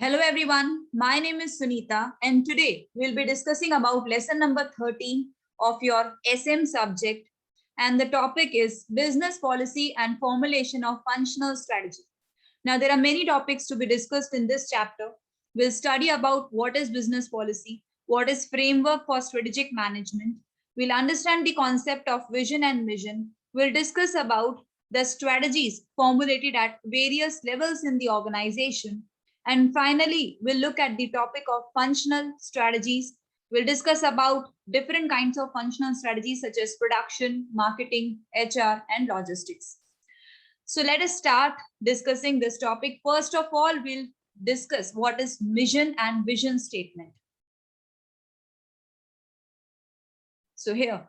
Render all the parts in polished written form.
Hello everyone, my name is Sunita and today we'll be discussing about lesson number 13 of your SM subject, and the topic is business policy and formulation of functional strategy. Now there are many topics to be discussed in this chapter. We'll study about what is business policy, what is framework for strategic management. We'll understand the concept of vision and mission. We'll discuss about the strategies formulated at various levels in the organization. And finally, we'll look at the topic of functional strategies. We'll discuss about different kinds of functional strategies such as production, marketing, HR, and logistics. So let us start discussing this topic. First of all, we'll discuss what is mission and vision statement. So here.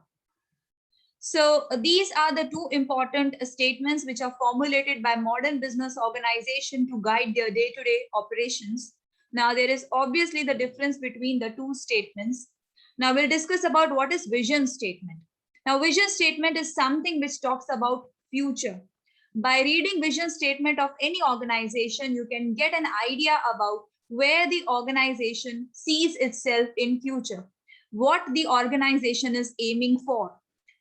So these are the two important statements which are formulated by modern business organization to guide their day-to-day operations. Now there is obviously the difference between the two statements. Now we'll discuss about what is vision statement. Now vision statement is something which talks about future. By reading vision statement of any organization, you can get an idea about where the organization sees itself in future, what the organization is aiming for.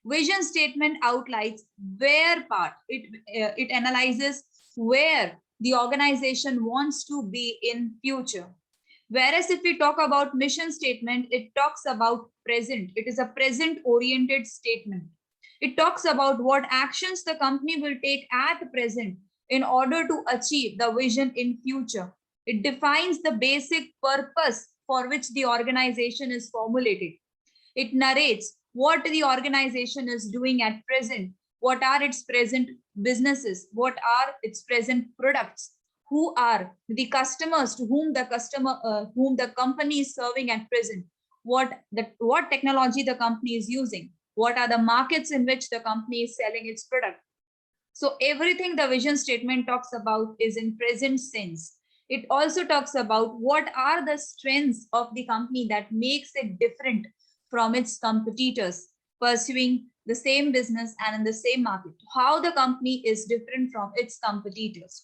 Vision statement outlines where part, it analyzes where the organization wants to be in future. Whereas if we talk about mission statement, it talks about present. It is a present oriented statement. It talks about what actions the company will take at present in order to achieve the vision in future. It defines the basic purpose for which the organization is formulated. It narrates what the organization is doing at present, what are its present businesses, what are its present products, who are the customers to whom the company is serving at present, what technology the company is using, what are the markets in which the company is selling its product. So everything the vision statement talks about is in present sense. It also talks about what are the strengths of the company that makes it different from its competitors pursuing the same business and in the same market, how the company is different from its competitors.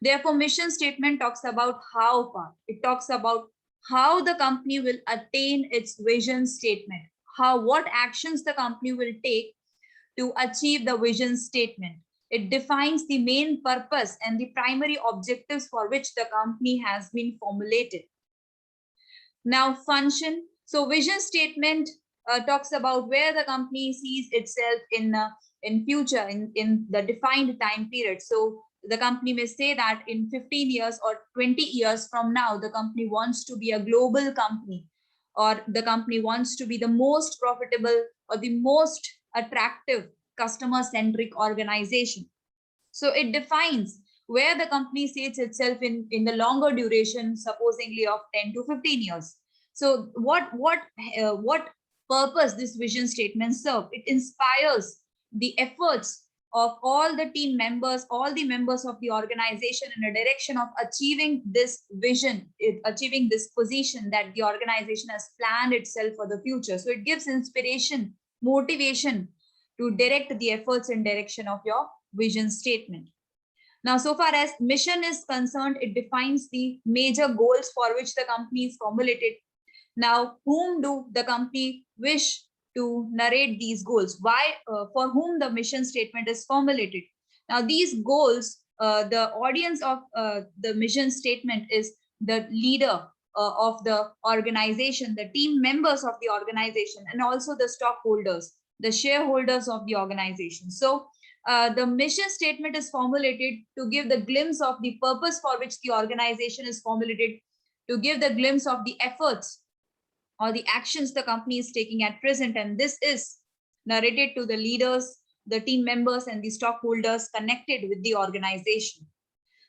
Therefore, mission statement talks about how part. It talks about how the company will attain its vision statement, what actions the company will take to achieve the vision statement. It defines the main purpose and the primary objectives for which the company has been formulated. Now, function. So vision statement talks about where the company sees itself in future, in the defined time period. So the company may say that in 15 years or 20 years from now, the company wants to be a global company, or the company wants to be the most profitable or the most attractive customer-centric organization. So it defines where the company sees itself in the longer duration, supposedly of 10 to 15 years. So what purpose this vision statement serve? It inspires the efforts of all the team members, all the members of the organization in a direction of achieving this vision, achieving this position that the organization has planned itself for the future. So it gives inspiration, motivation to direct the efforts in direction of your vision statement. Now, so far as mission is concerned, it defines the major goals for which the company is formulated. Now, whom do the company wish to narrate these goals? Why, for whom the mission statement is formulated? Now, these goals, the audience of the mission statement is the leader of the organization, the team members of the organization, and also the stockholders, the shareholders of the organization. So, the mission statement is formulated to give the glimpse of the purpose for which the organization is formulated, to give the glimpse of the efforts or the actions the company is taking at present, and this is narrated to the leaders, the team members, and the stockholders connected with the organization.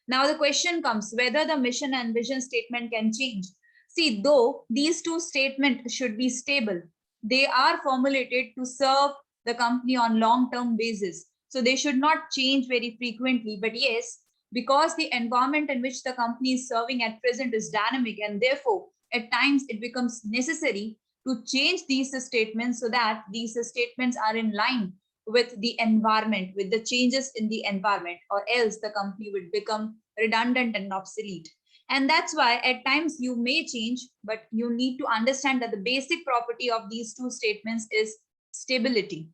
Now the question comes whether the mission and vision statement can change. See, though these two statements should be stable, they are formulated to serve the company on long-term basis. So they should not change very frequently. But yes, because the environment in which the company is serving at present is dynamic, and therefore at times it becomes necessary to change these statements so that these statements are in line with the environment, with the changes in the environment, or else the company would become redundant and obsolete. And that's why at times you may change, but you need to understand that the basic property of these two statements is stability.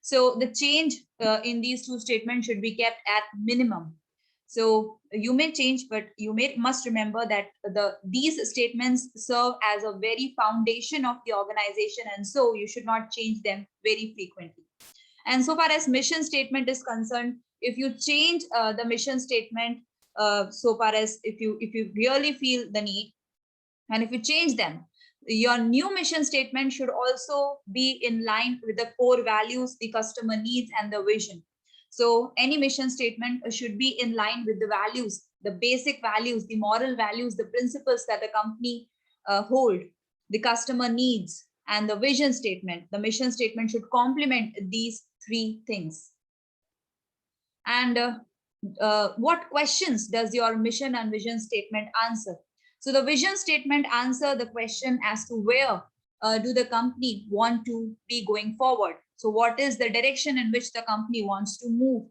So the change in these two statements should be kept at minimum. So you may change, but you must remember that these statements serve as a very foundation of the organization, and so you should not change them very frequently. And so far as mission statement is concerned, if you change the mission statement, so far as if you really feel the need, and if you change them, your new mission statement should also be in line with the core values, the customer needs, and the vision. So any mission statement should be in line with the values, the basic values, the moral values, the principles that the company hold, the customer needs, and the vision statement. The mission statement should complement these three things. And what questions does your mission and vision statement answer? So the vision statement answer the question as to where do the company want to be going forward. So what is the direction in which the company wants to move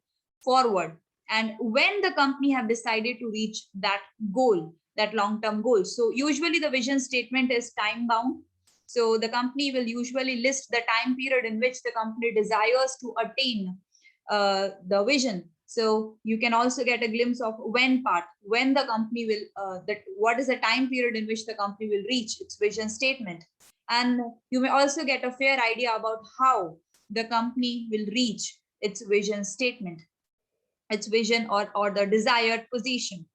forward, and when the company have decided to reach that goal, that long-term goal. So usually the vision statement is time bound. So the company will usually list the time period in which the company desires to attain the vision. So you can also get a glimpse of when part, when the company will, what is the time period in which the company will reach its vision statement. And you may also get a fair idea about how the company will reach its vision statement, its vision or the desired position.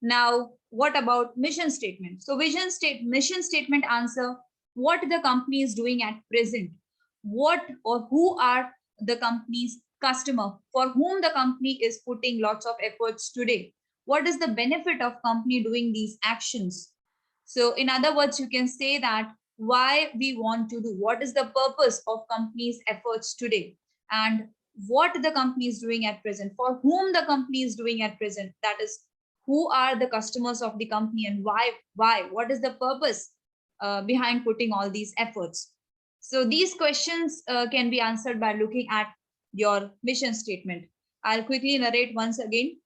Now, what about mission statement? So mission statement answer what the company is doing at present, what or who are the company's customer, for whom the company is putting lots of efforts today. What is the benefit of company doing these actions? So in other words, you can say that why we want to do, what is the purpose of company's efforts today, and what the company is doing at present, for whom the company is doing at present, that is who are the customers of the company, and why what is the purpose behind putting all these efforts. So these questions can be answered by looking at your mission statement. I'll quickly narrate once again.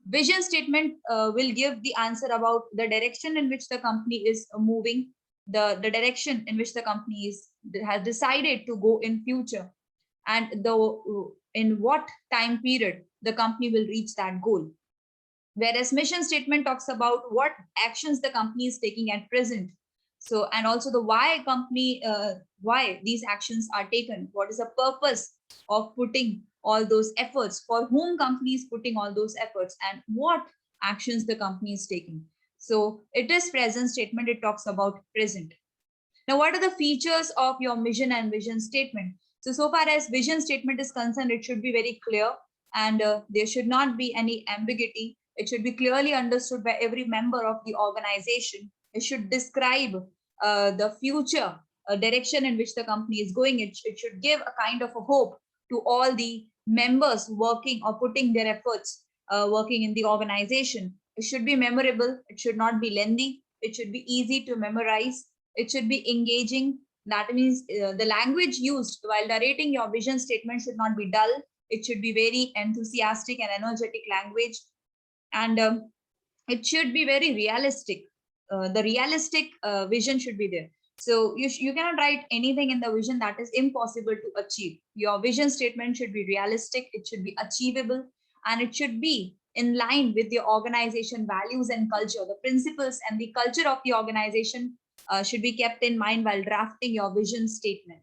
Vision statement will give the answer about the direction in which the company is moving, the direction in which the company has decided to go in future, and in what time period the company will reach that goal. Whereas mission statement talks about what actions the company is taking at present. So, and also the why these actions are taken, what is the purpose of putting all those efforts, for whom company is putting all those efforts, and what actions the company is taking. So it is present statement, it talks about present. Now, what are the features of your mission and vision statement? So far as vision statement is concerned, it should be very clear, and there should not be any ambiguity. It should be clearly understood by every member of the organization. It should describe the future direction in which the company is going. It should give a kind of a hope to all the members working or putting their efforts working in the organization. It should be memorable. It should not be lengthy. It should be easy to memorize. It should be engaging. That means the language used while narrating your vision statement should not be dull. It should be very enthusiastic and energetic language. And it should be very realistic. The realistic vision should be there. So you cannot write anything in the vision that is impossible to achieve. Your vision statement should be realistic. It should be achievable, and it should be in line with your organization values and culture. The principles and the culture of the organization should be kept in mind while drafting your vision statement.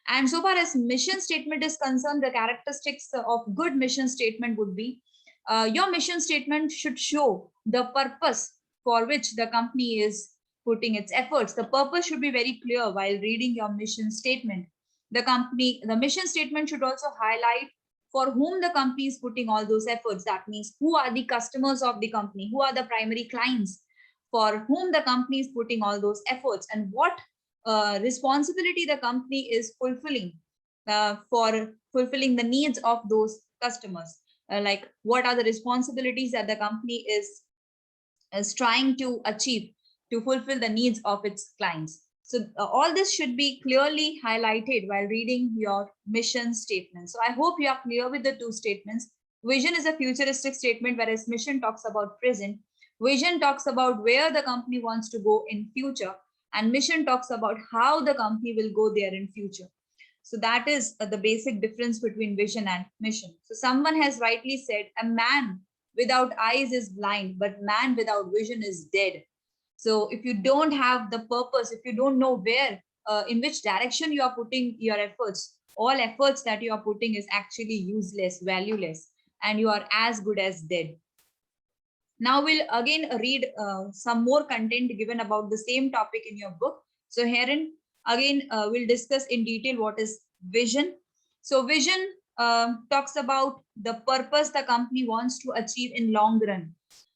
And so far as mission statement is concerned, the characteristics of good mission statement would be your mission statement should show the purpose for which the company is putting its efforts. The purpose should be very clear while reading your mission statement. The mission statement should also highlight for whom the company is putting all those efforts. That means who are the customers of the company, who are the primary clients for whom the company is putting all those efforts, and what responsibility the company is fulfilling for fulfilling the needs of those customers. Like what are the responsibilities that the company is trying to achieve to fulfill the needs of its clients. So all this should be clearly highlighted while reading your mission statement. So I hope you are clear with the two statements. Vision is a futuristic statement, whereas mission talks about present. Vision talks about where the company wants to go in future, and mission talks about how the company will go there in future. So that is the basic difference between vision and mission. So someone has rightly said, a man without eyes is blind, but man without vision is dead. So if you don't have the purpose, if you don't know where, in which direction you are putting your efforts, all efforts that you are putting is actually useless, valueless, and you are as good as dead. Now we'll again read some more content given about the same topic in your book. So herein again we'll discuss in detail what is vision. So vision talks about the purpose the company wants to achieve in long run.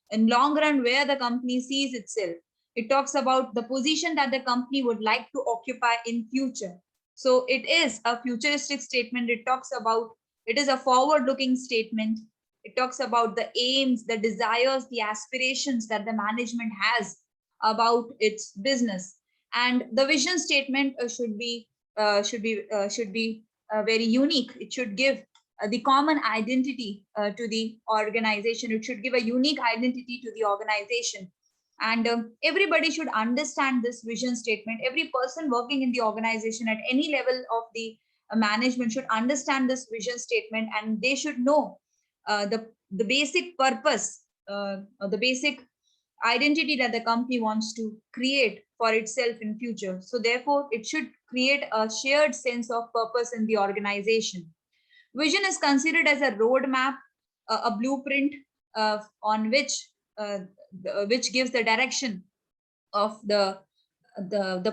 In long run, where the company sees itself. It talks about the position that the company would like to occupy in future. So it is a futuristic statement. It talks about, it is a forward-looking statement. It talks about the aims, the desires, the aspirations that the management has about its business. And the vision statement should be very unique. It should give the common identity to the organization. It should give a unique identity to the organization. And everybody should understand this vision statement. Every person working in the organization at any level of the management should understand this vision statement, and they should know the basic purpose, the basic identity that the company wants to create for itself in future. So therefore, it should create a shared sense of purpose in the organization. Vision is considered as a roadmap, a blueprint on which gives the direction of the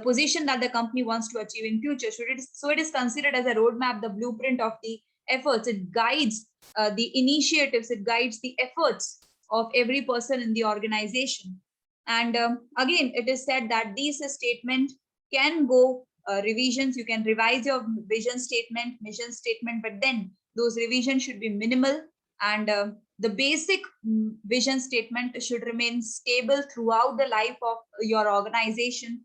position that the company wants to achieve in future. So it is considered as a roadmap, the blueprint of the efforts. It guides the initiatives. It guides the efforts of every person in the organization. And again, it is said that these statements can go revisions. You can revise your vision statement, mission statement, but then those revisions should be minimal, and the basic vision statement should remain stable throughout the life of your organization.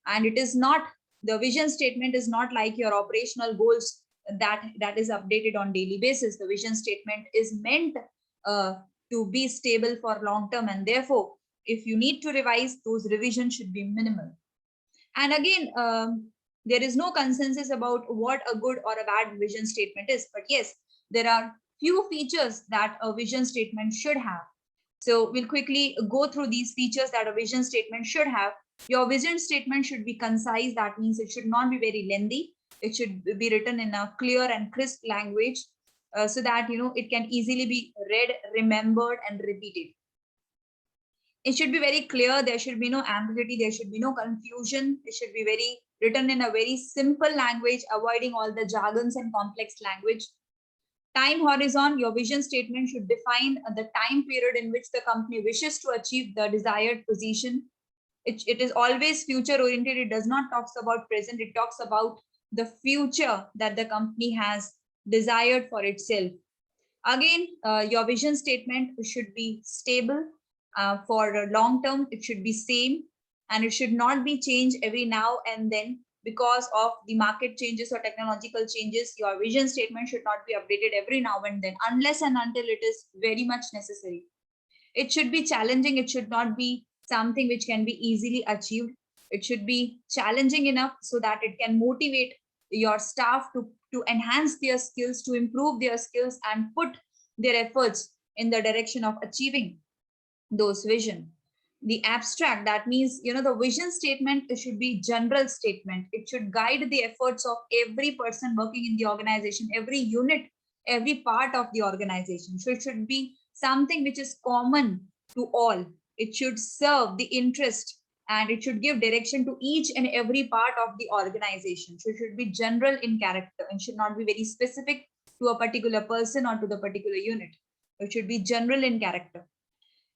And it is not, the vision statement is not like your operational goals that is updated on daily basis. The vision statement is meant to be stable for long term, and therefore if you need to revise, those revisions should be minimal. And again, there is no consensus about what a good or a bad vision statement is, but yes, there are few features that a vision statement should have. So we'll quickly go through these features that a vision statement should have. Your vision statement should be concise. That means it should not be very lengthy. It should be written in a clear and crisp language, so that it can easily be read, remembered, and repeated. It should be very clear. There should be no ambiguity. There should be no confusion. It should be written in a very simple language, avoiding all the jargons and complex language. Time horizon, your vision statement should define the time period in which the company wishes to achieve the desired position. It is always future oriented. It does not talk about present. It talks about the future that the company has desired for itself. Again, your vision statement should be stable. For long term, it should be same, and it should not be changed every now and then because of the market changes or technological changes. Your vision statement should not be updated every now and then unless and until it is very much necessary. It should be challenging. It should not be something which can be easily achieved. It should be challenging enough so that it can motivate your staff to enhance their skills, to improve their skills, and put their efforts in the direction of achieving those vision. The abstract, that means the vision statement should be general statement. It should guide the efforts of every person working in the organization, every unit, every part of the organization. So it should be something which is common to all. It should serve the interest, and it should give direction to each and every part of the organization. So it should be general in character and should not be very specific to a particular person or to the particular unit. It should be general in character.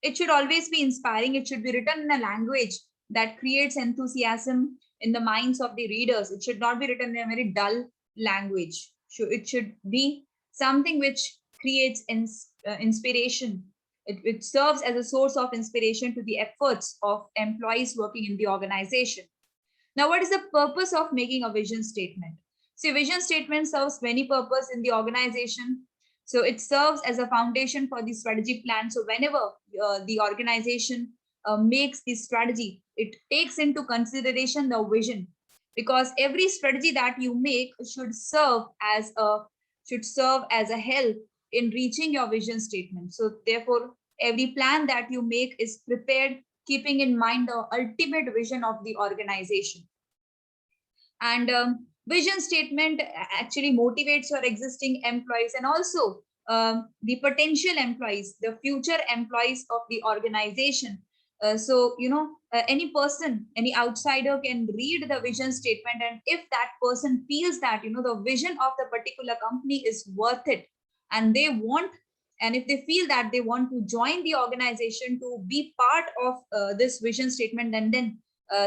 It should always be inspiring. It should be written in a language that creates enthusiasm in the minds of the readers. It should not be written in a very dull language. So it should be something which creates inspiration. It serves as a source of inspiration to the efforts of employees working in the organization. Now, what is the purpose of making a vision statement? See, vision statement serves many purposes in the organization. So it serves as a foundation for the strategy plan. So whenever the organization makes the strategy. It takes into consideration the vision, because every strategy that you make should serve as a help in reaching your vision statement. So therefore, every plan that you make is prepared keeping in mind the ultimate vision of the organization. And vision statement actually motivates your existing employees and also the potential employees, the future employees of the organization. Any person, any outsider can read the vision statement, and if that person feels that the vision of the particular company is worth it, and they want, and if they feel that they want to join the organization to be part of this vision statement, then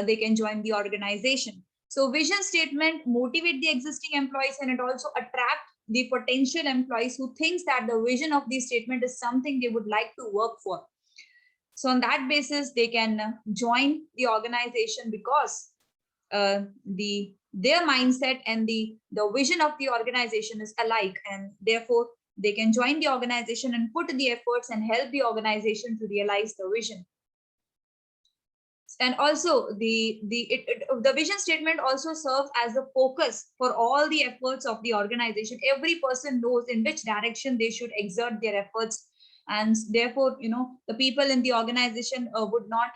they can join the organization. So vision statement motivate the existing employees, and it also attract the potential employees who thinks that the vision of the statement is something they would like to work for. So on that basis, they can join the organization because their mindset and the vision of the organization is alike, and therefore they can join the organization and put the efforts and help the organization to realize the vision. And also the vision statement also serves as a focus for all the efforts of the organization. Every person knows in which direction they should exert their efforts, and therefore the people in the organization would not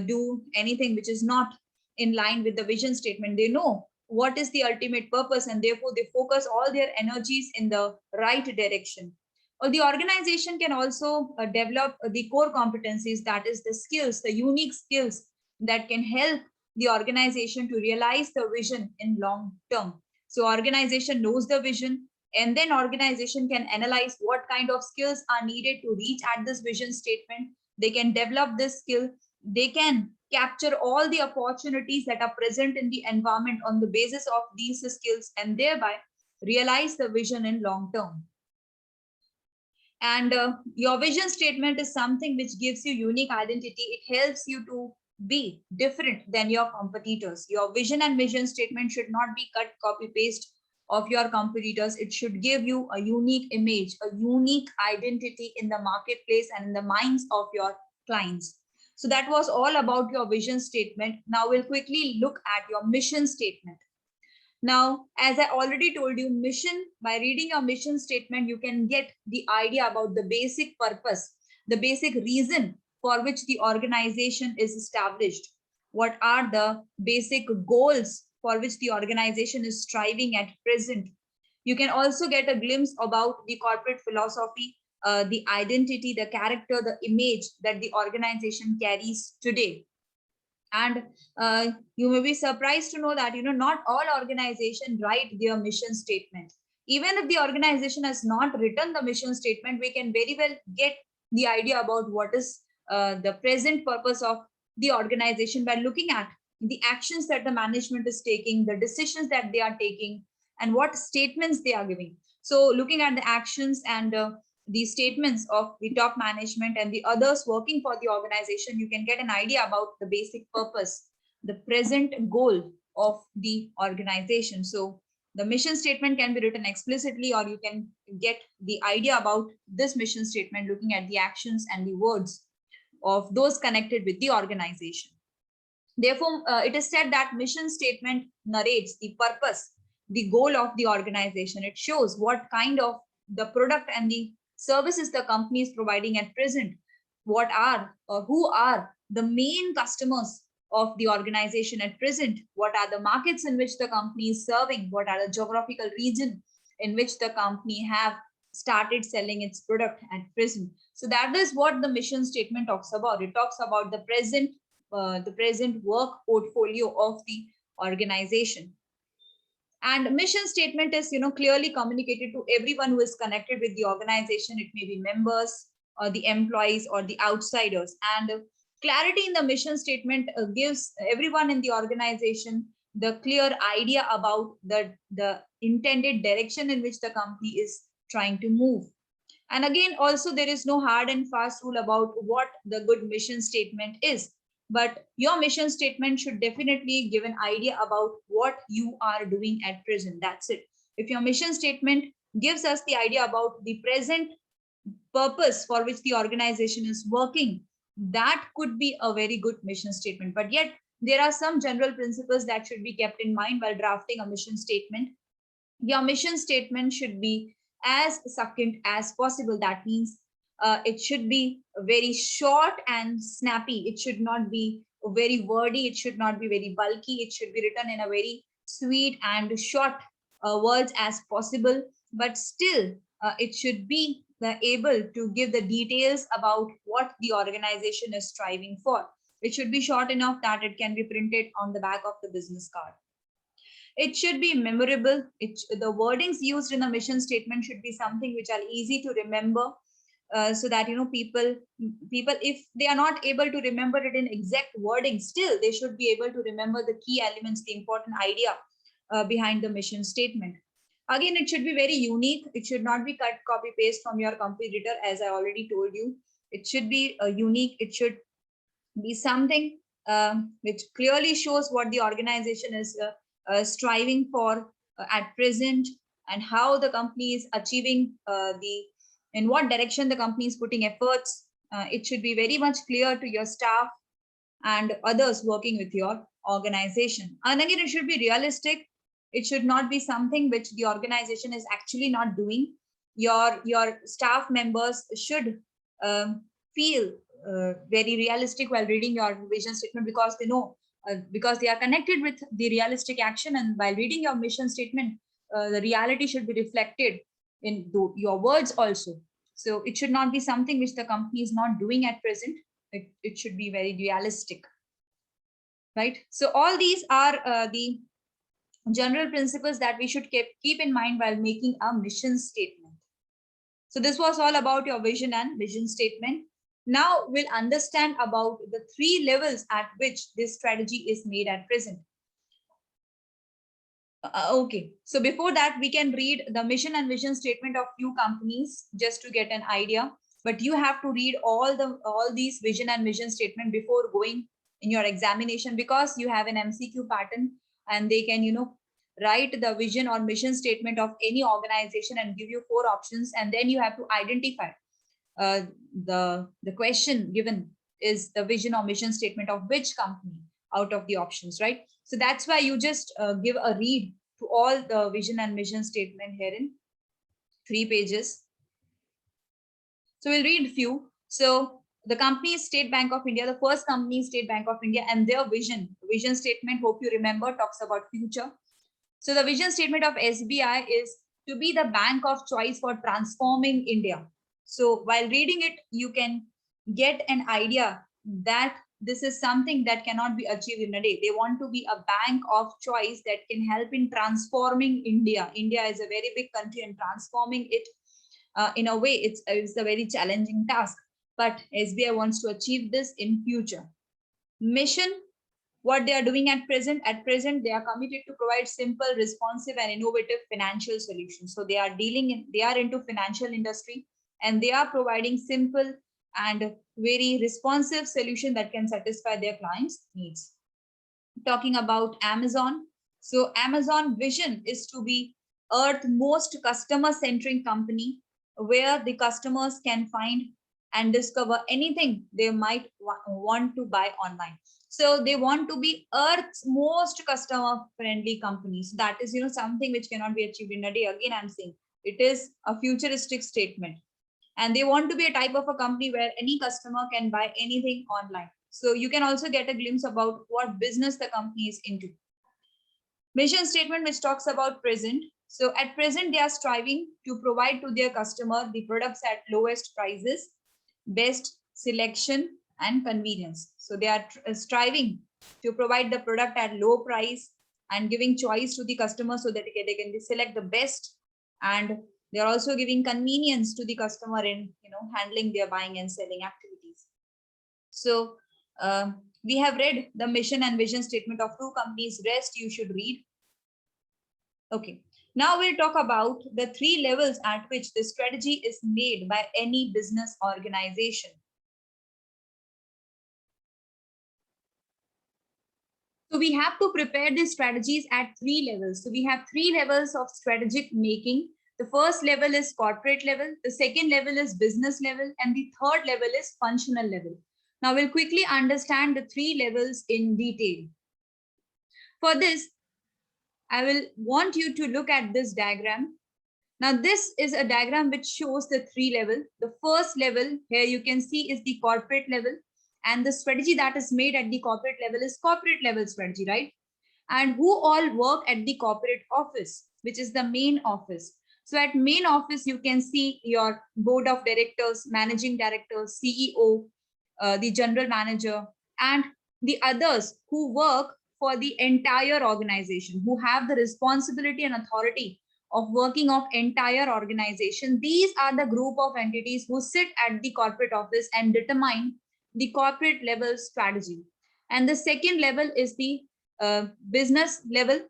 do anything which is not in line with the vision statement. They know what is the ultimate purpose, and therefore they focus all their energies in the right direction. Or the organization can also develop the core competencies, that is the skills, the unique skills that can help the organization to realize the vision in long term. So organization knows the vision, and then organization can analyze what kind of skills are needed to reach at this vision statement. They can develop this skill. They can capture all the opportunities that are present in the environment on the basis of these skills, and thereby realize the vision in long term. And your vision statement is something which gives you unique identity. It helps you to be different than your competitors. Your vision and mission statement should not be cut, copy, paste of your competitors. It should give you a unique image, a unique identity in the marketplace and in the minds of your clients. So that was all about your vision statement. Now we'll quickly look at your mission statement. Now, as I already told you, mission, by reading your mission statement, you can get the idea about the basic purpose, the basic reason for which the organization is established. What are the basic goals for which the organization is striving at present? You can also get a glimpse about the corporate philosophy, the identity, the character, the image that the organization carries today. And you may be surprised to know that not all organizations write their mission statement. Even if the organization has not written the mission statement, we can very well get the idea about what is the present purpose of the organization by looking at the actions that the management is taking, the decisions that they are taking, and what statements they are giving. So looking at the actions and the statements of the top management and the others working for the organization, you can get an idea about the basic purpose, the present goal of the organization. So the mission statement can be written explicitly, or you can get the idea about this mission statement looking at the actions and the words of those connected with the organization. Therefore, it is said that mission statement narrates the purpose, the goal of the organization. It shows what kind of the product and the services the company is providing at present, what are or who are the main customers of the organization at present, what are the markets in which the company is serving, what are the geographical region in which the company have started selling its product at present. So that is what the mission statement talks about. It talks about the present work portfolio of the organization. And mission statement is clearly communicated to everyone who is connected with the organization. It may be members or the employees or the outsiders. And clarity in the mission statement gives everyone in the organization the clear idea about the intended direction in which the company is trying to move. And again, also there is no hard and fast rule about what the good mission statement is. But your mission statement should definitely give an idea about what you are doing at present. That's it. If your mission statement gives us the idea about the present purpose for which the organization is working, that could be a very good mission statement. But yet, there are some general principles that should be kept in mind while drafting a mission statement. Your mission statement should be as succinct as possible. That means it should be very short and snappy. It should not be very wordy. It should not be very bulky. It should be written in a very sweet and short words as possible. But still, it should be able to give the details about what the organization is striving for. It should be short enough that it can be printed on the back of the business card. It should be memorable. The wordings used in the mission statement should be something which are easy to remember, so that people, if they are not able to remember it in exact wording, still they should be able to remember the key elements, the important idea behind the mission statement. Again, it should be very unique. It should not be cut, copy, paste from your competitor, as I already told you. It should be unique. It should be something which clearly shows what the organization is striving for at present, and how the company is achieving in what direction the company is putting efforts. It should be very much clear to your staff and others working with your organization. And again, it should be realistic. It should not be something which the organization is actually not doing. Your staff members should feel very realistic while reading your vision statement, because they know, because they are connected with the realistic action. And while reading your mission statement, the reality should be reflected in your words also. So it should not be something which the company is not doing at present. It should be very realistic, right? So all these are the general principles that we should keep in mind while making a mission statement. So this was all about your vision and vision statement. Now we'll understand about the 3 levels at which this strategy is made at present. Okay, so before that, we can read the mission and vision statement of few companies just to get an idea. But you have to read all these vision and mission statement before going in your examination, because you have an MCQ pattern, and they can write the vision or mission statement of any organization and give you 4 options, and then you have to identify the question given is the vision or mission statement of which company out of the options, right? So that's why you just give a read to all the vision and mission statement here in 3 pages. So we'll read a few. So the company is State Bank of India. The first company is State Bank of India, and their vision statement, hope you remember, talks about future. So the vision statement of SBI is to be the bank of choice for transforming India. So while reading it, you can get an idea that this is something that cannot be achieved in a day. They want to be a bank of choice that can help in transforming India. India is a very big country, and transforming it in a way, it's a very challenging task. But SBI wants to achieve this in future. Mission, what they are doing at present. At present, they are committed to provide simple, responsive, and innovative financial solutions. So they are into financial industry, and they are providing simple and very responsive solution that can satisfy their clients' needs. Talking about Amazon. So Amazon vision is to be Earth's most customer-centric company, where the customers can find and discover anything they might want to buy online. So they want to be Earth's most customer-friendly company. So that is, something which cannot be achieved in a day. Again, I'm saying it is a futuristic statement. And they want to be a type of a company where any customer can buy anything online. So you can also get a glimpse about what business the company is into. Mission statement, which talks about present. So at present, they are striving to provide to their customer the products at lowest prices, best selection, and convenience. So they are striving to provide the product at low price and giving choice to the customer so that they can select the best, and they're also giving convenience to the customer in handling their buying and selling activities. So we have read the mission and vision statement of 2 companies. Rest you should read. Okay, now we'll talk about the 3 levels at which the strategy is made by any business organization. So we have to prepare these strategies at 3 levels. So we have 3 levels of strategic making. The first level is corporate level, the second level is business level, and the third level is functional level. Now we'll quickly understand the three levels in detail. For this, I will want you to look at this diagram. Now this is a diagram which shows the three levels. The first level here you can see is the corporate level, and the strategy that is made at the corporate level is corporate level strategy, right? And who all work at the corporate office, which is the main office. So at main office, you can see your board of directors, managing director, CEO, the general manager, and the others who work for the entire organization, who have the responsibility and authority of working of entire organization. These are the group of entities who sit at the corporate office and determine the corporate level strategy. And the second level is the business level,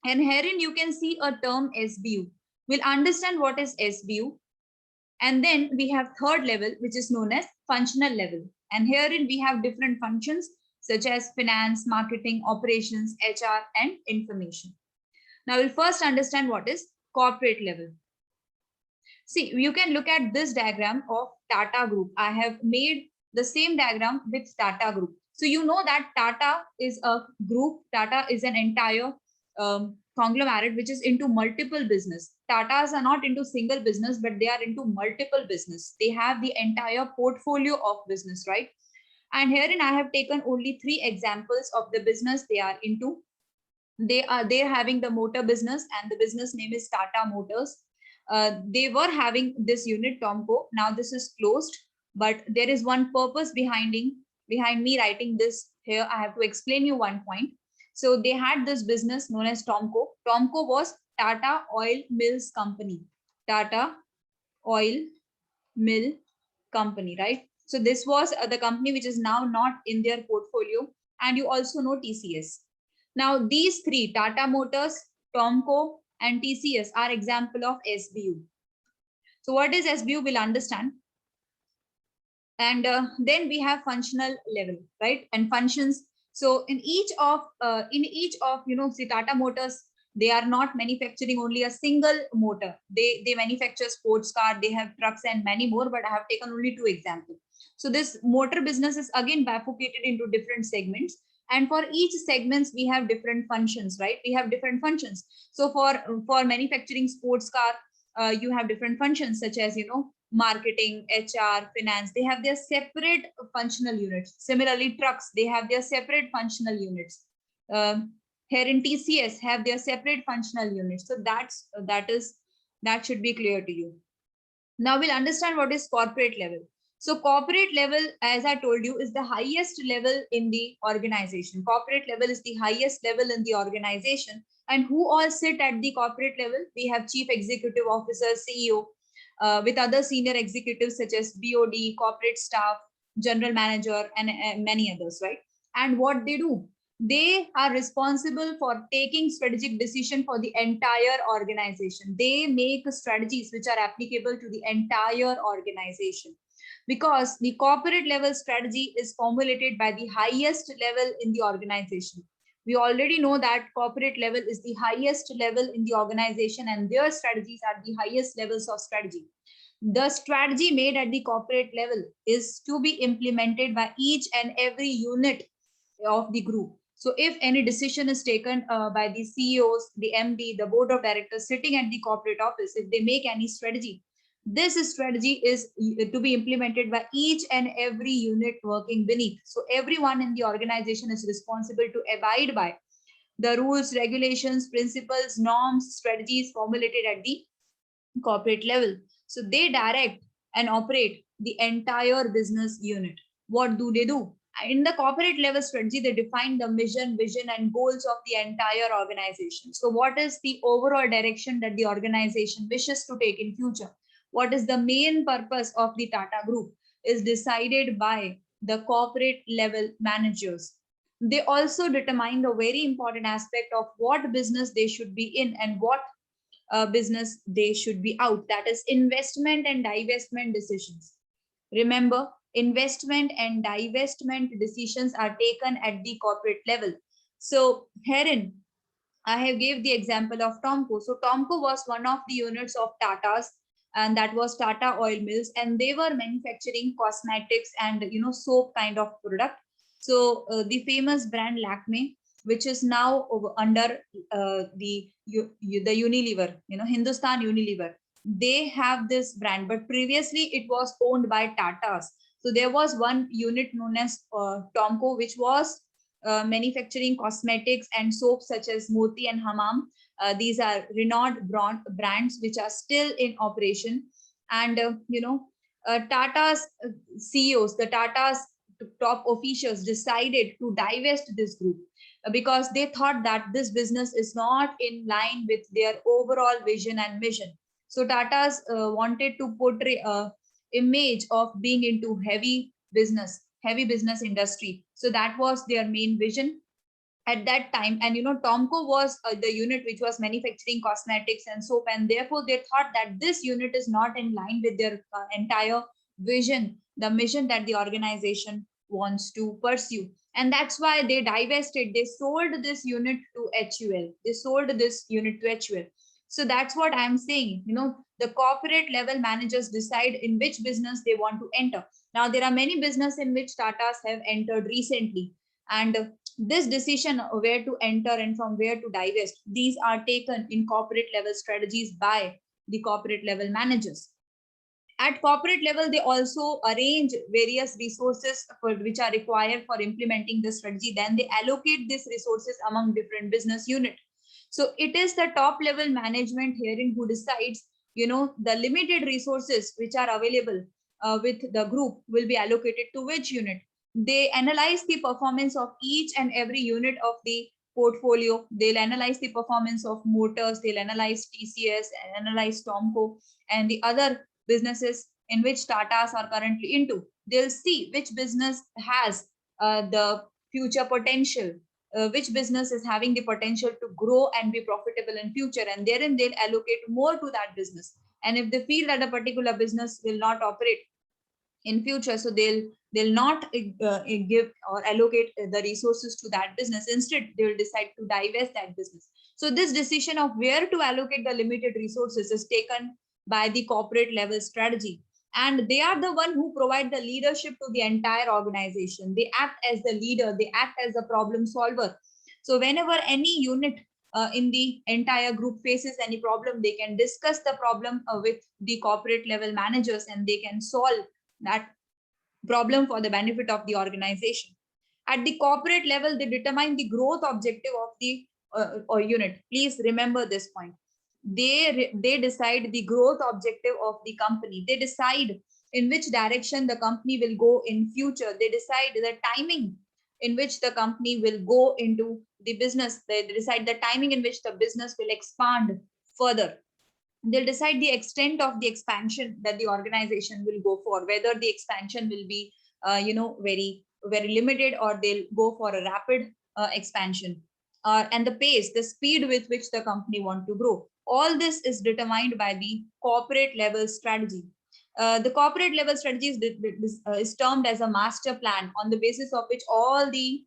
and herein you can see a term SBU. We'll understand what is SBU, and then we have third level, which is known as functional level, and herein we have different functions such as finance, marketing, operations, HR, and information. Now we'll first understand what is corporate level. See, you can look at this diagram of Tata Group. I have made the same diagram with Tata Group. So you know that Tata is a group, Tata is an entire conglomerate which is into multiple business. Tatas are not into single business, but they are into multiple business. They have the entire portfolio of business, right? And herein I have taken only three examples of the business they are into. They're having the motor business, and the business name is Tata Motors. They were having this unit Tomco. Now this is closed, but there is one purpose behind me writing this here. I have to explain you one point. So they had this business known as Tomco. Tomco was Tata Oil Mills Company. Tata Oil Mill Company, right? So this was the company which is now not in their portfolio. And you also know TCS. Now these three, Tata Motors, Tomco, and TCS, are example of SBU. So what is SBU? We'll understand. And then we have functional level, right? And functions. So in each of see, Tata Motors, they are not manufacturing only a single motor. They manufacture sports car, they have trucks and many more, but I have taken only two examples. So this motor business is again bifurcated into different segments. And for each segments, we have different functions, right? We have different functions. So for manufacturing sports car, you have different functions such as, marketing, HR, finance. They have their separate functional units. Similarly, trucks, they have their separate functional units. Here in TCS have their separate functional units. So that should be clear to you. Now we'll understand what is corporate level. So corporate level, as I told you, is the highest level in the organization. Corporate level is the highest level in the organization. And who all sit at the corporate level? We have chief executive officer, CEO, with other senior executives such as BOD, corporate staff, general manager, and many others, right? And what they do? They are responsible for taking strategic decision for the entire organization. They make strategies which are applicable to the entire organization, because the corporate level strategy is formulated by the highest level in the organization. We already know that corporate level is the highest level in the organization, and their strategies are the highest levels of strategy. The strategy made at the corporate level is to be implemented by each and every unit of the group. So if any decision is taken by the CEOs, the MD, the board of directors sitting at the corporate office, if they make any strategy, this strategy is to be implemented by each and every unit working beneath. So everyone in the organization is responsible to abide by the rules, regulations, principles, norms, strategies formulated at the corporate level. So they direct and operate the entire business unit. What do they do? In the corporate level strategy, they define the mission, vision, and goals of the entire organization. So what is the overall direction that the organization wishes to take in future? What is the main purpose of the Tata Group is decided by the corporate level managers. They also determine the very important aspect of what business they should be in and what business they should be out. That is investment and divestment decisions. Remember, investment and divestment decisions are taken at the corporate level. So herein, I have gave the example of Tomco. So Tomco was one of the units of Tata's, and that was Tata Oil Mills, and they were manufacturing cosmetics and soap kind of product. So the famous brand Lakme, which is now under the Unilever, Hindustan Unilever, they have this brand, but previously it was owned by Tata's. So there was one unit known as Tomco, which was manufacturing cosmetics and soaps such as Moti and Hammam. These are renowned brands which are still in operation. And Tata's CEOs, the Tata's top officials decided to divest this group because they thought that this business is not in line with their overall vision and mission. So Tata's wanted to portray a image of being into heavy business industry. So that was their main vision at that time. And Tomco was the unit which was manufacturing cosmetics and soap, and therefore they thought that this unit is not in line with their entire vision, the mission that the organization wants to pursue. And that's why they divested, they sold this unit to HUL. So that's what I'm saying. The corporate level managers decide in which business they want to enter. Now there are many business in which Tatas have entered recently, and this decision where to enter and from where to divest, these are taken in corporate level strategies by the corporate level managers. At corporate level, they also arrange various resources which are required for implementing the strategy. Then they allocate these resources among different business units. So it is the top level management herein who decides, the limited resources which are available with the group will be allocated to which unit. They analyze the performance of each and every unit of the portfolio. They'll analyze the performance of Motors, they'll analyze TCS, analyze Tomco, and the other businesses in which Tatas are currently into. They'll see which business has the future potential, which business is having the potential to grow and be profitable in future, and therein they'll allocate more to that business. And if they feel that a particular business will not operate in future, so they'll not give or allocate the resources to that business. Instead, they will decide to divest that business. So this decision of where to allocate the limited resources is taken by the corporate level strategy, and they are the one who provide the leadership to the entire organization. They act as the leader, they act as a problem solver. So whenever any unit in the entire group faces any problem, they can discuss the problem with the corporate level managers, and they can solve that problem for the benefit of the organization. At the corporate level, they determine the growth objective of the unit. Please remember this point. They decide the growth objective of the company. They decide in which direction the company will go in future. They decide the timing in which the company will go into the business. They decide the timing in which the business will expand further. They'll decide the extent of the expansion that the organization will go for, whether the expansion will be very very limited, or they'll go for a rapid expansion, and the pace, the speed with which the company want to grow. All this is determined by the corporate level strategy. The corporate level strategy is termed as a master plan, on the basis of which all the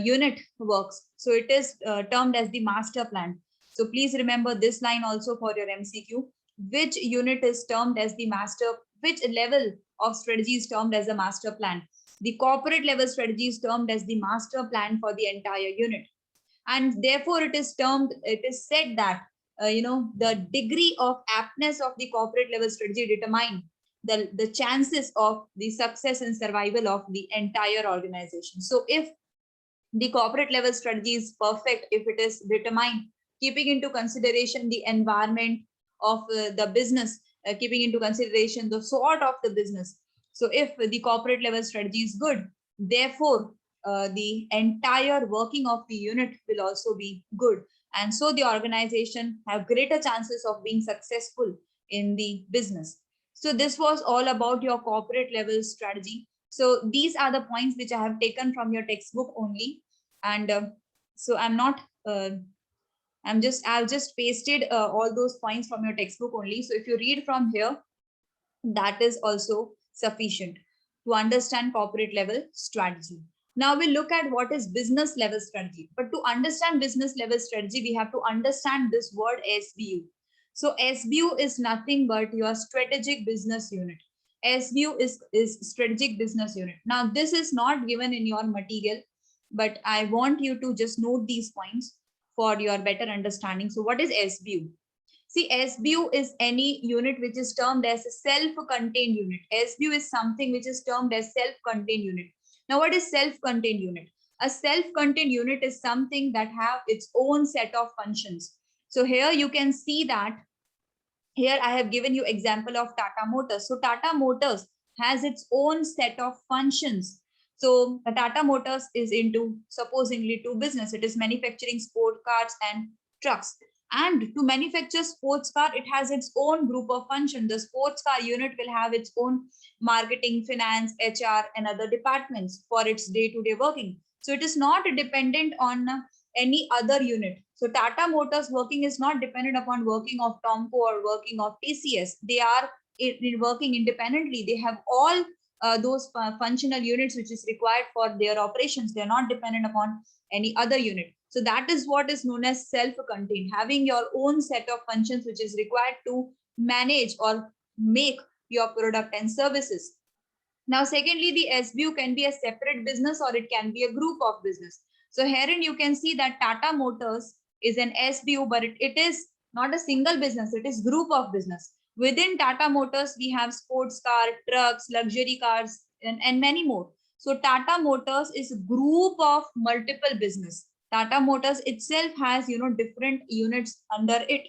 unit works. So it is termed as the master plan. So please remember this line also for your MCQ. Which unit is termed as the master? Which level of strategy is termed as a master plan? The corporate level strategy is termed as the master plan for the entire unit. And therefore it is said that the degree of aptness of the corporate level strategy determine the chances of the success and survival of the entire organization. So if the corporate level strategy is perfect, if it is determined keeping into consideration the environment of the business, keeping into consideration the sort of the business. So if the corporate level strategy is good, therefore the entire working of the unit will also be good. And so the organization have greater chances of being successful in the business. So this was all about your corporate level strategy. So these are the points which I have taken from your textbook only. And so I've just pasted all those points from your textbook only. So if you read from here, that is also sufficient to understand corporate level strategy. Now we'll look at what is business level strategy. But to understand business level strategy, we have to understand this word SBU. So SBU is nothing but your strategic business unit. SBU is strategic business unit. Now, this is not given in your material, but I want you to just note these points for your better understanding. So what is SBU? See, SBU is any unit which is termed as a self-contained unit. SBU is something which is termed as self-contained unit. Now, what is self-contained unit? A self-contained unit is something that have its own set of functions. So here you can see that here I have given you example of Tata Motors. So Tata Motors has its own set of functions. So the Tata Motors is into supposedly two business. It is manufacturing sport cars and trucks. And to manufacture sports car, it has its own group of function. The sports car unit will have its own marketing, finance, HR, and other departments for its day-to-day working. So it is not dependent on any other unit. So Tata Motors working is not dependent upon working of Tomco or working of TCS. They are working independently. They have all those functional units which is required for their operations. They are not dependent upon any other unit. So that is what is known as self-contained, having your own set of functions which is required to manage or make your product and services. Now, secondly, the SBU can be a separate business or it can be a group of business. So herein you can see that Tata Motors is an SBU, but it is not a single business. It is group of business. Within Tata Motors, we have sports car, trucks, luxury cars, and many more. So Tata Motors is a group of multiple business. Tata Motors itself has, different units under it.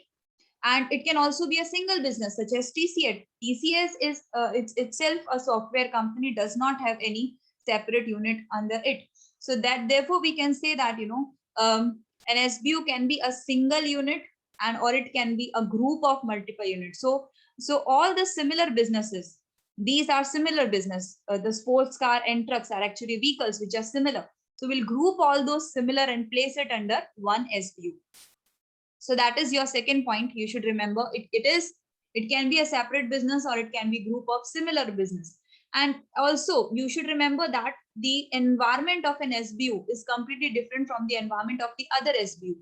And it can also be a single business such as TCS. TCS is it's itself a software company, does not have any separate unit under it. So that therefore we can say that an SBU can be a single unit and or it can be a group of multiple units. So all the similar businesses, these are similar business. The sports car and trucks are actually vehicles which are similar. So we'll group all those similar and place it under one SBU. So that is your second point. You should remember it can be a separate business or it can be group of similar business. And also you should remember that the environment of an SBU is completely different from the environment of the other SBU.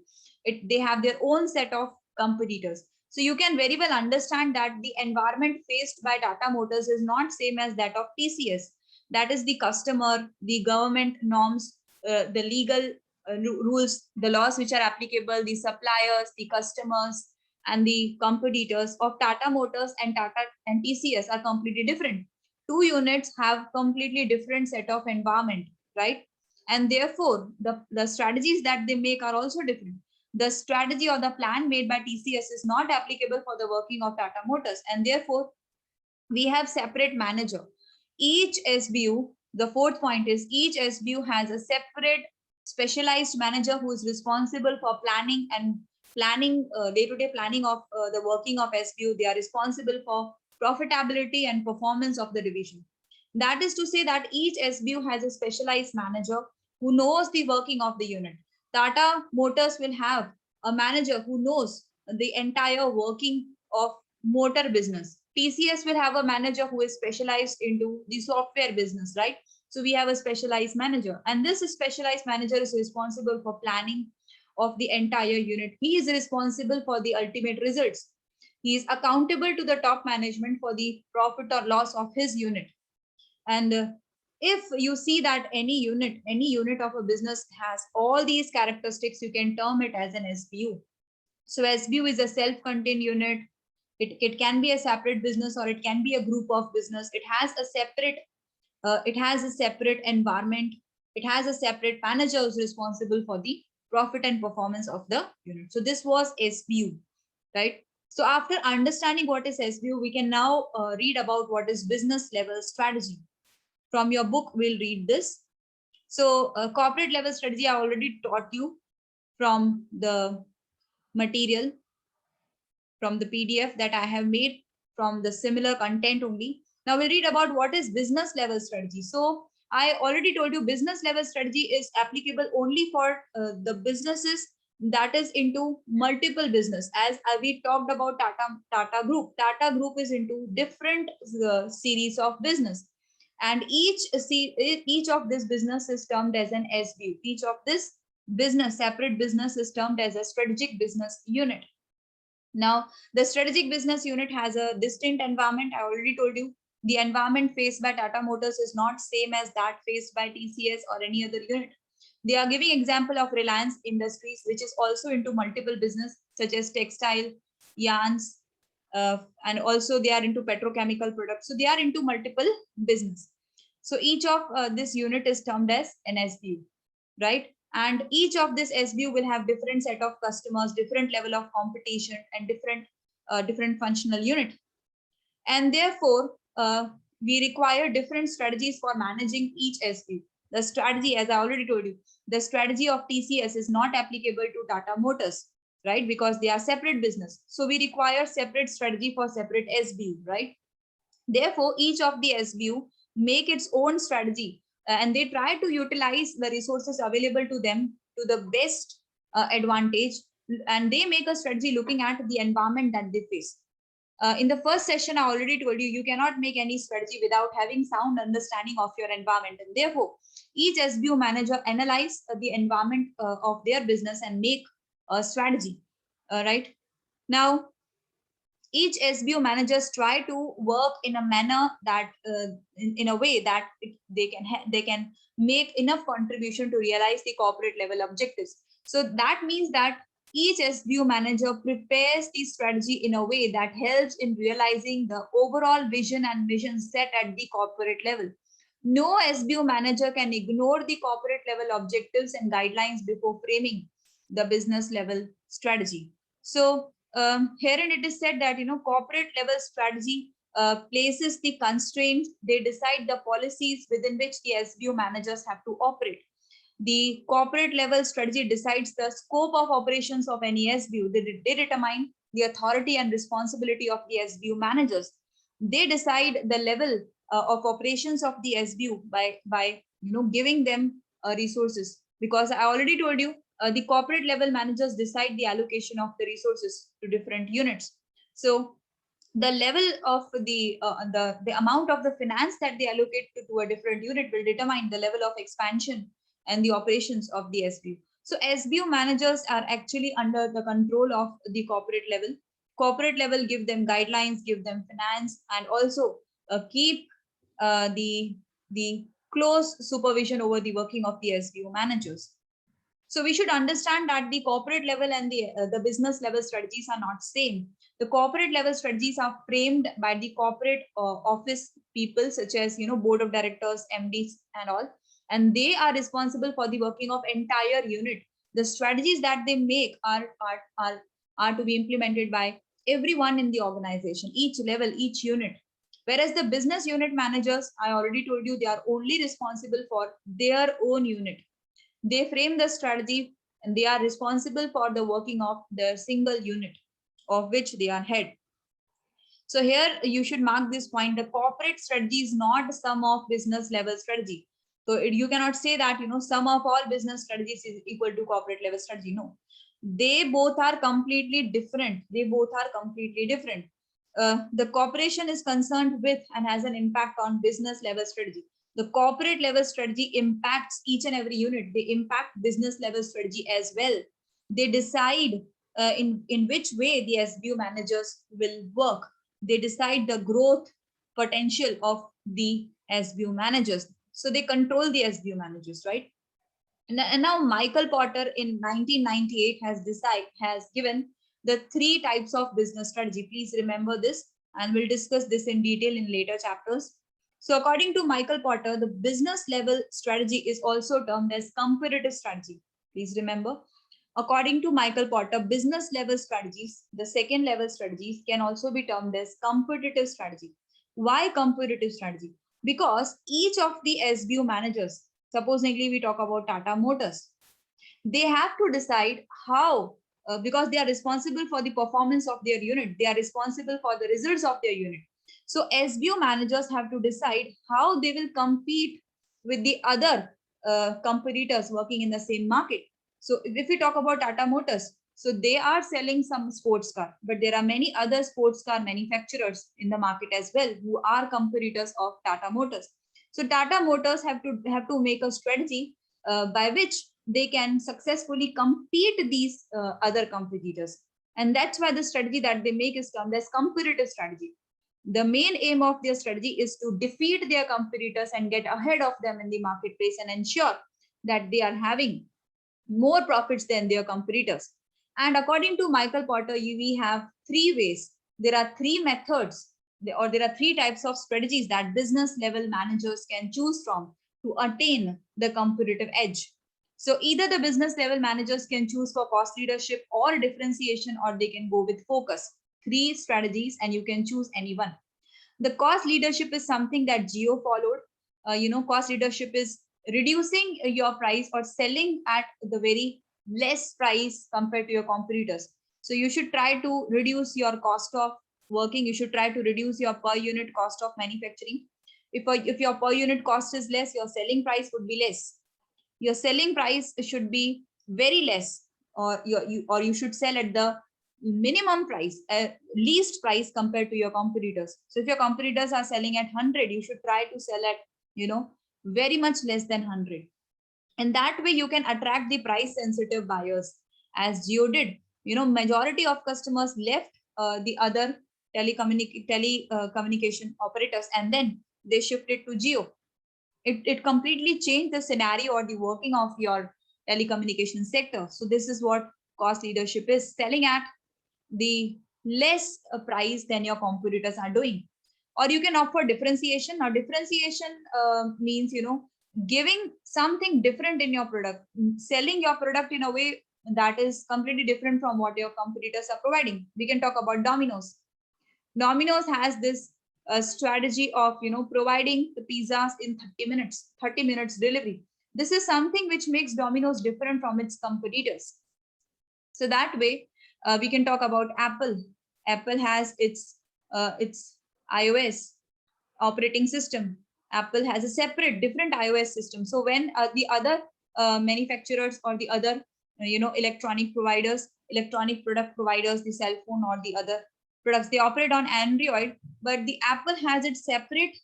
They have their own set of competitors. So you can very well understand that the environment faced by Tata Motors is not same as that of TCS. That is the customer, the government norms, the legal rules, the laws which are applicable, the suppliers, the customers, and the competitors of Tata Motors and Tata and TCS are completely different. Two units have completely different set of environment, right? And therefore, the strategies that they make are also different. The strategy or the plan made by TCS is not applicable for the working of Tata Motors, and therefore, we have separate manager. Each SBU, the fourth point is each SBU has a separate specialized manager who is responsible for planning and day-to-day planning of the working of SBU. They are responsible for profitability and performance of the division. That is to say that each SBU has a specialized manager who knows the working of the unit. Tata Motors will have a manager who knows the entire working of motor business. TCS will have a manager who is specialized into the software business, right? So we have a specialized manager, and this specialized manager is responsible for planning of the entire unit. He is responsible for the ultimate results. He is accountable to the top management for the profit or loss of his unit. And if you see that any unit of a business has all these characteristics, you can term it as an SBU. So SBU is a self-contained unit. It can be a separate business or it can be a group of business. It has a separate environment. It has a separate manager who's responsible for the profit and performance of the unit. So this was SBU, right? So after understanding what is SBU, we can now read about what is business level strategy. From your book, we'll read this. So corporate level strategy, I already taught you from the material, from the PDF that I have made from the similar content only. Now we'll read about what is business level strategy. So I already told you business level strategy is applicable only for the businesses that is into multiple business. As we talked about Tata Group. Tata Group is into different series of business. And each of this business is termed as an SBU. Each of this separate business is termed as a strategic business unit. Now, the strategic business unit has a distinct environment. I already told you the environment faced by Tata Motors is not same as that faced by TCS or any other unit. They are giving example of Reliance Industries, which is also into multiple business such as textile, yarns, and also they are into petrochemical products. So they are into multiple business. So each of this unit is termed as an SBU, right? And each of this SBU will have different set of customers, different level of competition, and different functional unit. And therefore, we require different strategies for managing each SBU. The strategy, as I already told you, the strategy of TCS is not applicable to Tata Motors, right? Because they are separate business. So we require separate strategy for separate SBU, right? Therefore, each of the SBU make its own strategy and they try to utilize the resources available to them to the best advantage, and they make a strategy looking at the environment that they face. In the first session, I already told you, you cannot make any strategy without having sound understanding of your environment. And therefore, each SBU manager analyze the environment of their business and make a strategy, right? Now, each SBU managers try to work in a manner that in a way that they can make enough contribution to realize the corporate level objectives. So that means that each SBU manager prepares the strategy in a way that helps in realizing the overall vision and mission set at the corporate level. No SBU manager can ignore the corporate level objectives and guidelines before framing the business level strategy. So herein it is said that corporate level strategy places the constraints. They decide the policies within which the SBU managers have to operate. The corporate level strategy decides the scope of operations of any SBU. They determine the authority and responsibility of the SBU managers. They decide the level of operations of the SBU by giving them resources. Because I already told you, the corporate level managers decide the allocation of the resources to different units. So the level of the amount of the finance that they allocate to a different unit will determine the level of expansion and the operations of the SBU. So SBU managers are actually under the control of the corporate level. Corporate level give them guidelines, give them finance, and also keep the close supervision over the working of the SBU managers. So we should understand that the corporate level and the business level strategies are not same. The corporate level strategies are framed by the corporate office people, such as board of directors, MDs, and all, and they are responsible for the working of entire unit. The strategies that they make are to be implemented by everyone in the organization, each level, each unit. Whereas the business unit managers, I already told you, they are only responsible for their own unit. They frame the strategy and they are responsible for the working of the single unit of which they are head. So here you should mark this point. The corporate strategy is not sum of business level strategy. So you cannot say that sum of all business strategies is equal to corporate level strategy. No, they both are completely different. The corporation is concerned with and has an impact on business level strategy. The corporate level strategy impacts each and every unit. They impact business level strategy as well. They decide in which way the SBU managers will work. They decide the growth potential of the SBU managers. So they control the SBU managers, right? And now Michael Porter in 1998 has given the 3 types of business strategy. Please remember this, and we'll discuss this in detail in later chapters. So according to Michael Porter, the business level strategy is also termed as comparative strategy. Please remember, according to Michael Porter, business level strategies, the second level strategies, can also be termed as competitive strategy. Why competitive strategy? Because each of the SBU managers, supposedly we talk about Tata Motors, they have to decide how, because they are responsible for the performance of their unit, they are responsible for the results of their unit. So SBU managers have to decide how they will compete with the other competitors working in the same market. So if we talk about Tata Motors, so they are selling some sports car, but there are many other sports car manufacturers in the market as well who are competitors of Tata Motors. So Tata Motors have to make a strategy by which they can successfully compete these other competitors. And that's why the strategy that they make is termed as comparative strategy. The main aim of their strategy is to defeat their competitors and get ahead of them in the marketplace and ensure that they are having more profits than their competitors. And according to Michael Porter, we have three ways. There are three methods, or there are three types of strategies that business level managers can choose from to attain the competitive edge. So either the business level managers can choose for cost leadership or differentiation, or they can go with focus. Three strategies, and you can choose any one. The cost leadership is something that Geo followed. Cost leadership is reducing your price or selling at the very less price compared to your competitors. So you should try to reduce your cost of working. You should try to reduce your per unit cost of manufacturing. If your per unit cost is less, your selling price would be less. Your selling price should be very less, or you should sell at the minimum price, least price compared to your competitors. So if your competitors are selling at 100, you should try to sell at very much less than 100. And that way you can attract the price sensitive buyers, as Geo did. Majority of customers left the other telecommunication operators, and then they shifted to Geo. It completely changed the scenario or the working of your telecommunication sector. So this is what cost leadership is: selling at the less price than your competitors are doing. Or you can opt for differentiation. Now differentiation means giving something different in your product, selling your product in a way that is completely different from what your competitors are providing. We can talk about Domino's. Domino's has this strategy of providing the pizzas in 30 minutes delivery. This is something which makes Domino's different from its competitors. So that way we can talk about Apple. Apple has its iOS operating system. Apple has a separate different iOS system. So when the other manufacturers or the other electronic product providers, the cell phone or the other products, they operate on Android, but the Apple has its separate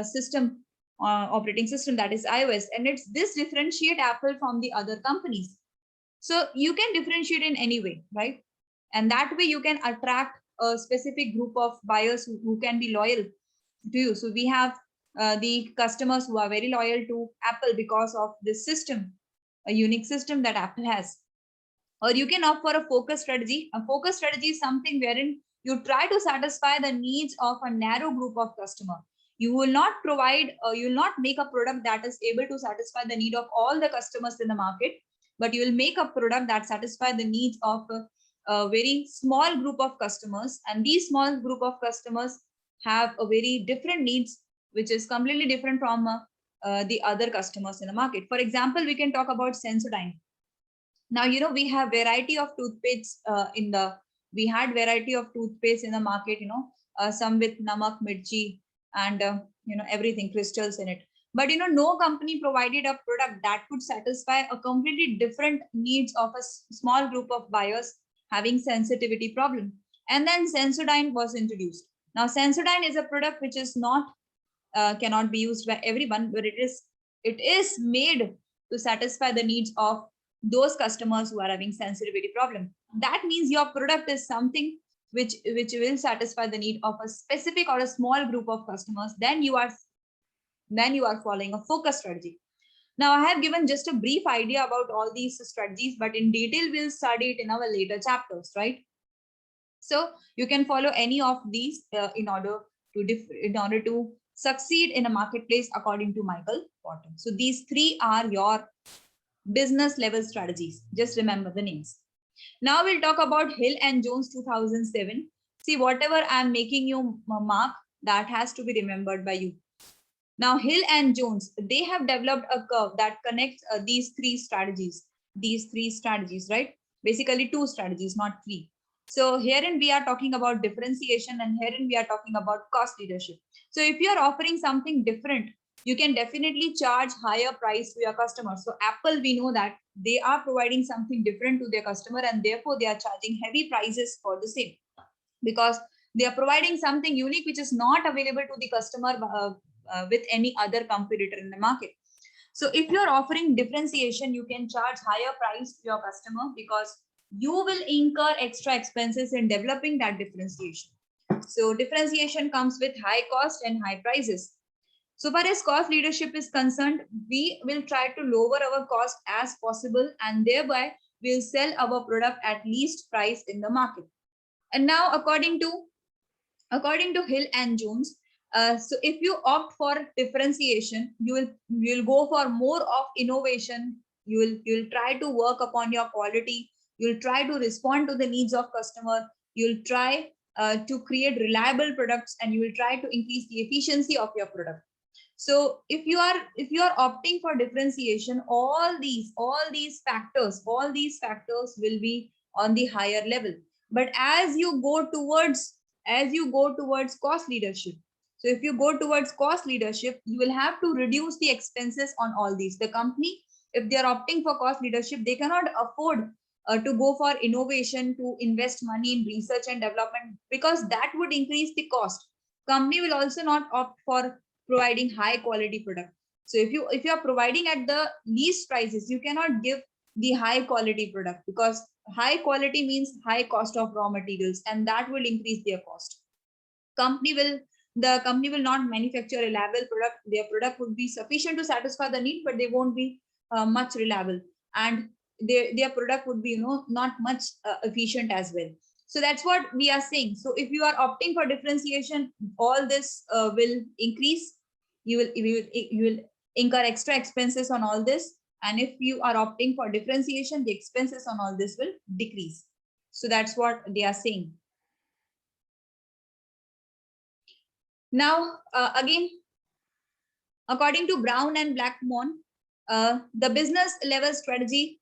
system, operating system, that is iOS, and this differentiate Apple from the other companies. So you can differentiate in any way, right? And that way you can attract a specific group of buyers who can be loyal to you. So we have the customers who are very loyal to Apple because of this system, a unique system that Apple has. Or you can opt for a focus strategy. A focus strategy is something wherein you try to satisfy the needs of a narrow group of customer. You will not provide, you will not make a product that is able to satisfy the need of all the customers in the market, but you will make a product that satisfies the needs of a very small group of customers. And these small group of customers have a very different needs, which is completely different from the other customers in the market. For example, we can talk about Sensodyne. Now, we have variety of toothpaste we had variety of toothpaste in the market, some with namak, mirchi, and, everything, crystals in it. But, no company provided a product that could satisfy a completely different needs of a small group of buyers having sensitivity problem. And then Sensodyne was introduced. Now, Sensodyne is a product which is not, cannot be used by everyone, but it is made to satisfy the needs of those customers who are having sensitivity problem. That means your product is something which will satisfy the need of a specific or a small group of customers. Then you are following a focus strategy. Now, I have given just a brief idea about all these strategies, but in detail we'll study it in our later chapters, right? So you can follow any of these in order to succeed in a marketplace, according to Michael Porter. So these three are your business level strategies. Just remember the names. Now we'll talk about Hill and Jones 2007. See, whatever I'm making you mark, that has to be remembered by you. Now, Hill and Jones, they have developed a curve that connects these three strategies, right? Basically two strategies, not three. So herein we are talking about differentiation, and herein we are talking about cost leadership. So if you're offering something different, you can definitely charge higher price to your customers. So Apple, we know that they are providing something different to their customer, and therefore they are charging heavy prices for the same, because they are providing something unique which is not available to the customer with any other competitor in the market. So if you're offering differentiation, you can charge higher price to your customer because you will incur extra expenses in developing that differentiation. So differentiation comes with high cost and high prices. So far as cost leadership is concerned, we will try to lower our cost as possible, and thereby we'll sell our product at least price in the market. And now according to Hill and Jones, so if you opt for differentiation, you will go for more of innovation. You will try to work upon your quality. You'll try to respond to the needs of customer. You'll try to create reliable products, and you will try to increase the efficiency of your product. So if you are opting for differentiation, all these factors will be on the higher level. But as you go towards cost leadership, so if you go towards cost leadership, you will have to reduce the expenses on all these. The company, if they are opting for cost leadership, they cannot afford to go for innovation, to invest money in research and development, because that would increase the cost. Company will also not opt for providing high quality product. So if you are providing at the least prices, you cannot give the high quality product, because high quality means high cost of raw materials, and that will increase their cost. company will the company will not manufacture a reliable product. Their product would be sufficient to satisfy the need, but they won't be much reliable, and their product would be not much efficient as well. So that's what we are saying. So if you are opting for differentiation, all this will increase. You will incur extra expenses on all this, and if you are opting for differentiation, the expenses on all this will decrease. So that's what they are saying. Now, again, according to Brown and Blackmon, the business level strategy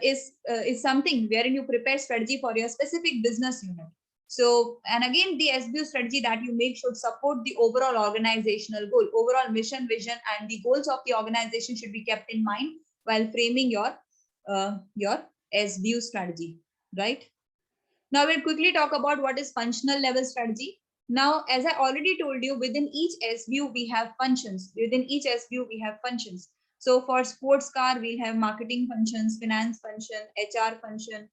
is something wherein you prepare strategy for your specific business unit. So, and again, the SBU strategy that you make should support the overall organizational goal, overall mission, vision, and the goals of the organization should be kept in mind while framing your SBU strategy, right? Now we'll quickly talk about what is functional level strategy. Now, as I already told you, within each SBU, we have functions. Within each SBU, we have functions. So for sports car, we'll have marketing functions, finance function, HR function,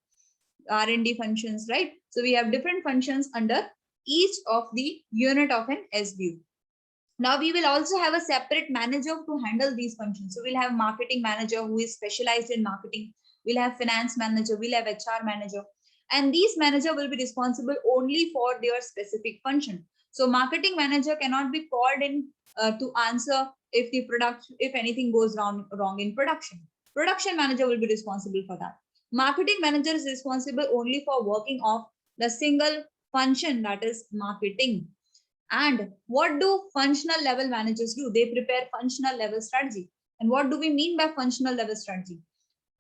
R&D functions, right? So we have different functions under each of the unit of an SBU. Now we will also have a separate manager to handle these functions. So we'll have marketing manager who is specialized in marketing. We'll have finance manager, we'll have HR manager, and these manager will be responsible only for their specific function. So marketing manager cannot be called in to answer if anything goes wrong in production. Production manager will be responsible for that. Marketing manager is responsible only for working off the single function, that is marketing. And what do functional level managers do? They prepare functional level strategy. And what do we mean by functional level strategy?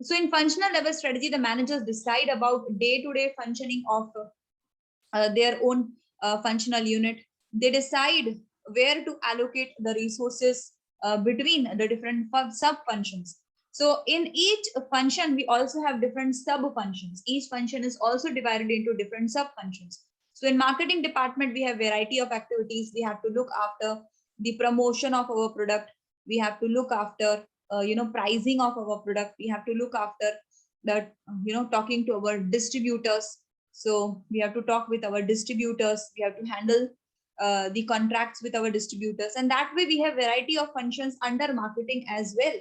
So in functional level strategy, the managers decide about day-to-day functioning of their own functional unit. They decide where to allocate the resources between the different sub-functions. So in each function, we also have different sub-functions. Each function is also divided into different sub-functions. So in marketing department, we have variety of activities. We have to look after the promotion of our product. We have to look after pricing of our product. We have to look after that, talking to our distributors. So we have to talk with our distributors. We have to handle the contracts with our distributors, and that way we have variety of functions under marketing as well.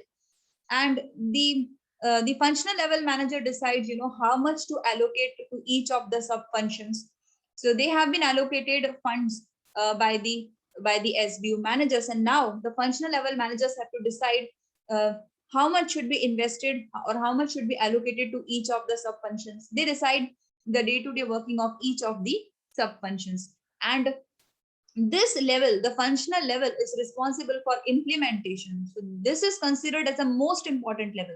And the functional level manager decides how much to allocate to each of the sub functions. So they have been allocated funds by the SBU managers, and now the functional level managers have to decide how much should be invested or how much should be allocated to each of the sub functions. They decide the day-to-day working of each of the sub functions, and this level, the functional level, is responsible for implementation. So this is considered as the most important level.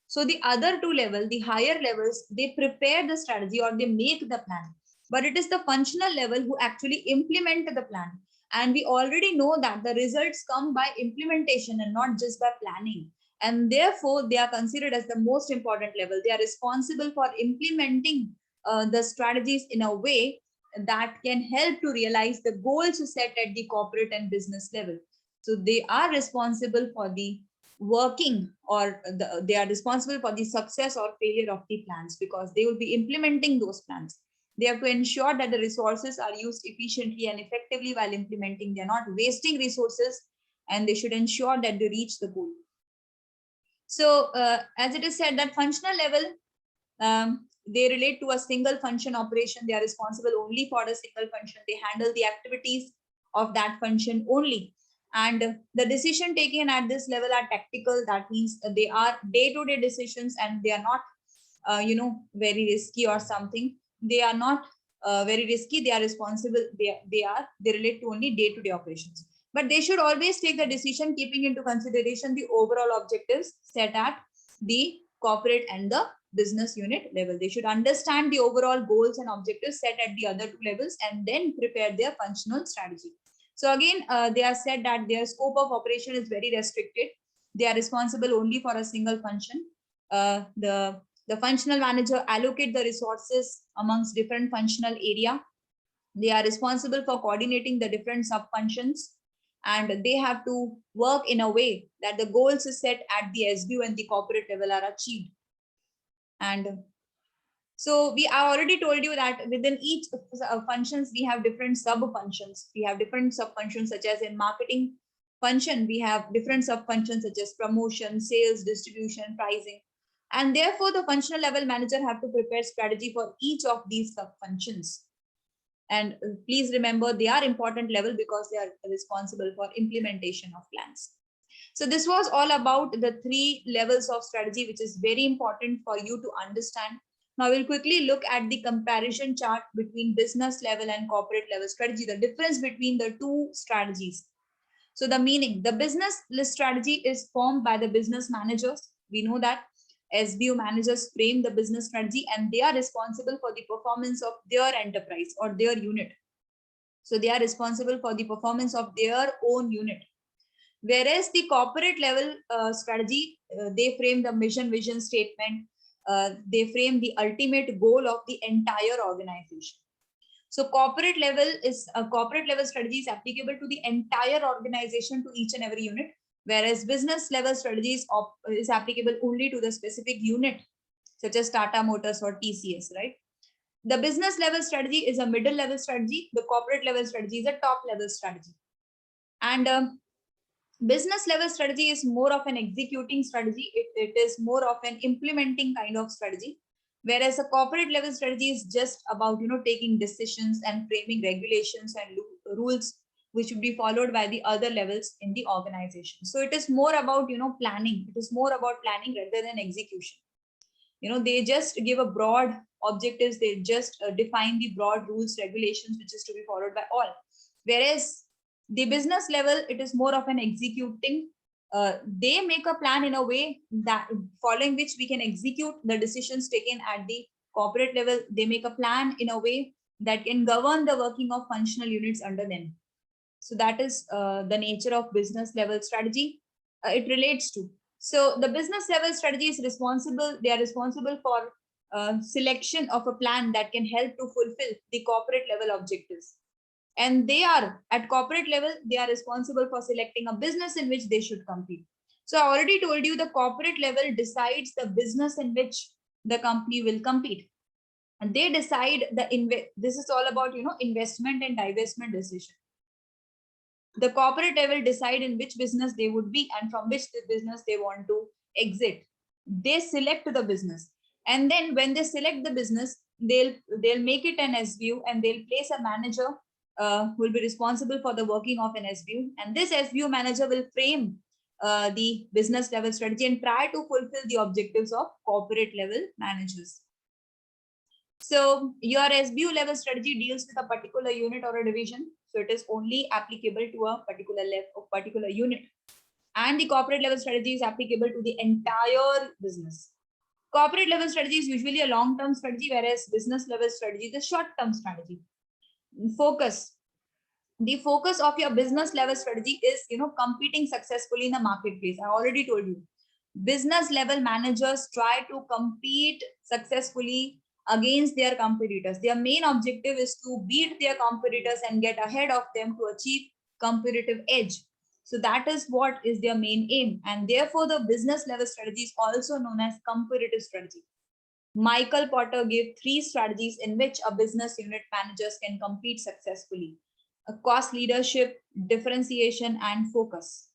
So the other two levels, the higher levels, they prepare the strategy or they make the plan, but it is the functional level who actually implement the plan. And we already know that the results come by implementation and not just by planning. And therefore, they are considered as the most important level. They are responsible for implementing the strategies in a way that can help to realize the goals set at the corporate and business level. So they are responsible for the working, or they are responsible for the success or failure of the plans, because they will be implementing those plans. They have to ensure that the resources are used efficiently and effectively while implementing. They're not wasting resources, and they should ensure that they reach the goal. So as it is said that functional level, they relate to a single function operation. They are responsible only for a single function. They handle the activities of that function only. And the decision taken at this level are tactical. That means they are day-to-day decisions, and they are not, very risky or something. They are not very risky. They are responsible. They relate to only day-to-day operations. But they should always take the decision keeping into consideration the overall objectives set at the corporate and the business unit level. They should understand the overall goals and objectives set at the other two levels and then prepare their functional strategy. So again, they are said that their scope of operation is very restricted. They are responsible only for a single function. The functional manager allocate the resources amongst different functional area. They are responsible for coordinating the different sub-functions, and they have to work in a way that the goals set at the SBU and the corporate level are achieved. And so I already told you that within each functions, we have different sub-functions. We have different sub-functions, such as in marketing function, we have different sub-functions such as promotion, sales, distribution, pricing. And therefore, the functional level manager have to prepare strategy for each of these sub-functions. And please remember, they are important level because they are responsible for implementation of plans. So this was all about the 3 levels of strategy, which is very important for you to understand. Now we'll quickly look at the comparison chart between business level and corporate level strategy, the difference between the two strategies. So the meaning, the business strategy is formed by the business managers. We know that SBU managers frame the business strategy, and they are responsible for the performance of their enterprise or their unit. So they are responsible for the performance of their own unit. Whereas the corporate level strategy, they frame the mission, vision statement. They frame the ultimate goal of the entire organization. So corporate level strategy is applicable to the entire organization, to each and every unit, whereas business level strategy is applicable only to the specific unit, such as Tata Motors or TCS, right? The business level strategy is a middle level strategy. The corporate level strategy is a top level strategy. And business level strategy is more of an executing strategy. It is more of an implementing kind of strategy, whereas a corporate level strategy is just about taking decisions and framing regulations and rules which would be followed by the other levels in the organization. So it is more about planning. It is more about planning rather than execution. They just give a broad objectives. They just define the broad rules, regulations which is to be followed by all, whereas the business level, it is more of an executing. They make a plan in a way that following which we can execute the decisions taken at the corporate level. They make a plan in a way that can govern the working of functional units under them. So that is the nature of business level strategy. It relates to. So the business level strategy is responsible. They are responsible for selection of a plan that can help to fulfill the corporate level objectives. And they are at corporate level, they are responsible for selecting a business in which they should compete. So I already told you the corporate level decides the business in which the company will compete. And they decide this is all about, investment and divestment decision. The corporate level decide in which business they would be and from which the business they want to exit. They select the business. And then when they select the business, they'll make it an SBU, and they'll place a manager who will be responsible for the working of an SBU. And this SBU manager will frame the business level strategy and try to fulfill the objectives of corporate level managers. So your SBU level strategy deals with a particular unit or a division. So it is only applicable to a particular unit. And the corporate level strategy is applicable to the entire business. Corporate level strategy is usually a long-term strategy, whereas business level strategy is a short-term strategy. Focus. The focus of your business level strategy is, competing successfully in the marketplace. I already told you. Business level managers try to compete successfully against their competitors. Their main objective is to beat their competitors and get ahead of them to achieve competitive edge. So that is what is their main aim. And therefore, the business level strategy is also known as comparative strategy. Michael Porter gave 3 strategies in which a business unit managers can compete successfully: a cost leadership, differentiation, and focus.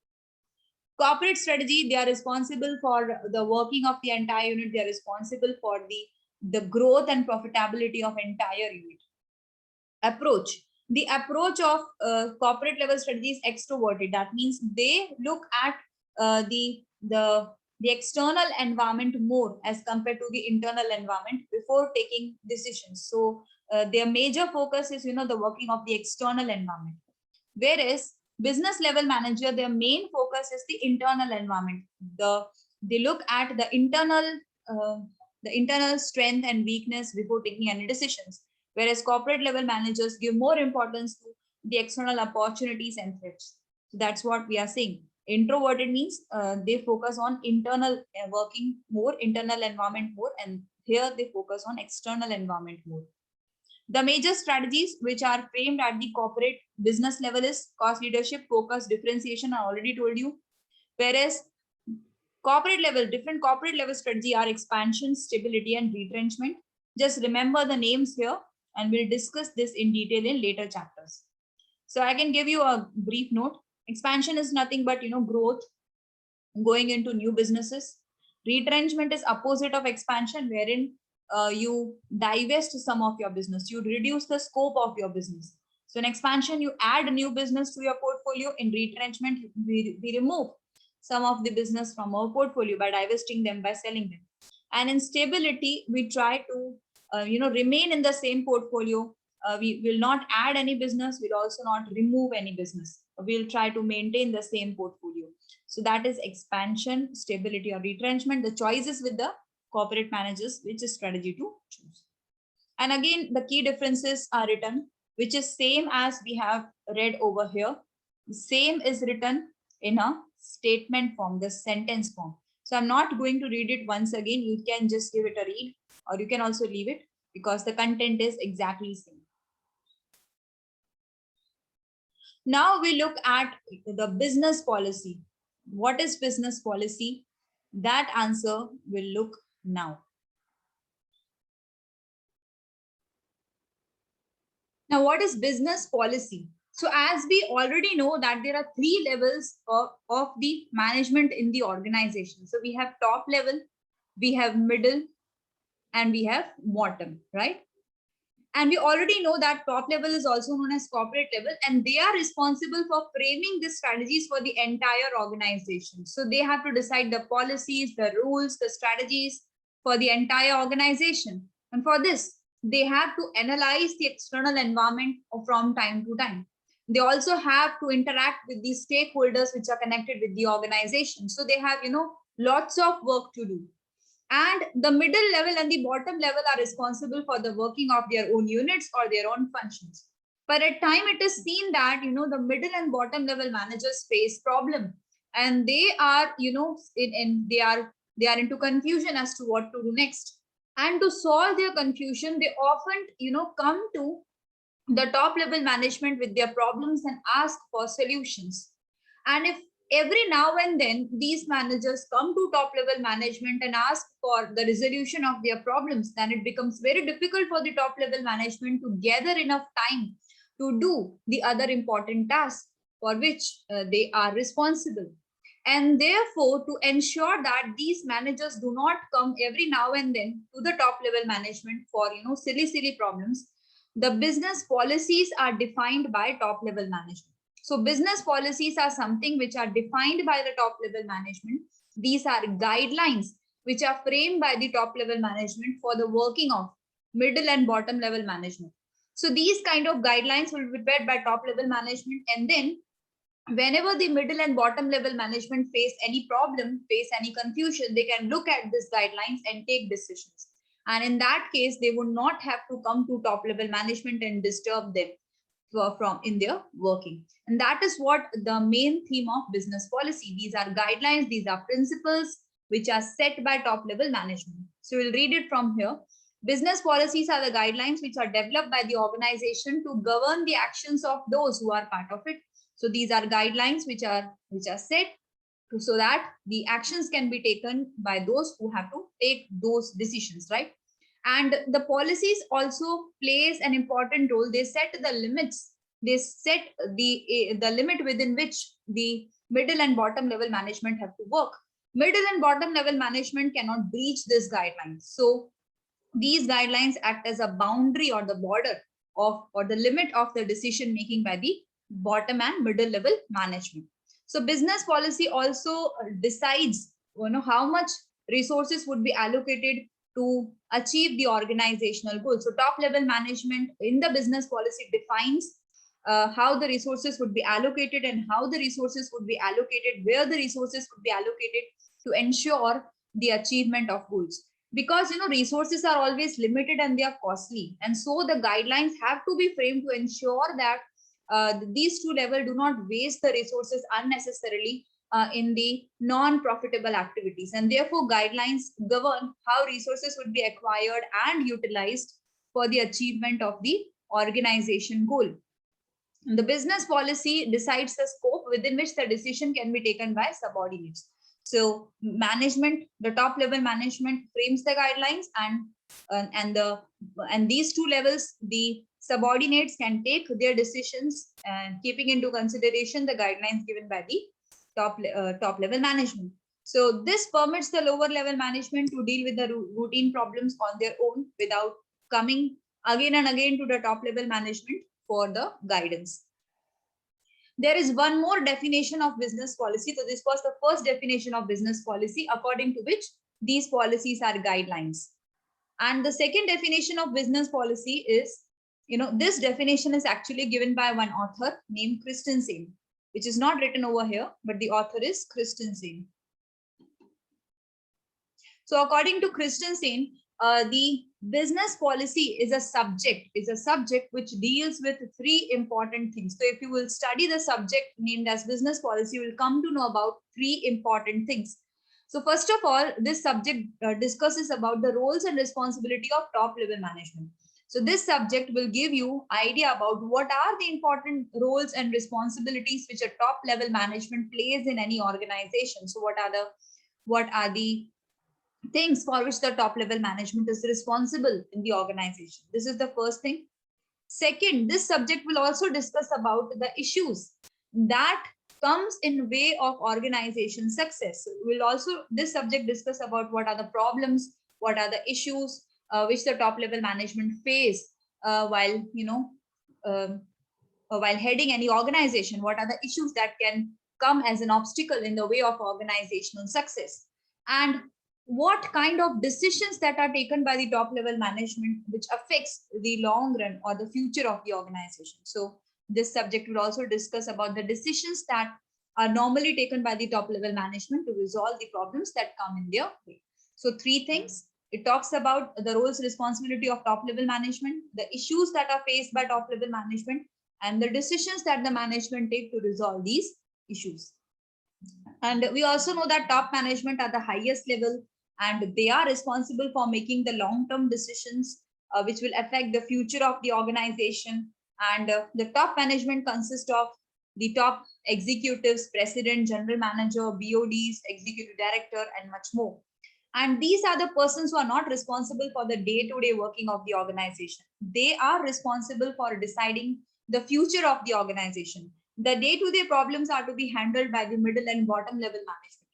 Corporate strategy, they are responsible for the working of the entire unit. They are responsible for the growth and profitability of entire unit. Approach. The approach of corporate level strategy is extroverted. That means they look at the external environment more as compared to the internal environment before taking decisions. So their major focus is, the working of the external environment. Whereas business level manager, their main focus is the internal environment. They look at the internal strength and weakness before taking any decisions. Whereas corporate level managers give more importance to the external opportunities and threats. So that's what we are saying. Introverted means they focus on internal working more, internal environment more, and here they focus on external environment more. The major strategies which are framed at the corporate business level is cost leadership, focus, differentiation. I already told you. Whereas different corporate level strategy are expansion, stability, and retrenchment. Just remember the names here, and we'll discuss this in detail in later chapters. So I can give you a brief note. Expansion is nothing but, growth, going into new businesses. Retrenchment is opposite of expansion, wherein you divest some of your business, you reduce the scope of your business. So in expansion, you add a new business to your portfolio. In retrenchment, we remove some of the business from our portfolio by divesting them, by selling them. And in stability, we try to remain in the same portfolio. We will not add any business, we'll also not remove any business. We'll try to maintain the same portfolio. So that is expansion, stability, or retrenchment. The choice is with the corporate managers, which is strategy to choose. And again, the key differences are written, which is same as we have read over here. The same is written in a statement form, the sentence form. So I'm not going to read it once again. You can just give it a read, or you can also leave it because the content is exactly same. Now we look at the business policy. What is business policy? That answer will look now. Now, what is business policy? So as we already know that there are 3 levels of the management in the organization. So we have top level, we have middle, and we have bottom, right? And we already know that top level is also known as corporate level, and they are responsible for framing the strategies for the entire organization. So they have to decide the policies, the rules, the strategies for the entire organization. And for this, they have to analyze the external environment from time to time. They also have to interact with the stakeholders which are connected with the organization. So they have, lots of work to do. And the middle level and the bottom level are responsible for the working of their own units or their own functions. But at time it is seen that, the middle and bottom level managers face problem, and they are, they are into confusion as to what to do next. And to solve their confusion, they often, come to the top level management with their problems and ask for solutions. And if every now and then these managers come to top level management and ask for the resolution of their problems, then it becomes very difficult for the top level management to gather enough time to do the other important tasks for which they are responsible. And therefore, to ensure that these managers do not come every now and then to the top level management for, silly problems, the business policies are defined by top level management. So business policies are something which are defined by the top level management. These are guidelines which are framed by the top level management for the working of middle and bottom level management. So these kind of guidelines will be read by top level management, and then whenever the middle and bottom level management face any problem, face any confusion, they can look at these guidelines and take decisions. And in that case, they would not have to come to top level management and disturb them from in their working. And that is what the main theme of business policy. These are guidelines, these are principles which are set by top level management. So we'll read it from here. Business policies are the guidelines which are developed by the organization to govern the actions of those who are part of it. So these are guidelines which are set so that the actions can be taken by those who have to take those decisions, right? And the policies also plays an important role. They set the limits. They set the limit within which the middle and bottom level management have to work. Middle and bottom level management cannot breach this guideline. So these guidelines act as a boundary or the border of or the limit of the decision making by the bottom and middle level management. So business policy also decides, how much resources would be allocated to achieve the organizational goal. So top level management in the business policy defines how the resources would be allocated and how the resources would be allocated, where the resources would be allocated to ensure the achievement of goals. Because resources are always limited and they are costly, and so the guidelines have to be framed to ensure that these two levels do not waste the resources unnecessarily in the non-profitable activities, and therefore guidelines govern how resources would be acquired and utilized for the achievement of the organization goal. The business policy decides the scope within which the decision can be taken by subordinates. So management, the top level management frames the guidelines, and these two levels, the subordinates can take their decisions and keeping into consideration the guidelines given by the top level management. So this permits the lower level management to deal with the routine problems on their own without coming again and again to the top level management for the guidance. There is one more definition of business policy. So this was the first definition of business policy, according to which these policies are guidelines. And the second definition of business policy is, this definition is actually given by one author named Christensen, which is not written over here, but the author is Christensen. So according to Christensen, the business policy is a subject which deals with three important things. So if you will study the subject named as business policy, you will come to know about three important things. So first of all, this subject discusses about the roles and responsibility of top level management. So this subject will give you idea about what are the important roles and responsibilities which a top level management plays in any organization. So what are the things for which the top level management is responsible in the organization. This is the first thing. Second, this subject will also discuss about the issues that comes in way of organization success. This subject discuss about what are the problems, what are the issues which the top level management face while heading any organization. What are the issues that can come as an obstacle in the way of organizational success, and what kind of decisions that are taken by the top level management which affects the long run or the future of the organization. So this subject will also discuss about the decisions that are normally taken by the top level management to resolve the problems that come in their way. So three things. It talks about the roles, responsibility of top level management, the issues that are faced by top level management, and the decisions that the management take to resolve these issues. And we also know that top management at the highest level, and they are responsible for making the long-term decisions which will affect the future of the organization. And the top management consists of the top executives, president, general manager, BODs, executive director, and much more. And these are the persons who are not responsible for the day-to-day working of the organization. They are responsible for deciding the future of the organization. The day-to-day problems are to be handled by the middle and bottom level management.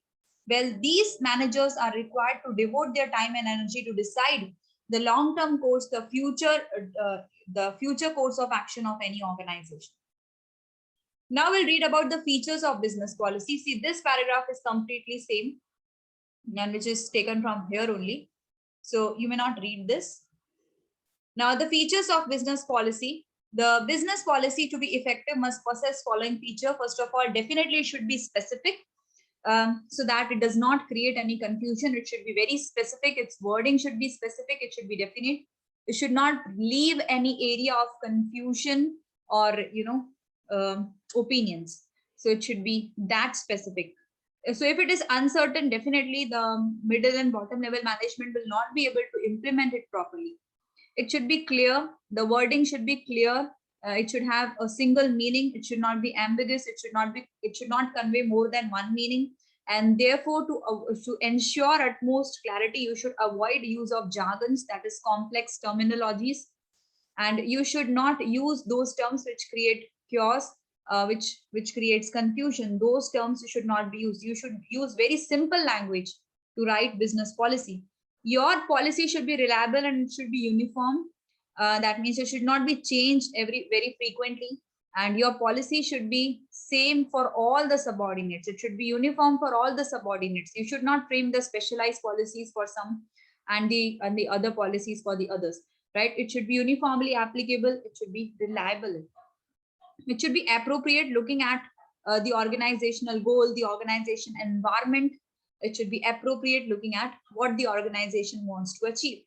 Well, these managers are required to devote their time and energy to decide the long-term course, the future course of action of any organization. Now we'll read about the features of business policy. See, this paragraph is completely same, and which is taken from here only. So you may not read this. Now the features of business policy. The business policy to be effective must possess following feature. First of all, definitely it should be specific. So that it does not create any confusion. It should be very specific. Its wording should be specific. It should be definite. It should not leave any area of confusion or opinions. So it should be that specific. So if it is uncertain, definitely the middle and bottom level management will not be able to implement it properly. It should be clear. The wording should be clear. It should have a single meaning. It should not be ambiguous. It should not convey more than one meaning. And therefore, to ensure utmost clarity, you should avoid use of jargons, that is complex terminologies, and you should not use those terms which create chaos, which creates confusion. Those terms you should not be used. You should use very simple language to write business policy. Your policy should be reliable and it should be uniform. That means it should not be changed very frequently, and your policy should be same for all the subordinates. It should be uniform for all the subordinates. You should not frame the specialized policies for some and the other policies for the others, right? It should be uniformly applicable. It should be reliable. It should be appropriate looking at the organizational goal, the organization environment. It should be appropriate looking at what the organization wants to achieve.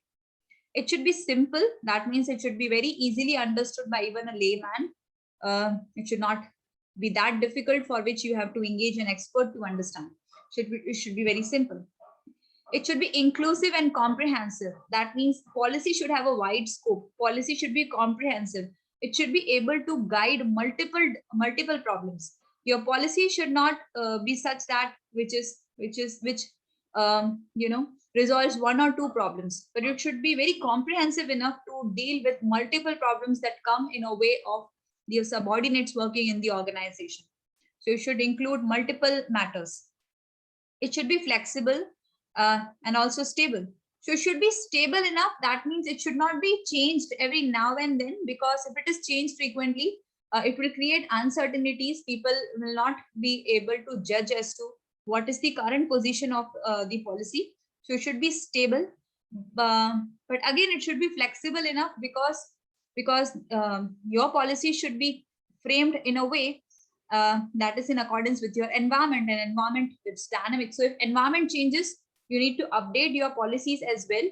It should be simple. That means it should be very easily understood by even a layman. It should not be that difficult for which you have to engage an expert to understand. It should be very simple. It should be inclusive and comprehensive. That means policy should have a wide scope. Policy should be comprehensive. It should be able to guide multiple problems. Your policy should not be such that which resolves one or two problems, but it should be very comprehensive enough to deal with multiple problems that come in a way of the subordinates working in the organization. So it should include multiple matters. It should be flexible and also stable. So it should be stable enough. That means it should not be changed every now and then, because if it is changed frequently, it will create uncertainties. People will not be able to judge as to what is the current position of the policy. So it should be stable, but again, it should be flexible enough, because your policy should be framed in a way that is in accordance with your environment, and environment is dynamic. So if environment changes, you need to update your policies as well.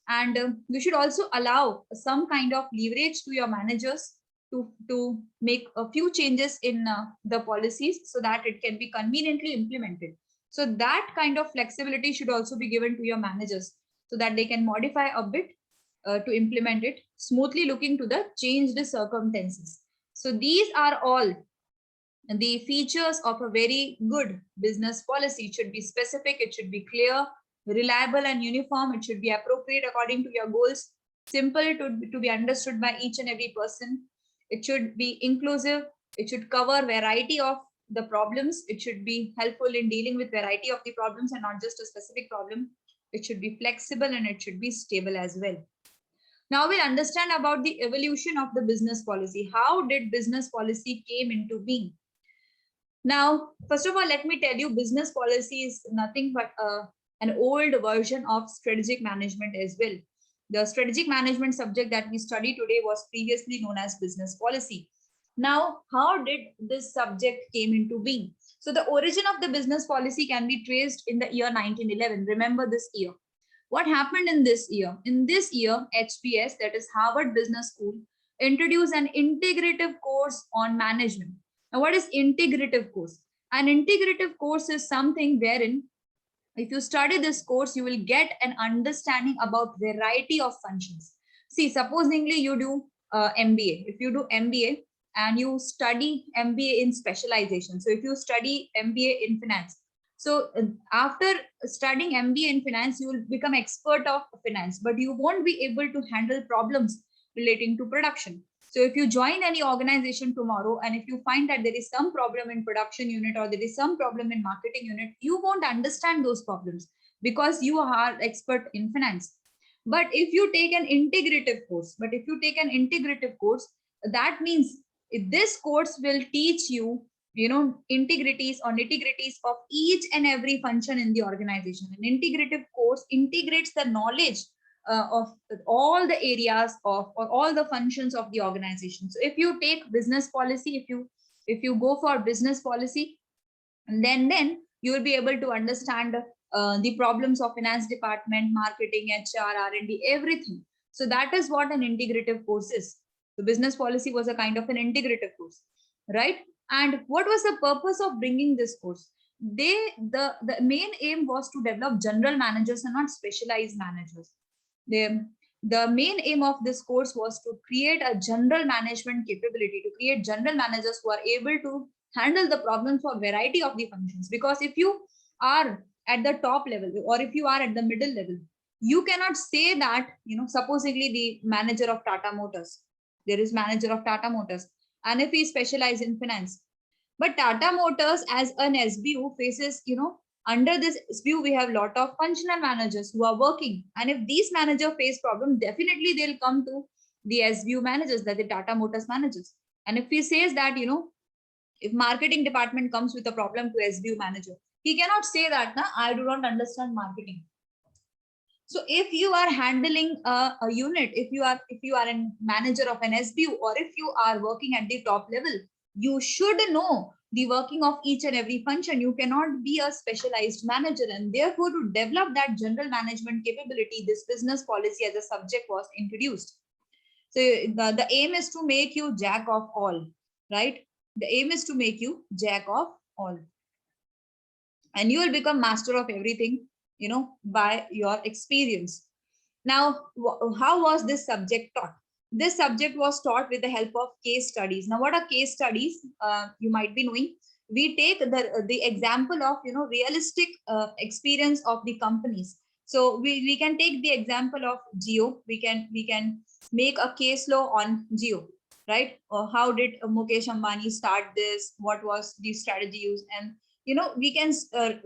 And you should also allow some kind of leverage to your managers to make a few changes in the policies so that it can be conveniently implemented. So that kind of flexibility should also be given to your managers so that they can modify a bit to implement it smoothly, looking to the changed circumstances. So these are all the features of a very good business policy. It should be specific, it should be clear, reliable and uniform. It should be appropriate according to your goals, simple to be understood by each and every person. It should be inclusive. It should cover variety of the problems. It should be helpful in dealing with variety of the problems and not just a specific problem. It should be flexible and it should be stable as well. Now we'll understand about the evolution of the business policy. How did business policy came into being? Now, first of all, let me tell you, business policy is nothing but an old version of strategic management as well. The strategic management subject that we study today was previously known as business policy. Now, how did this subject came into being? So the origin of the business policy can be traced in the year 1911. Remember this year. What happened in this year? In this year, HBS, that is Harvard Business School, introduced an integrative course on management. Now, what is integrative course? An integrative course is something wherein if you study this course, you will get an understanding about variety of functions. See, supposingly you do MBA. If you do MBA and you study MBA in specialization. So if you study MBA in finance, so after studying MBA in finance, you will become expert of finance, but you won't be able to handle problems relating to production. So if you join any organization tomorrow, and if you find that there is some problem in production unit or there is some problem in marketing unit, you won't understand those problems because you are expert in finance. But if you take an integrative course, that means this course will teach you, integrities or nitty-gritties of each and every function in the organization. An integrative course integrates the knowledge of all the areas of or all the functions of the organization. So if you take business policy, if you go for business policy, then you will be able to understand the problems of finance department, marketing, HR, R&D, everything. So that is what an integrative course is. The business policy was a kind of an integrative course, right? And what was the purpose of bringing this course? The main aim was to develop general managers and not specialized managers. the main aim of this course was to create a general management capability, to create general managers who are able to handle the problems for variety of the functions. Because if you are at the top level or if you are at the middle level, you cannot say that, supposedly the manager of Tata Motors, there is manager of Tata Motors, and if he specialize in finance, but Tata Motors as an SBU faces, under this SBU, we have a lot of functional managers who are working. And if these managers face problem, definitely they'll come to the SBU managers, that the Tata Motors managers. And if he says that, if marketing department comes with a problem to SBU manager, he cannot say that, "Na, I do not understand marketing." So if you are handling a unit, if you are a manager of an SBU, or if you are working at the top level, you should know the working of each and every function. You cannot be a specialized manager, and therefore to develop that general management capability, this business policy as a subject was introduced. So the aim is to make you jack of all, right? The aim is to make you jack of all, and you will become master of everything, by your experience. Now, how was this subject taught? This subject was taught with the help of case studies. Now, what are case studies? You might be knowing. We take the example of, realistic experience of the companies. So we can take the example of Geo. We can make a case law on Geo, right? Or how did Mukesh Ambani start this? What was the strategy used? And we can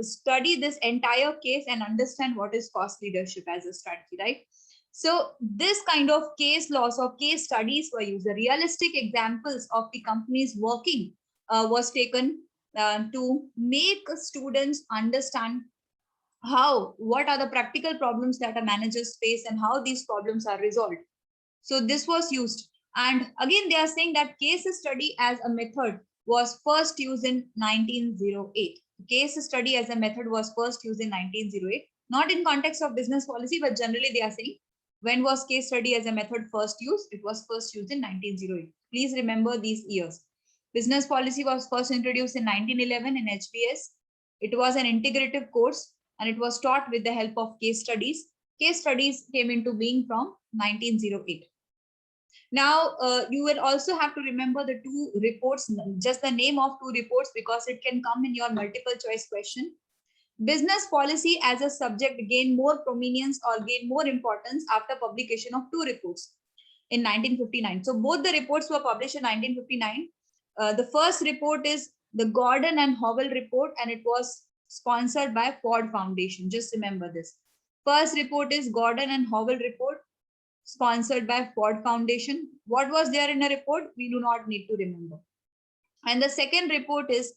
study this entire case and understand what is cost leadership as a strategy, right? So this kind of case laws or case studies were used. The realistic examples of the companies working was taken to make students understand what are the practical problems that a managers face and how these problems are resolved. So this was used. And again, they are saying that case study as a method was first used in 1908. Case study as a method was first used in 1908, not in context of business policy, but generally they are saying, when was case study as a method first used? It was first used in 1908. Please remember these years. Business policy was first introduced in 1911 in HBS. It was an integrative course and it was taught with the help of case studies. Case studies came into being from 1908. Now, you will also have to remember the two reports, just the name of two reports, because it can come in your multiple choice question. Business policy as a subject gained more prominence or gained more importance after publication of two reports in 1959. So both the reports were published in 1959. The first report is the Gordon and Howell report, and it was sponsored by Ford Foundation. Just remember this. First report is Gordon and Howell report, sponsored by Ford Foundation. What was there in a report? We do not need to remember. And the second report is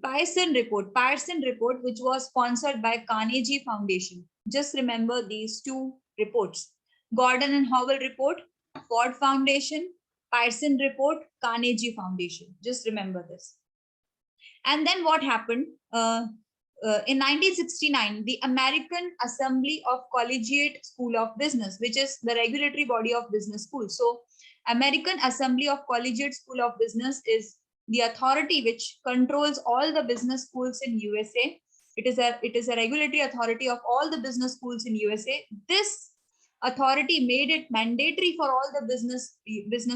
Pearson report, which was sponsored by Carnegie Foundation. Just remember these two reports. Gordon and Howell report, Ford Foundation, Pearson report, Carnegie Foundation. Just remember this. And then what happened? In 1969, the American Assembly of Collegiate School of Business, which is the regulatory body of business schools. So American Assembly of Collegiate School of Business is the authority which controls all the business schools in USA. It is a regulatory authority of all the business schools in USA. This authority made it mandatory for all the business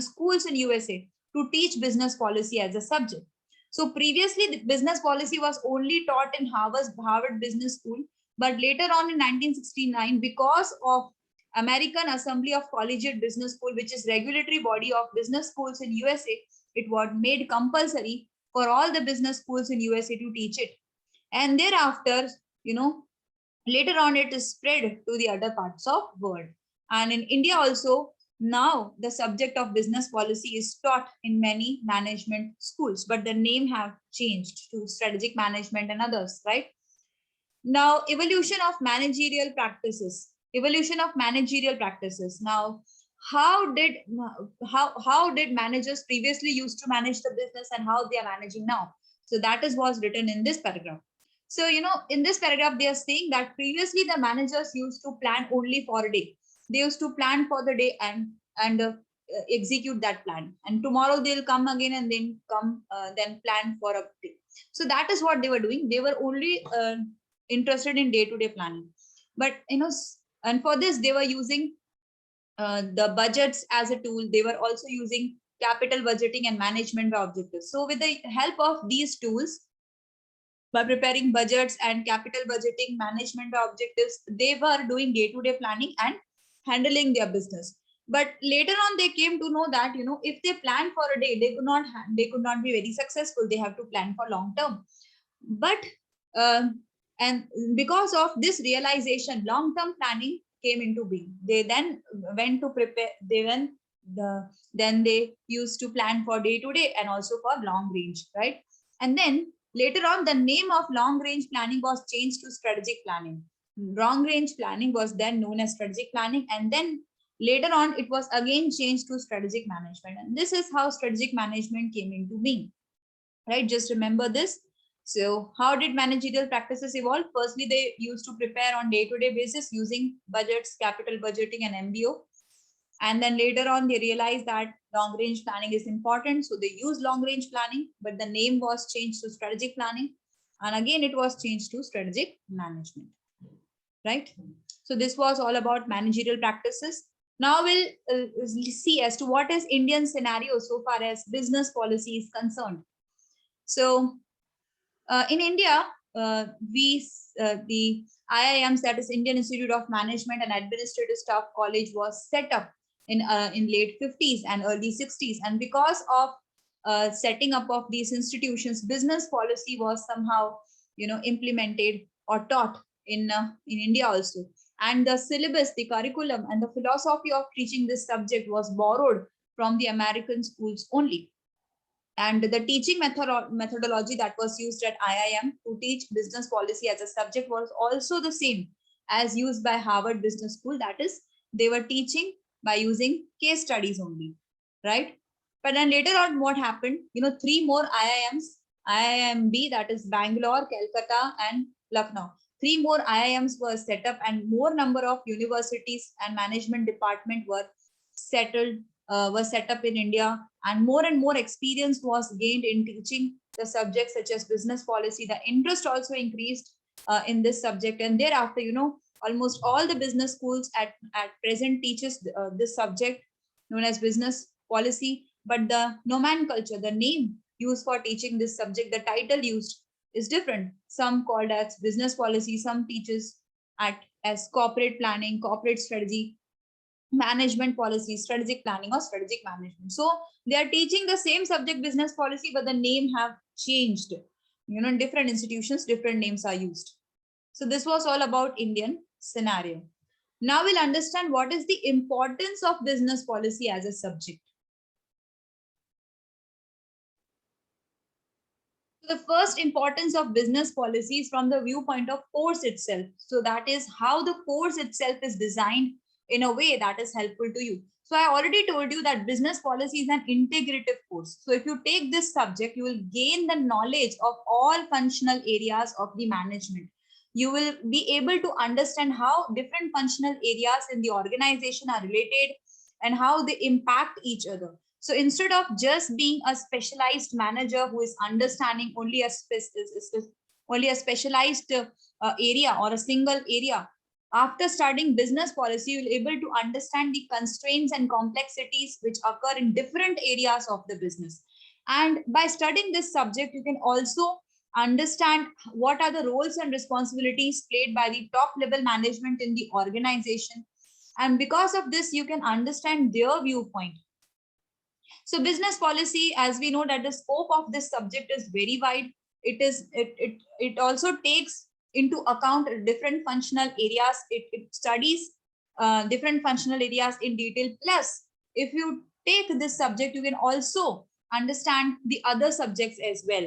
schools in USA to teach business policy as a subject. So previously, the business policy was only taught in Harvard Business School, but later on in 1969, because of American Assembly of Collegiate Business School, which is regulatory body of business schools in USA, it was made compulsory for all the business schools in USA to teach it. And thereafter, later on it is spread to the other parts of world. And in India also, now the subject of business policy is taught in many management schools, but the name have changed to strategic management and others, right? Now, evolution of managerial practices. Now, how did managers previously used to manage the business and how they are managing now? So that is what's written in this paragraph. So, in this paragraph, they are saying that previously the managers used to plan only for a day. They used to plan for the day and execute that plan. And tomorrow they'll come again and then plan for a day. So that is what they were doing. They were only interested in day-to-day planning. But, and for this, they were using the budgets as a tool. They were also using capital budgeting and management by objectives. So with the help of these tools, by preparing budgets and capital budgeting, management by objectives, they were doing day-to-day planning and handling their business. But later on, they came to know that, you know, if they plan for a day, they could not be very successful. They have to plan for long term. But and because of this realization, long-term planning came into being. They then went to prepare. Then they used to plan for day-to-day and also for long range, right? And then later on, the name of long range planning was changed to strategic planning. Long range planning was then known as strategic planning, and then later on, it was again changed to strategic management. And this is how strategic management came into being, right? Just remember this. So how did managerial practices evolve? Firstly, they used to prepare on day-to-day basis using budgets, capital budgeting, and MBO. And then later on, they realized that long range planning is important. So they used long range planning, but the name was changed to strategic planning. And again, it was changed to strategic management, right? So this was all about managerial practices. Now we'll see as to what is Indian scenario so far as business policy is concerned. So in India, the IIMs, that is Indian Institute of Management and Administrative Staff College, was set up in late 50s and early 60s. And because of setting up of these institutions, business policy was somehow, you know, implemented or taught in India also. And the syllabus, the curriculum, and the philosophy of teaching this subject was borrowed from the American schools only. And the teaching methodology that was used at IIM to teach business policy as a subject was also the same as used by Harvard Business School. That is, they were teaching by using case studies only, right? But then later on, what happened? You know, 3 more IIMs, IIMB, that is Bangalore, Calcutta, and Lucknow. 3 more IIMs were set up, and more number of universities and management department were set up in India, and more experience was gained in teaching the subjects such as business policy. The interest also increased in this subject, and thereafter, you know, almost all the business schools at present teaches this subject known as business policy. But the nomenclature, the name used for teaching this subject, the title used is different. Some called as business policy, some teaches as corporate planning, corporate strategy, management policy, strategic planning, or strategic management. So they are teaching the same subject, business policy, but the name have changed. You know, in different institutions, different names are used. So this was all about Indian scenario. Now we'll understand what is the importance of business policy as a subject. The first importance of business policy is from the viewpoint of course itself. So that is how the course itself is designed in a way that is helpful to you. So I already told you that business policy is an integrative course. So if you take this subject, you will gain the knowledge of all functional areas of the management. You will be able to understand how different functional areas in the organization are related and how they impact each other. So instead of just being a specialized manager who is understanding only a specialized area or a single area, after studying business policy, you will be able to understand the constraints and complexities which occur in different areas of the business. And by studying this subject, you can also understand what are the roles and responsibilities played by the top level management in the organization. And because of this, you can understand their viewpoint. So business policy, as we know that the scope of this subject is very wide. It also takes into account different functional areas. It studies different functional areas in detail. Plus, if you take this subject, you can also understand the other subjects as well.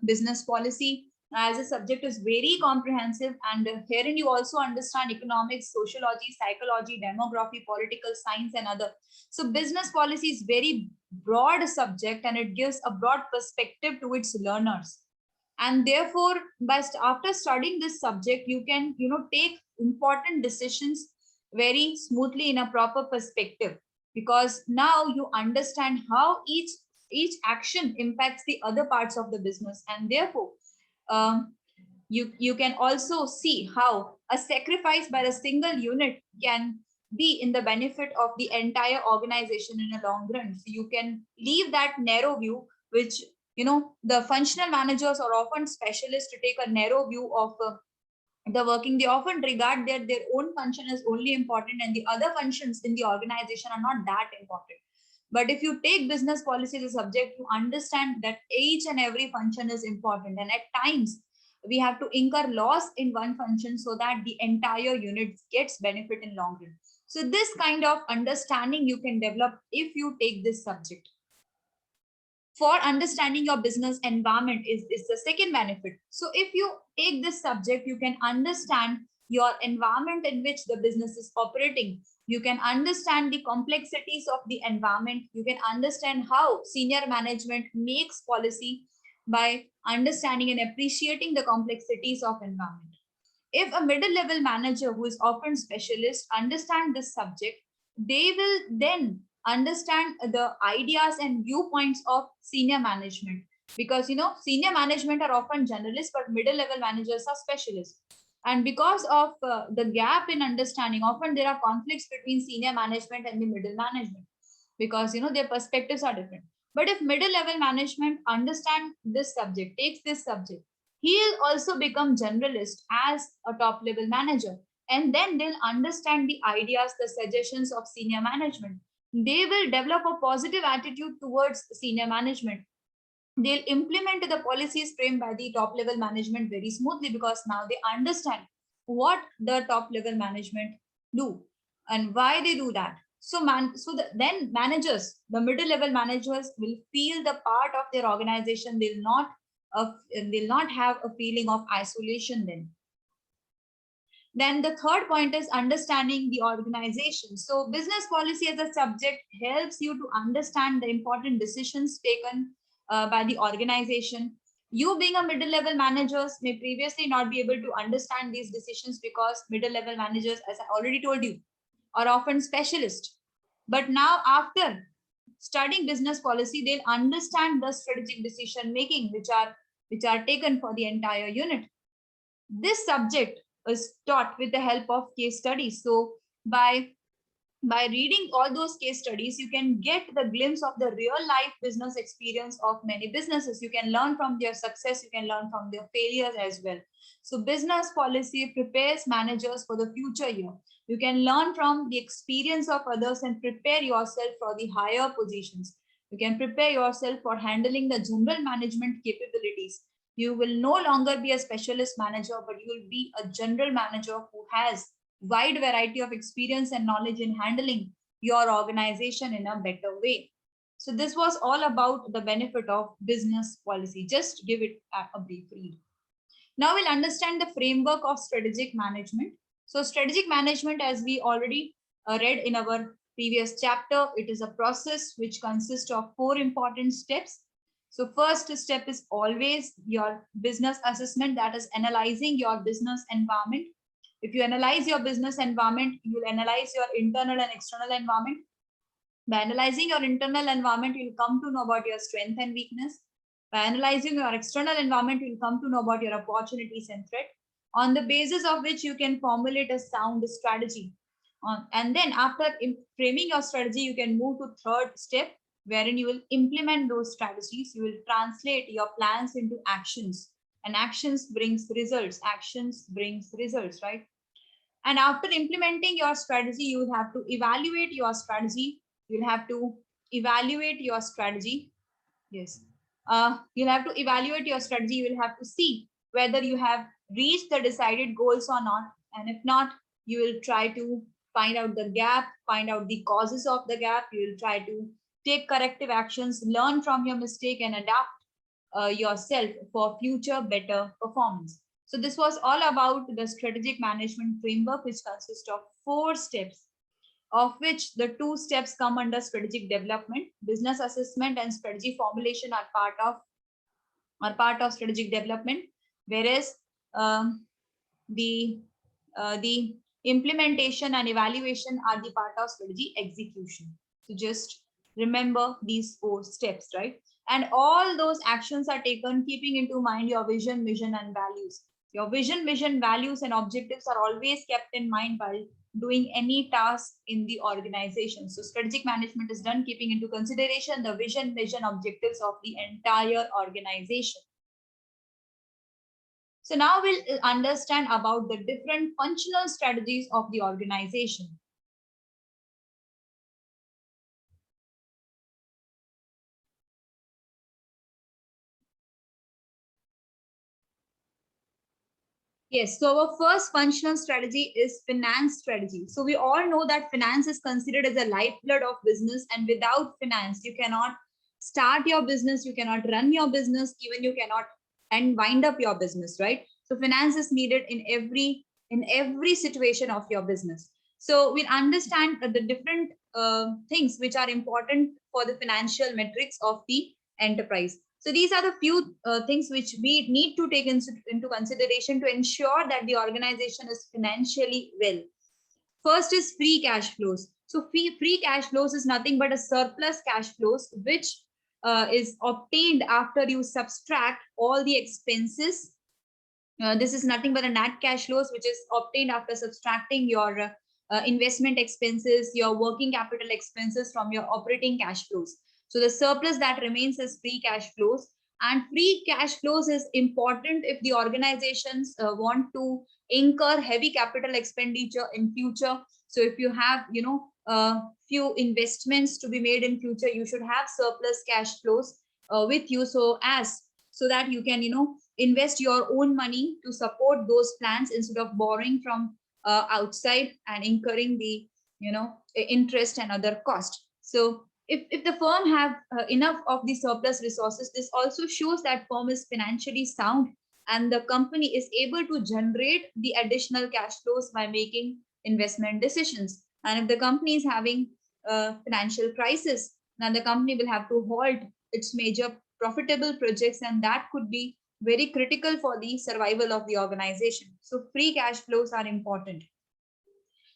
Business policy as a subject is very comprehensive, and herein you also understand economics, sociology, psychology, demography, political science, and other. So business policy is very broad subject, and it gives a broad perspective to its learners. And therefore, after studying this subject, you can, you know, take important decisions very smoothly in a proper perspective, because now you understand how each action impacts the other parts of the business. And therefore, you can also see how a sacrifice by a single unit can be in the benefit of the entire organization in a long run. So you can leave that narrow view, which, the functional managers are often specialists to take a narrow view of the working. They often regard their own function as only important, and the other functions in the organization are not that important. But if you take business policy as a subject, you understand that each and every function is important, and at times we have to incur loss in one function so that the entire unit gets benefit in long run. So this kind of understanding you can develop if you take this subject. For understanding your business environment is the second benefit. So if you take this subject, you can understand your environment in which the business is operating. You can understand the complexities of the environment. You can understand how senior management makes policy by understanding and appreciating the complexities of environment. If a middle level manager who is often specialist understand this subject, they will then understand the ideas and viewpoints of senior management, because senior management are often generalists, but middle level managers are specialists. And because of the gap in understanding, often there are conflicts between senior management and the middle management, because their perspectives are different. But if middle level management understand this subject, takes this subject, he'll also become generalist as a top level manager, and then they'll understand the ideas, the suggestions of senior management. They will develop a positive attitude towards senior management. They'll implement the policies framed by the top level management very smoothly, because now they understand what the top level management do and why they do that. So then managers, the middle level managers, will feel the part of their organization. They'll not have a feeling of isolation then the third point is understanding the organization. So business policy as a subject helps you to understand the important decisions taken by the organization. You being a middle level managers may previously not be able to understand these decisions, because middle level managers, as I already told you, are often specialists. But now after studying business policy, they'll understand the strategic decision making which are taken for the entire unit. This subject is taught with the help of case studies. So by reading all those case studies, you can get the glimpse of the real life business experience of many businesses. You can learn from their success, you can learn from their failures as well. So business policy prepares managers for the future year. You can learn from the experience of others and prepare yourself for the higher positions. You can prepare yourself for handling the general management capabilities. You will no longer be a specialist manager, but you will be a general manager who has wide variety of experience and knowledge in handling your organization in a better way. So this was all about the benefit of business policy. Just give it a brief read. Now we'll understand the framework of strategic management. So strategic management, as we already read in our previous chapter, it is a process which consists of 4 important steps. So first step is always your business assessment, that is analyzing your business environment. If you analyze your business environment, you will analyze your internal and external environment. By analyzing your internal environment, you'll come to know about your strength and weakness. By analyzing your external environment, you'll come to know about your opportunities and threat, on the basis of which you can formulate a sound strategy. And then after framing your strategy, you can move to third step, wherein you will implement those strategies. You will translate your plans into actions, and actions brings results. Actions brings results, right? And after implementing your strategy, you will have to evaluate your strategy. You'll have to evaluate your strategy. Yes. You'll have to evaluate your strategy. You will have to see whether you have reached the decided goals or not. And if not, you will try to find out the gap, find out the causes of the gap. You will try to take corrective actions, learn from your mistake, and adapt yourself for future better performance. So this was all about the strategic management framework, which consists of 4 steps, of which the 2 steps come under strategic development. Business assessment and strategy formulation are part of strategic development, whereas the implementation and evaluation are the part of strategy execution. So just remember these 4 steps, right? And all those actions are taken keeping into mind your vision and values. Your vision, values, and objectives are always kept in mind while doing any task in the organization. So strategic management is done keeping into consideration the vision, objectives of the entire organization. So now we'll understand about the different functional strategies of the organization. Yes, so our first functional strategy is finance strategy. So we all know that finance is considered as a lifeblood of business, and without finance, you cannot start your business, you cannot run your business, even you cannot and wind up your business, right? So finance is needed in every situation of your business. So we'll understand the different things which are important for the financial metrics of the enterprise. So these are the few things which we need to take into consideration to ensure that the organization is financially well. First is free cash flows. So free cash flows is nothing but a surplus cash flows which is obtained after you subtract all the expenses. This is nothing but a net cash flows which is obtained after subtracting your investment expenses, your working capital expenses from your operating cash flows. So the surplus that remains is free cash flows. And free cash flows is important if the organizations want to incur heavy capital expenditure in future. So if you have, few investments to be made in future, you should have surplus cash flows with you so that you can, invest your own money to support those plans instead of borrowing from outside and incurring the interest and other cost. So if the firm have enough of the surplus resources, this also shows that firm is financially sound and the company is able to generate the additional cash flows by making investment decisions. And if the company is having a financial crisis, then the company will have to halt its major profitable projects, and that could be very critical for the survival of the organization. So free cash flows are important.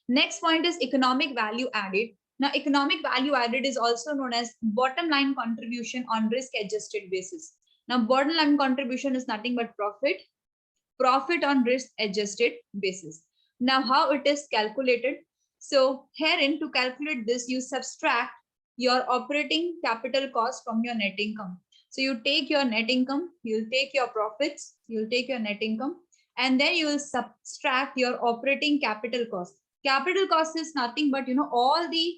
Next point is economic value added. Now, economic value added is also known as bottom line contribution on risk adjusted basis. Now, bottom line contribution is nothing but profit on risk adjusted basis. Now, how it is calculated? So, herein to calculate this, you subtract your operating capital cost from your net income. So, you take your net income, you'll take your profits, you'll take your net income, and then you will subtract your operating capital cost. Capital cost is nothing but all the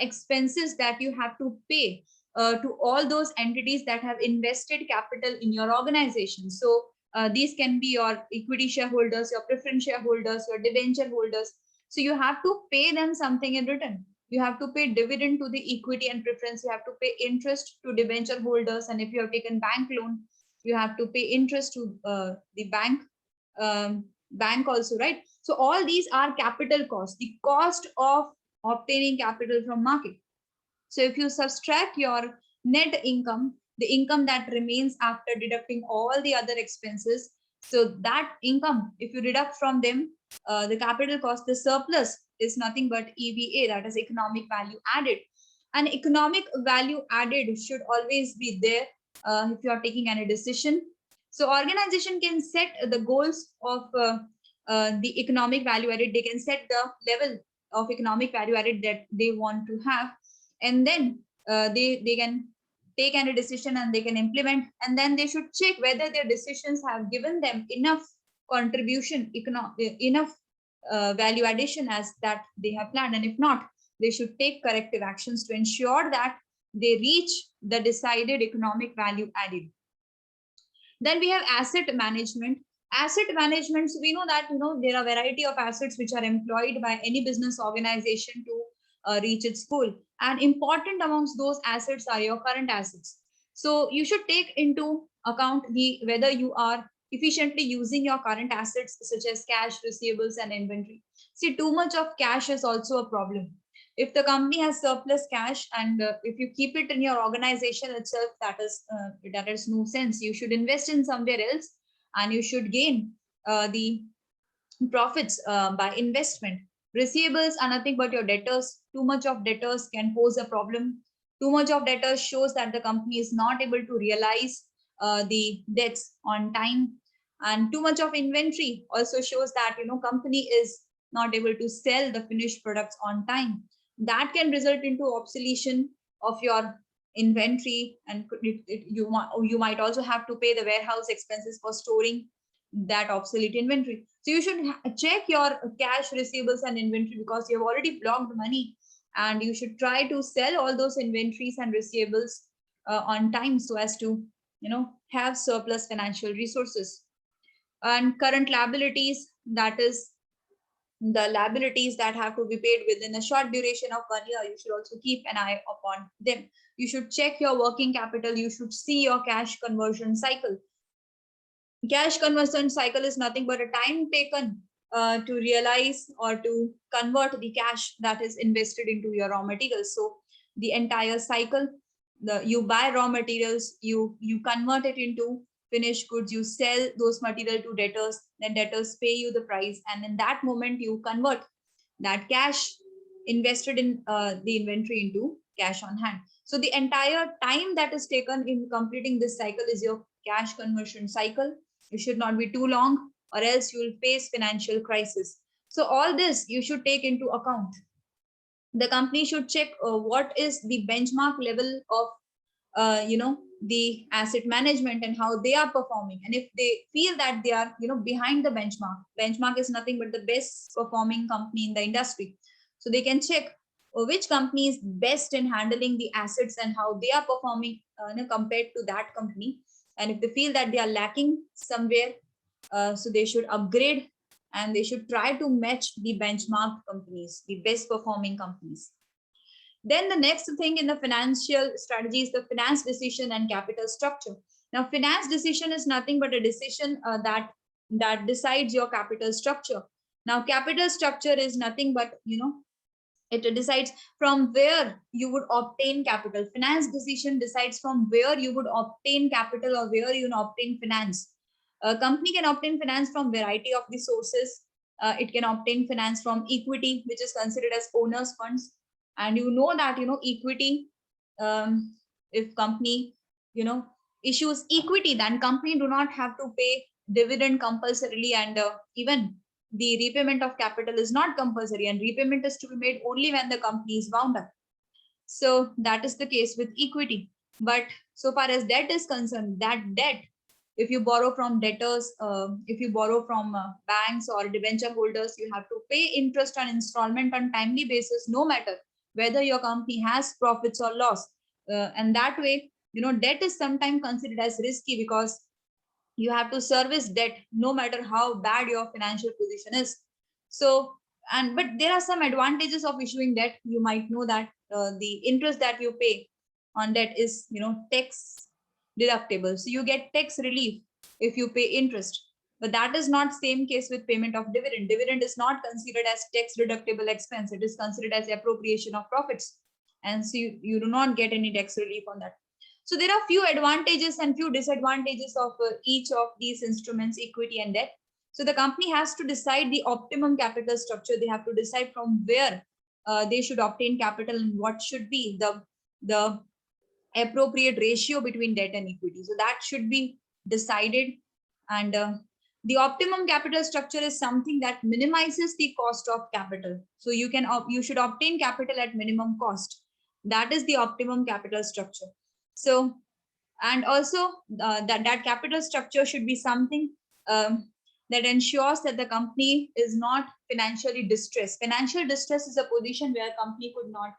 expenses that you have to pay to all those entities that have invested capital in your organization. So these can be your equity shareholders, your preference shareholders, your debenture holders. So you have to pay them something in return. You have to pay dividend to the equity and preference. You have to pay interest to debenture holders. And if you have taken bank loan, you have to pay interest to the bank also, right? So all these are capital costs, the cost of obtaining capital from market. So if you subtract your net income, the income that remains after deducting all the other expenses, so that income, if you deduct from them the capital cost, the surplus is nothing but EVA, that is economic value added. And economic value added should always be there if you are taking any decision. So organization can set the goals of the economic value added. They can set the level of economic value added that they want to have, and then they can take any decision and they can implement, and then they should check whether their decisions have given them enough contribution, enough value addition as that they have planned, and if not, they should take corrective actions to ensure that they reach the decided economic value added. Then we have asset management. Asset management, so we know that there are a variety of assets which are employed by any business organization to reach its goal, and important amongst those assets are your current assets. So you should take into account the whether you are efficiently using your current assets such as cash, receivables, and inventory. See, too much of cash is also a problem. If the company has surplus cash and if you keep it in your organization itself, that is no sense. You should invest in somewhere else, and you should gain the profits by investment. Receivables are nothing but your debtors. Too much of debtors can pose a problem. Too much of debtors shows that the company is not able to realize the debts on time. And too much of inventory also shows that, company is not able to sell the finished products on time. That can result into obsolescence of your inventory, and you might also have to pay the warehouse expenses for storing that obsolete inventory. So you should check your cash, receivables, and inventory, because you have already blocked money, and you should try to sell all those inventories and receivables on time, so as to have surplus financial resources. And current liabilities, that is the liabilities that have to be paid within a short duration of 1 year, you should also keep an eye upon them. You should check your working capital. You should see your cash conversion cycle. Cash conversion cycle is nothing but a time taken to realize or to convert the cash that is invested into your raw materials. So the entire cycle, you buy raw materials, you convert it into finished goods, you sell those material to debtors, then debtors pay you the price, and in that moment you convert that cash invested in the inventory into cash on hand. So the entire time that is taken in completing this cycle is your cash conversion cycle. It should not be too long, or else you will face financial crisis. So all this you should take into account. The company should check what is the benchmark level of the asset management and how they are performing. And if they feel that they are behind the benchmark is nothing but the best performing company in the industry, so they can check which company is best in handling the assets and how they are performing compared to that company. And if they feel that they are lacking somewhere, so they should upgrade, and they should try to match the benchmark companies, the best performing companies. Then the next thing in the financial strategy is the finance decision and capital structure. Now, finance decision is nothing but a decision that decides your capital structure. Now, capital structure is nothing but it decides from where you would obtain capital. Finance decision decides from where you would obtain capital or where you obtain finance. A company can obtain finance from variety of the sources. It can obtain finance from equity, which is considered as owners funds. And that equity, if company issues equity, then company do not have to pay dividend compulsorily, and even the repayment of capital is not compulsory, and repayment is to be made only when the company is wound up. So that is the case with equity. But so far as debt is concerned, that debt, if you borrow from debtors, if you borrow from banks or debenture holders, you have to pay interest on installment on timely basis, no matter whether your company has profits or loss. And that way, debt is sometimes considered as risky, because you have to service debt no matter how bad your financial position is. So, but there are some advantages of issuing debt. You might know that the interest that you pay on debt is tax deductible, so you get tax relief if you pay interest. But that is not same case with payment of dividend. Dividend is not considered as tax deductible expense. It is considered as appropriation of profits, and so you do not get any tax relief on that. So there are few advantages and few disadvantages of each of these instruments, equity and debt. So the company has to decide the optimum capital structure. They have to decide from where they should obtain capital and what should be the appropriate ratio between debt and equity. So that should be decided. And the optimum capital structure is something that minimizes the cost of capital. So you should obtain capital at minimum cost. That is the optimum capital structure. So, and also that capital structure should be something that ensures that the company is not financially distressed. Financial distress is a position where a company could not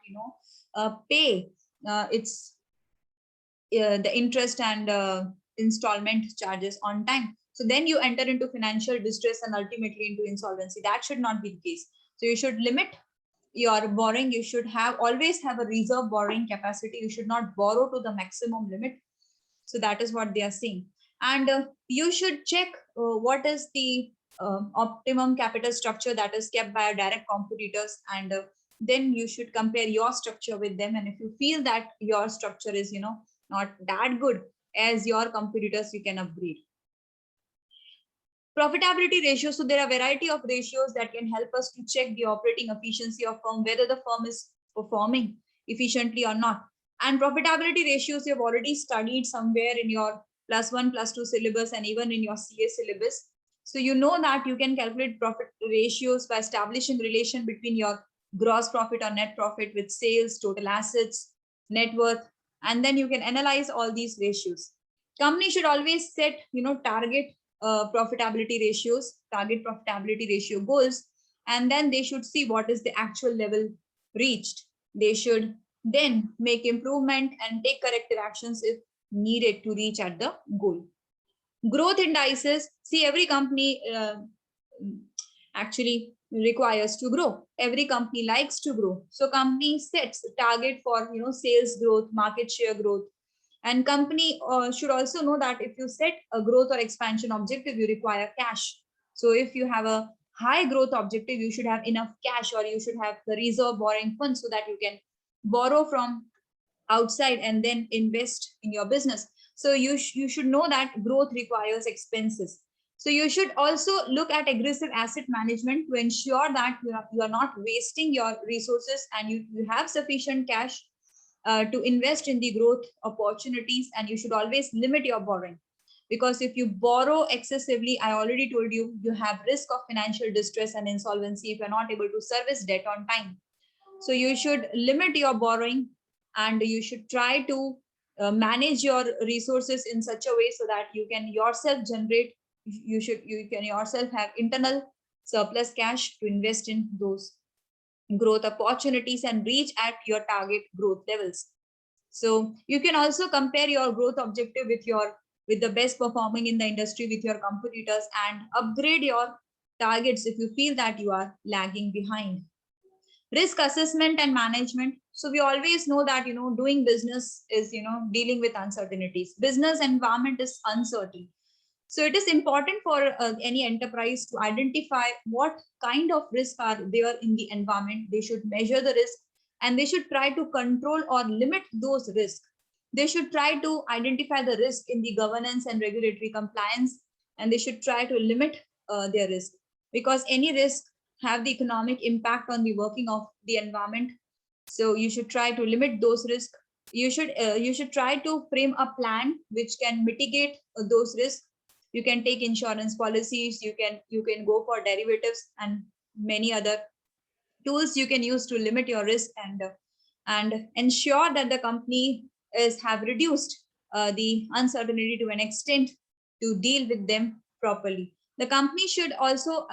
pay the interest and installment charges on time. So then you enter into financial distress and ultimately into insolvency. That should not be the case. So you should limit your borrowing. You should always have a reserve borrowing capacity. You should not borrow to the maximum limit. So that is what they are saying. And you should check what is the optimum capital structure that is kept by our direct competitors, and then you should compare your structure with them. And if you feel that your structure is not that good as your competitors, you can upgrade. Profitability ratio. So there are a variety of ratios that can help us to check the operating efficiency of firm, whether the firm is performing efficiently or not. And profitability ratios you have already studied somewhere in your +1, +2 syllabus, and even in your CA syllabus. So you know that you can calculate profit ratios by establishing relation between your gross profit or net profit with sales, total assets, net worth, and then you can analyze all these ratios. Company should always set, target profitability ratios, target profitability ratio goals, and then they should see what is the actual level reached. They should then make improvement and take corrective actions if needed to reach at the goal. Growth indices, see, every company actually requires to grow. Every company likes to grow. So company sets a target for sales growth, market share growth. And company should also know that if you set a growth or expansion objective, you require cash. So if you have a high growth objective, you should have enough cash, or you should have the reserve borrowing fund so that you can borrow from outside and then invest in your business. So you should know that growth requires expenses. So you should also look at aggressive asset management to ensure that you are not wasting your resources, and you have sufficient cash to invest in the growth opportunities. And you should always limit your borrowing, because if you borrow excessively, I already told you, you have risk of financial distress and insolvency if you're not able to service debt on time. So you should limit your borrowing, and you should try to manage your resources in such a way so that you can yourself generate, you can yourself have internal surplus cash to invest in those growth opportunities and reach at your target growth levels. So you can also compare your growth objective with the best performing in the industry with your competitors, and upgrade your targets if you feel that you are lagging behind. Risk assessment and management. So we always know that doing business is dealing with uncertainties. Business environment is uncertain. So it is important for any enterprise to identify what kind of risks are there in the environment. They should measure the risk, and they should try to control or limit those risks. They should try to identify the risk in the governance and regulatory compliance, and they should try to limit their risk, because any risk have the economic impact on the working of the environment. So you should try to limit those risks. You should try to frame a plan which can mitigate those risks. You can take insurance policies, you can go for derivatives, and many other tools you can use to limit your risk, and ensure that the company have reduced the uncertainty to an extent to deal with them properly. The company should also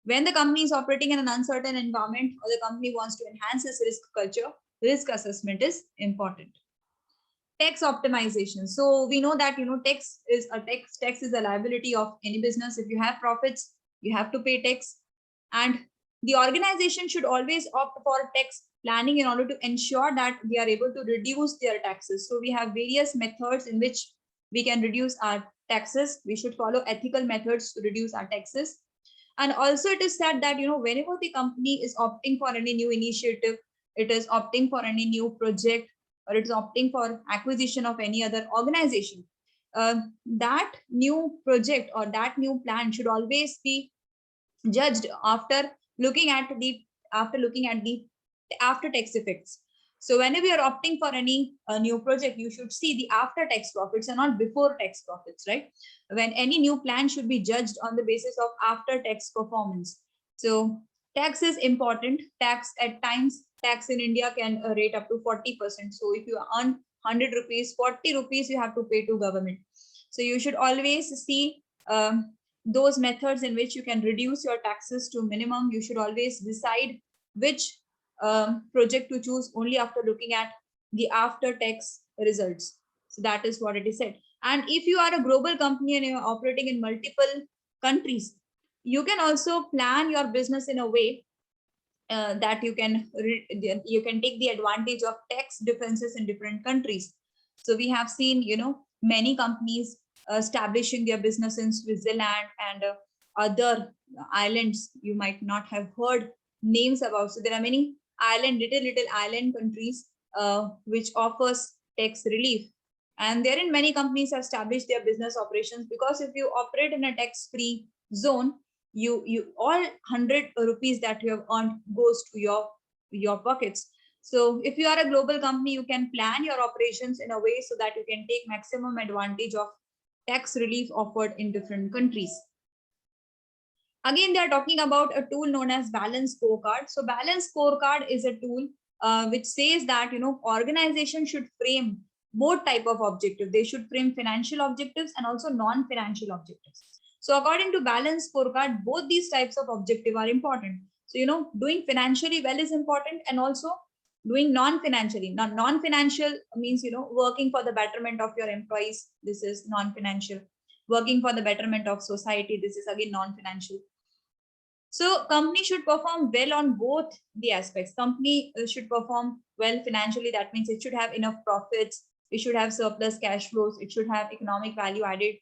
when the company is operating in an uncertain environment, or the company wants to enhance its risk culture, risk assessment is important. Tax optimization. So we know that tax is a liability of any business. If you have profits, you have to pay tax, and the organization should always opt for tax planning in order to ensure that we are able to reduce their taxes. So we have various methods in which we can reduce our taxes. We should follow ethical methods to reduce our taxes. And also it is said that whenever the company is opting for any new initiative, it is opting for any new project, or it's opting for acquisition of any other organization, that new project or that new plan should always be judged after looking at the after tax effects. So whenever you're opting for any new project, you should see the after tax profits and not before tax profits, right? When any new plan should be judged on the basis of after tax performance. So tax is important. Tax at times, tax in India can rate up to 40%. So if you earn 100 rupees, 40 rupees you have to pay to government. So you should always see those methods in which you can reduce your taxes to minimum. You should always decide which project to choose only after looking at the after tax results. So that is what it is said. And if you are a global company and you're operating in multiple countries, you can also plan your business in a way that you can take the advantage of tax differences in different countries. So we have seen many companies establishing their business in Switzerland and other islands you might not have heard names about. So there are many little island countries which offers tax relief, and therein many companies have established their business operations, because if you operate in a tax-free zone, you all 100 rupees that you have earned goes to your pockets. So if you are a global company, you can plan your operations in a way so that you can take maximum advantage of tax relief offered in different countries. Again, they are talking about a tool known as balance scorecard. So balance scorecard is a tool which says that, organization should frame both type of objective. They should frame financial objectives and also non-financial objectives. So according to balance scorecard, both these types of objective are important. So, doing financially well is important, and also doing non-financially. Now, non-financial means, working for the betterment of your employees. This is non-financial. Working for the betterment of society. This is again non-financial. So company should perform well on both the aspects. Company should perform well financially. That means it should have enough profits. It should have surplus cash flows. It should have economic value added.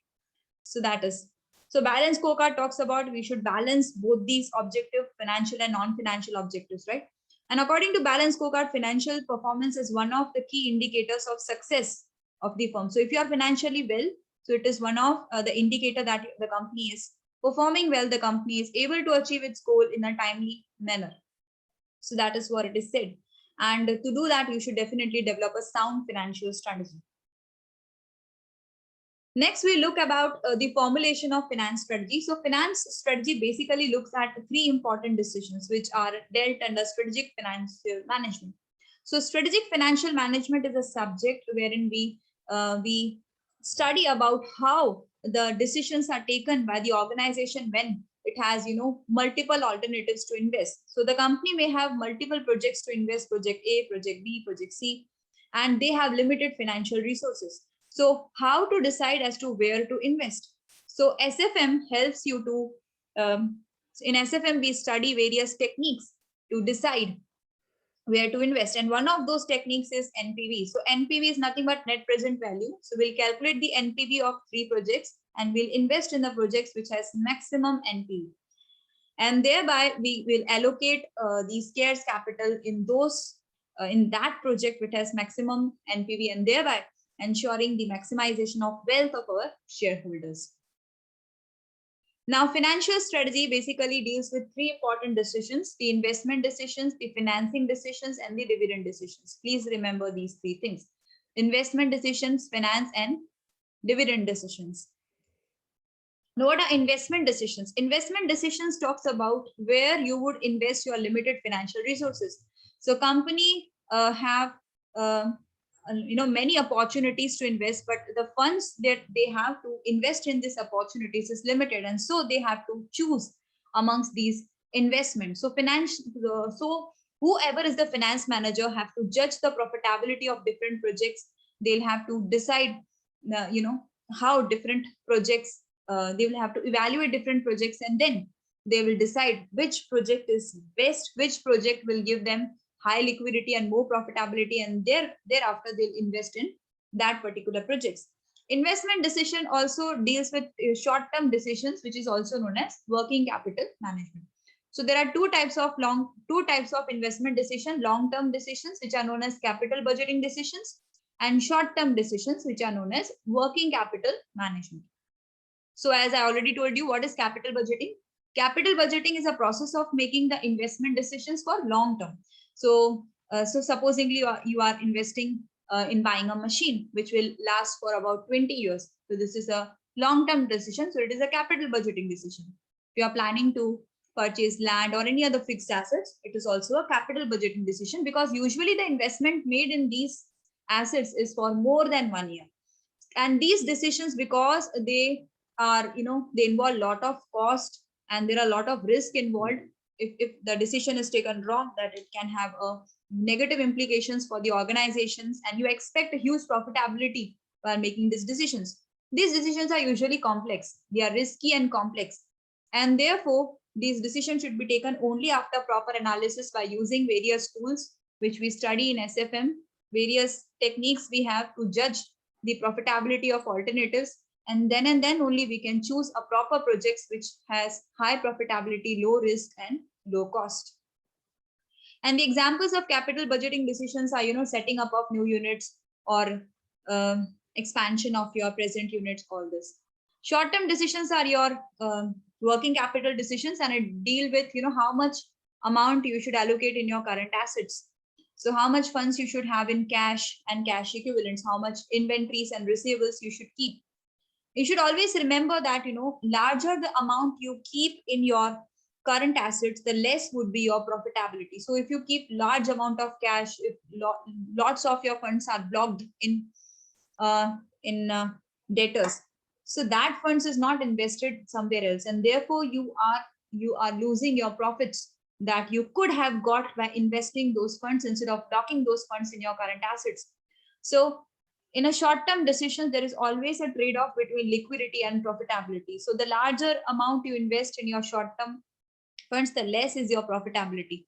So that is. So balance scorecard talks about we should balance both these objective, financial and non-financial objectives, right? And according to balance scorecard, financial performance is one of the key indicators of success of the firm. So if you are financially well, so it is one of the indicator that the company is performing well, the company is able to achieve its goal in a timely manner. So that is what it is said. And to do that, you should definitely develop a sound financial strategy. Next, we look about the formulation of finance strategy. So finance strategy basically looks at three important decisions which are dealt under strategic financial management. So strategic financial management is a subject wherein we study about how the decisions are taken by the organization when it has multiple alternatives to invest. So the company may have multiple projects to invest, project A, project B, project C, and they have limited financial resources. So how to decide as to where to invest? So SFM helps you to, in SFM, we study various techniques to decide where to invest. And one of those techniques is NPV. So NPV is nothing but net present value. So we'll calculate the NPV of 3 projects and we'll invest in the projects which has maximum NPV. And thereby we will allocate the scarce capital in those in that project which has maximum NPV, and thereby ensuring the maximization of wealth of our shareholders. Now, financial strategy basically deals with 3 important decisions: the investment decisions, the financing decisions, and the dividend decisions. Please remember these 3 things: investment decisions, finance, and dividend decisions. Now, what are investment decisions? Investment decisions talks about where you would invest your limited financial resources. So company have many opportunities to invest, but the funds that they have to invest in these opportunities is limited, and so they have to choose amongst these investments. So so whoever is the finance manager have to judge the profitability of different projects. They'll have to decide how different projects, they will have to evaluate different projects, and then they will decide which project is best, which project will give them high liquidity and more profitability, and thereafter they'll invest in that particular projects. Investment decision also deals with short-term decisions, which is also known as working capital management. So there are two types of investment decision: long-term decisions, which are known as capital budgeting decisions, and short-term decisions, which are known as working capital management. So as I already told you, what is capital budgeting? Capital budgeting is a process of making the investment decisions for long term. So supposingly you are investing in buying a machine which will last for about 20 years. So this is a long-term decision. So it is a capital budgeting decision. If you are planning to purchase land or any other fixed assets, it is also a capital budgeting decision, because usually the investment made in these assets is for more than 1 year. And these decisions, because they are, they involve a lot of cost and there are a lot of risk involved. If the decision is taken wrong, that it can have a negative implications for the organizations, and you expect a huge profitability while making these decisions. These decisions are usually complex. They are risky and complex. And therefore, these decisions should be taken only after proper analysis by using various tools, which we study in SFM, various techniques we have to judge the profitability of alternatives, and then only we can choose a proper projects which has high profitability, low risk, and low cost. And the examples of capital budgeting decisions are, setting up of new units or expansion of your present units, all this. Short-term decisions are your working capital decisions, and it deal with, how much amount you should allocate in your current assets. So how much funds you should have in cash and cash equivalents, how much inventories and receivables you should keep. You should always remember that, larger the amount you keep in your current assets, the less would be your profitability. So if you keep large amount of cash, if lots of your funds are blocked in debtors, so that funds is not invested somewhere else, and therefore you are losing your profits that you could have got by investing those funds instead of blocking those funds in your current assets. So in a short-term decision, there is always a trade-off between liquidity and profitability. So the larger amount you invest in your short-term funds, the less is your profitability.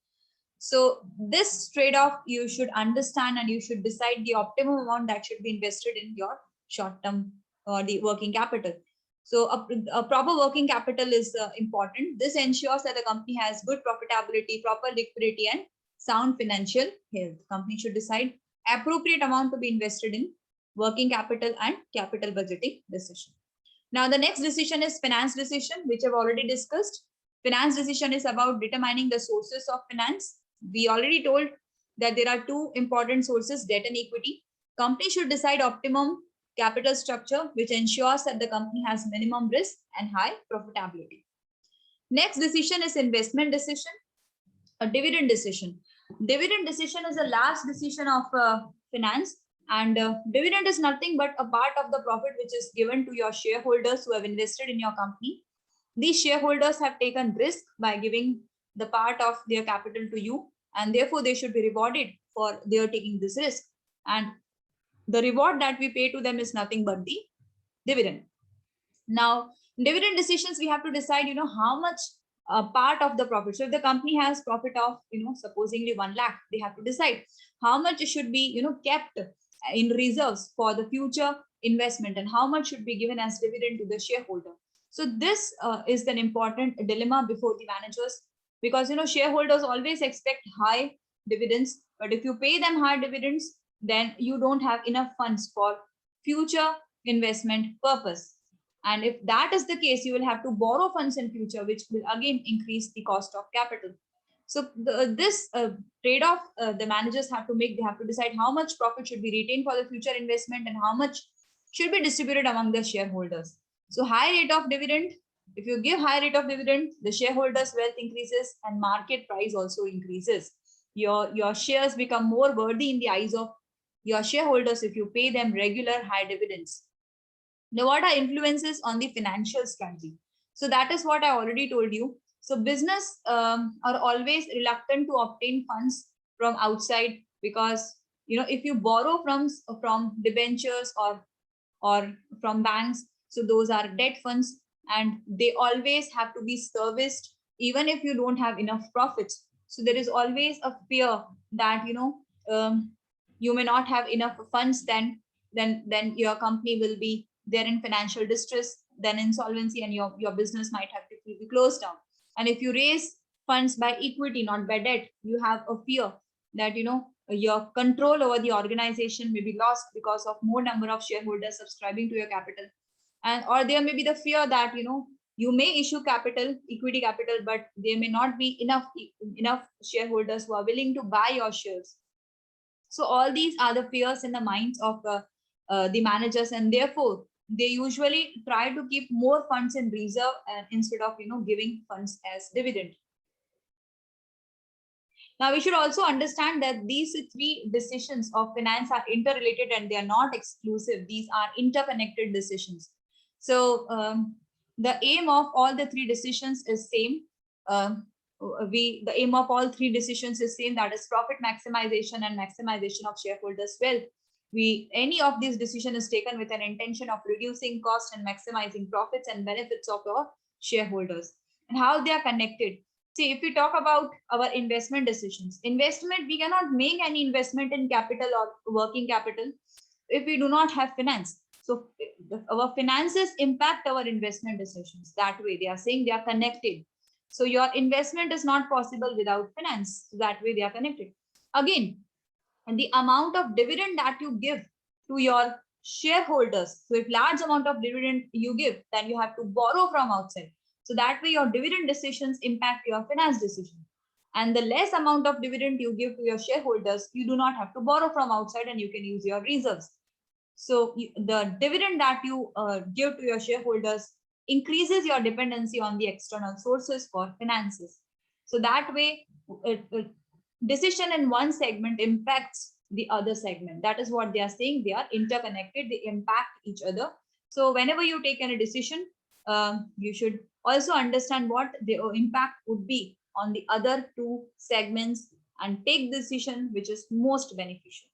So this trade-off you should understand, and you should decide the optimum amount that should be invested in your short-term or the working capital. So a proper working capital is important. This ensures that the company has good profitability, proper liquidity, and sound financial health. Company should decide appropriate amount to be invested in working capital and capital budgeting decision. Now the next decision is finance decision, which I've already discussed. Finance decision is about determining the sources of finance. We already told that there are two important sources, debt and equity. Company should decide optimum capital structure, which ensures that the company has minimum risk and high profitability. Next decision is investment decision, a dividend decision. Dividend decision is the last decision of finance, and dividend is nothing but a part of the profit which is given to your shareholders who have invested in your company. These shareholders have taken risk by giving the part of their capital to you, and therefore they should be rewarded for their taking this risk. And the reward that we pay to them is nothing but the dividend. Now, dividend decisions, we have to decide, how much part of the profit. So if the company has profit of, supposedly 1 lakh, they have to decide how much should be, kept in reserves for the future investment, and how much should be given as dividend to the shareholder. So this is an important dilemma before the managers, because, shareholders always expect high dividends, but if you pay them high dividends, then you don't have enough funds for future investment purpose. And if that is the case, you will have to borrow funds in future, which will again increase the cost of capital. So this trade-off the managers have to make. They have to decide how much profit should be retained for the future investment and how much should be distributed among the shareholders. So high rate of dividend, if you give high rate of dividend, the shareholders' wealth increases and market price also increases. Your shares become more worthy in the eyes of your shareholders if you pay them regular high dividends. Now, what are influences on the financial strategy? So that is what I already told you. So business are always reluctant to obtain funds from outside, because if you borrow from debentures or from banks, so those are debt funds, and they always have to be serviced even if you don't have enough profits. So there is always a fear that you may not have enough funds, then your company will be there in financial distress, then insolvency, and your business might have to be closed down. And if you raise funds by equity, not by debt, you have a fear that your control over the organization may be lost because of more number of shareholders subscribing to your capital. And or there may be the fear that you may issue equity capital, but there may not be enough shareholders who are willing to buy your shares. So all these are the fears in the minds of the managers, and therefore they usually try to keep more funds in reserve instead of giving funds as dividend. Now we should also understand that these three decisions of finance are interrelated and they are not exclusive. These are interconnected decisions. So the aim of all the three decisions is same. The aim of all three decisions is same, that is profit maximization and maximization of shareholders' wealth. Any of these decision is taken with an intention of reducing cost and maximizing profits and benefits of our shareholders. And how they are connected. See, if we talk about our investment decisions, we cannot make any investment in capital or working capital if we do not have finance. So our finances impact our investment decisions. That way, they are saying they are connected. So your investment is not possible without finance. That way, they are connected. Again, and the amount of dividend that you give to your shareholders. So if large amount of dividend you give, then you have to borrow from outside. So that way your dividend decisions impact your finance decision. And the less amount of dividend you give to your shareholders, you do not have to borrow from outside and you can use your reserves. So the dividend that you give to your shareholders increases your dependency on the external sources for finances. So that way, decision in one segment impacts the other segment. That is what they are saying. They are interconnected. They impact each other. So whenever you take any decision, you should also understand what the impact would be on the other two segments and take decision which is most beneficial.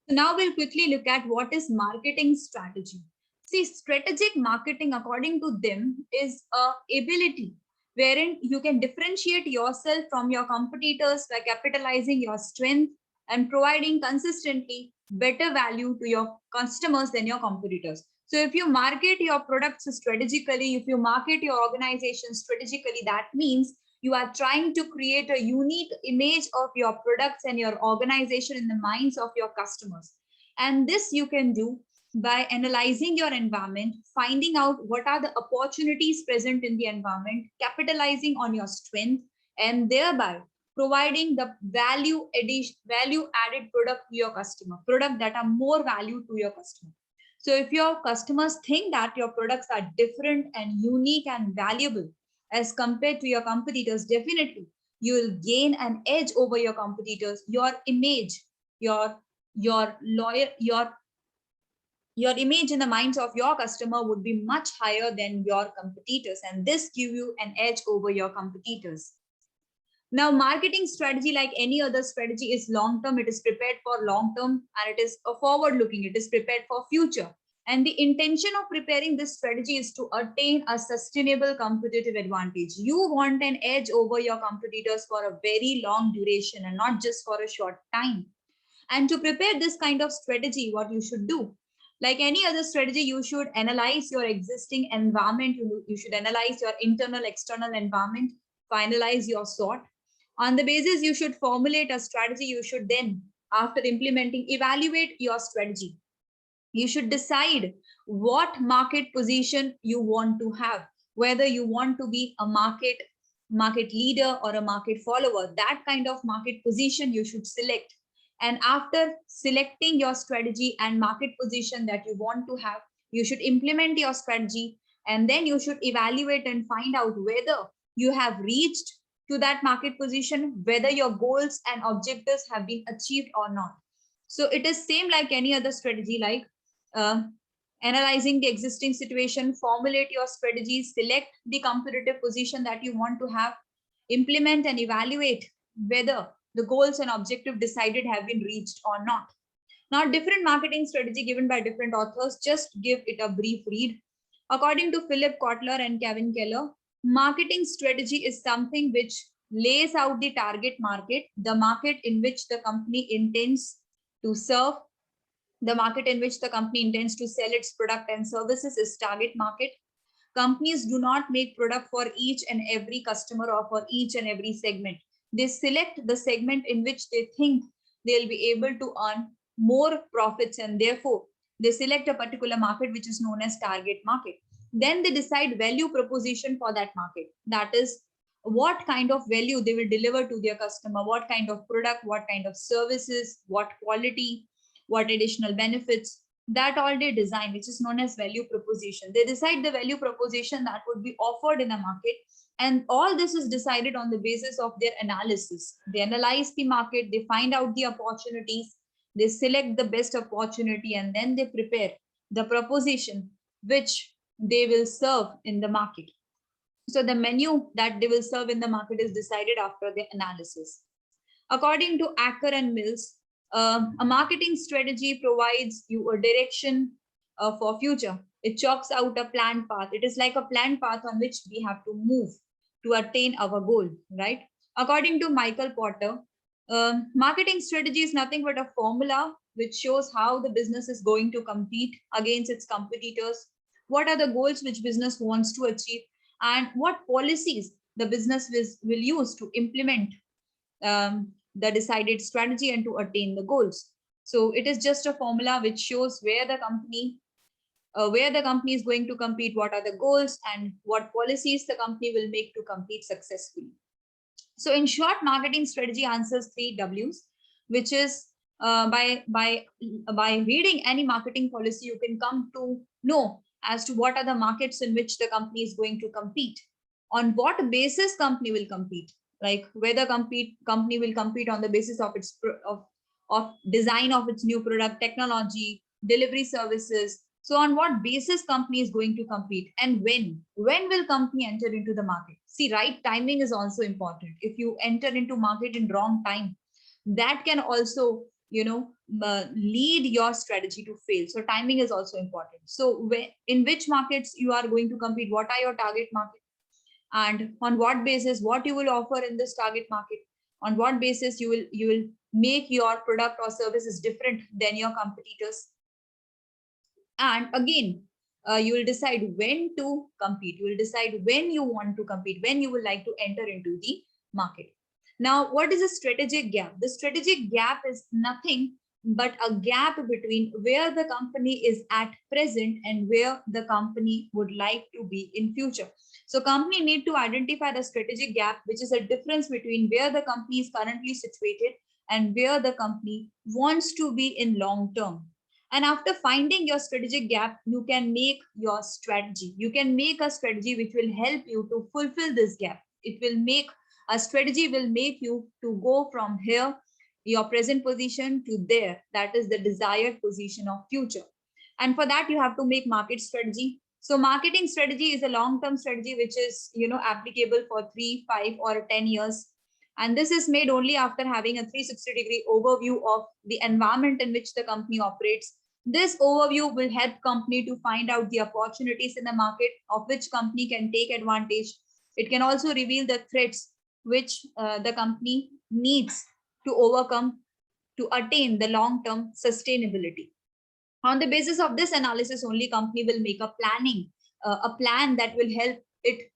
So now we'll quickly look at what is marketing strategy. See, strategic marketing, according to them, is a ability wherein you can differentiate yourself from your competitors by capitalizing your strength and providing consistently better value to your customers than your competitors. So if you market your products strategically, if you market your organization strategically, that means you are trying to create a unique image of your products and your organization in the minds of your customers. And this you can do by analyzing your environment, finding out what are the opportunities present in the environment, capitalizing on your strength, and thereby providing the value added product to your customer, product that are more value to your customer. So if your customers think that your products are different and unique and valuable as compared to your competitors, definitely you will gain an edge over your competitors. Your image, your loyal, your image in the minds of your customer would be much higher than your competitors, and this give you an edge over your competitors. Now, marketing strategy, like any other strategy, is long term. It is prepared for long term, and it is a forward looking. It is prepared for future. And the intention of preparing this strategy is to attain a sustainable competitive advantage. You want an edge over your competitors for a very long duration and not just for a short time. And to prepare this kind of strategy, what you should do, like any other strategy, you should analyze your existing environment. You should analyze your internal, external environment, finalize your SWOT. On the basis, you should formulate a strategy. You should then, after implementing, evaluate your strategy. You should decide what market position you want to have, whether you want to be a market leader or a market follower. That kind of market position you should select. And after selecting your strategy and market position that you want to have, you should implement your strategy, and then you should evaluate and find out whether you have reached to that market position, whether your goals and objectives have been achieved or not. So it is same like any other strategy, like analyzing the existing situation, formulate your strategy, select the competitive position that you want to have, implement and evaluate whether the goals and objective decided have been reached or not. Now, different marketing strategy given by different authors, just give it a brief read. According to Philip Kotler and Kevin Keller, marketing strategy is something which lays out the target market, the market in which the company intends to serve. The market in which the company intends to sell its product and services is target market. Companies do not make product for each and every customer or for each and every segment. They select the segment in which they think they'll be able to earn more profits, and therefore they select a particular market which is known as target market. Then they decide value proposition for that market. That is, what kind of value they will deliver to their customer, what kind of product, what kind of services, what quality, what additional benefits, that all they design, which is known as value proposition. They decide the value proposition that would be offered in a market, and all this is decided on the basis of their analysis. They analyze the market, they find out the opportunities, they select the best opportunity, and then they prepare the proposition which they will serve in the market. So the menu that they will serve in the market is decided after the analysis. According to Acker and Mills, a marketing strategy provides you a direction for future. It chalks out a planned path. It is like a planned path on which we have to move to attain our goal, right? According to Michael Porter, marketing strategy is nothing but a formula which shows how the business is going to compete against its competitors, what are the goals which business wants to achieve, and what policies the business will use to implement the decided strategy and to attain the goals. So it is just a formula which shows where the company where the company is going to compete, what are the goals, and what policies the company will make to compete successfully. So in short, marketing strategy answers 3 Ws, which is by reading any marketing policy, you can come to know as to what are the markets in which the company is going to compete, on what basis company will compete, like whether company will compete on the basis of its of design of its new product, technology, delivery services. So on what basis company is going to compete, and when will company enter into the market? See, right timing is also important. If you enter into market in wrong time, that can also, lead your strategy to fail. So timing is also important. So in which markets you are going to compete, what are your target market, and on what basis, what you will offer in this target market, on what basis you will make your product or services different than your competitors. And again, you will decide when to compete. You will decide when you want to compete, when you would like to enter into the market. Now, what is a strategic gap? The strategic gap is nothing but a gap between where the company is at present and where the company would like to be in future. So company need to identify the strategic gap, which is a difference between where the company is currently situated and where the company wants to be in long term. And after finding your strategic gap, you can make your strategy. You can make a strategy which will help you to fulfill this gap. It will make a strategy will make you to go from here, your present position, to there. That is the desired position of future. And for that, you have to make market strategy. So marketing strategy is a long-term strategy which is, applicable for 3, 5, or 10 years. And this is made only after having a 360-degree overview of the environment in which the company operates. This overview will help company to find out the opportunities in the market of which company can take advantage. It can also reveal the threats which the company needs to overcome to attain the long-term sustainability. On the basis of this analysis, only company will make a plan that will help it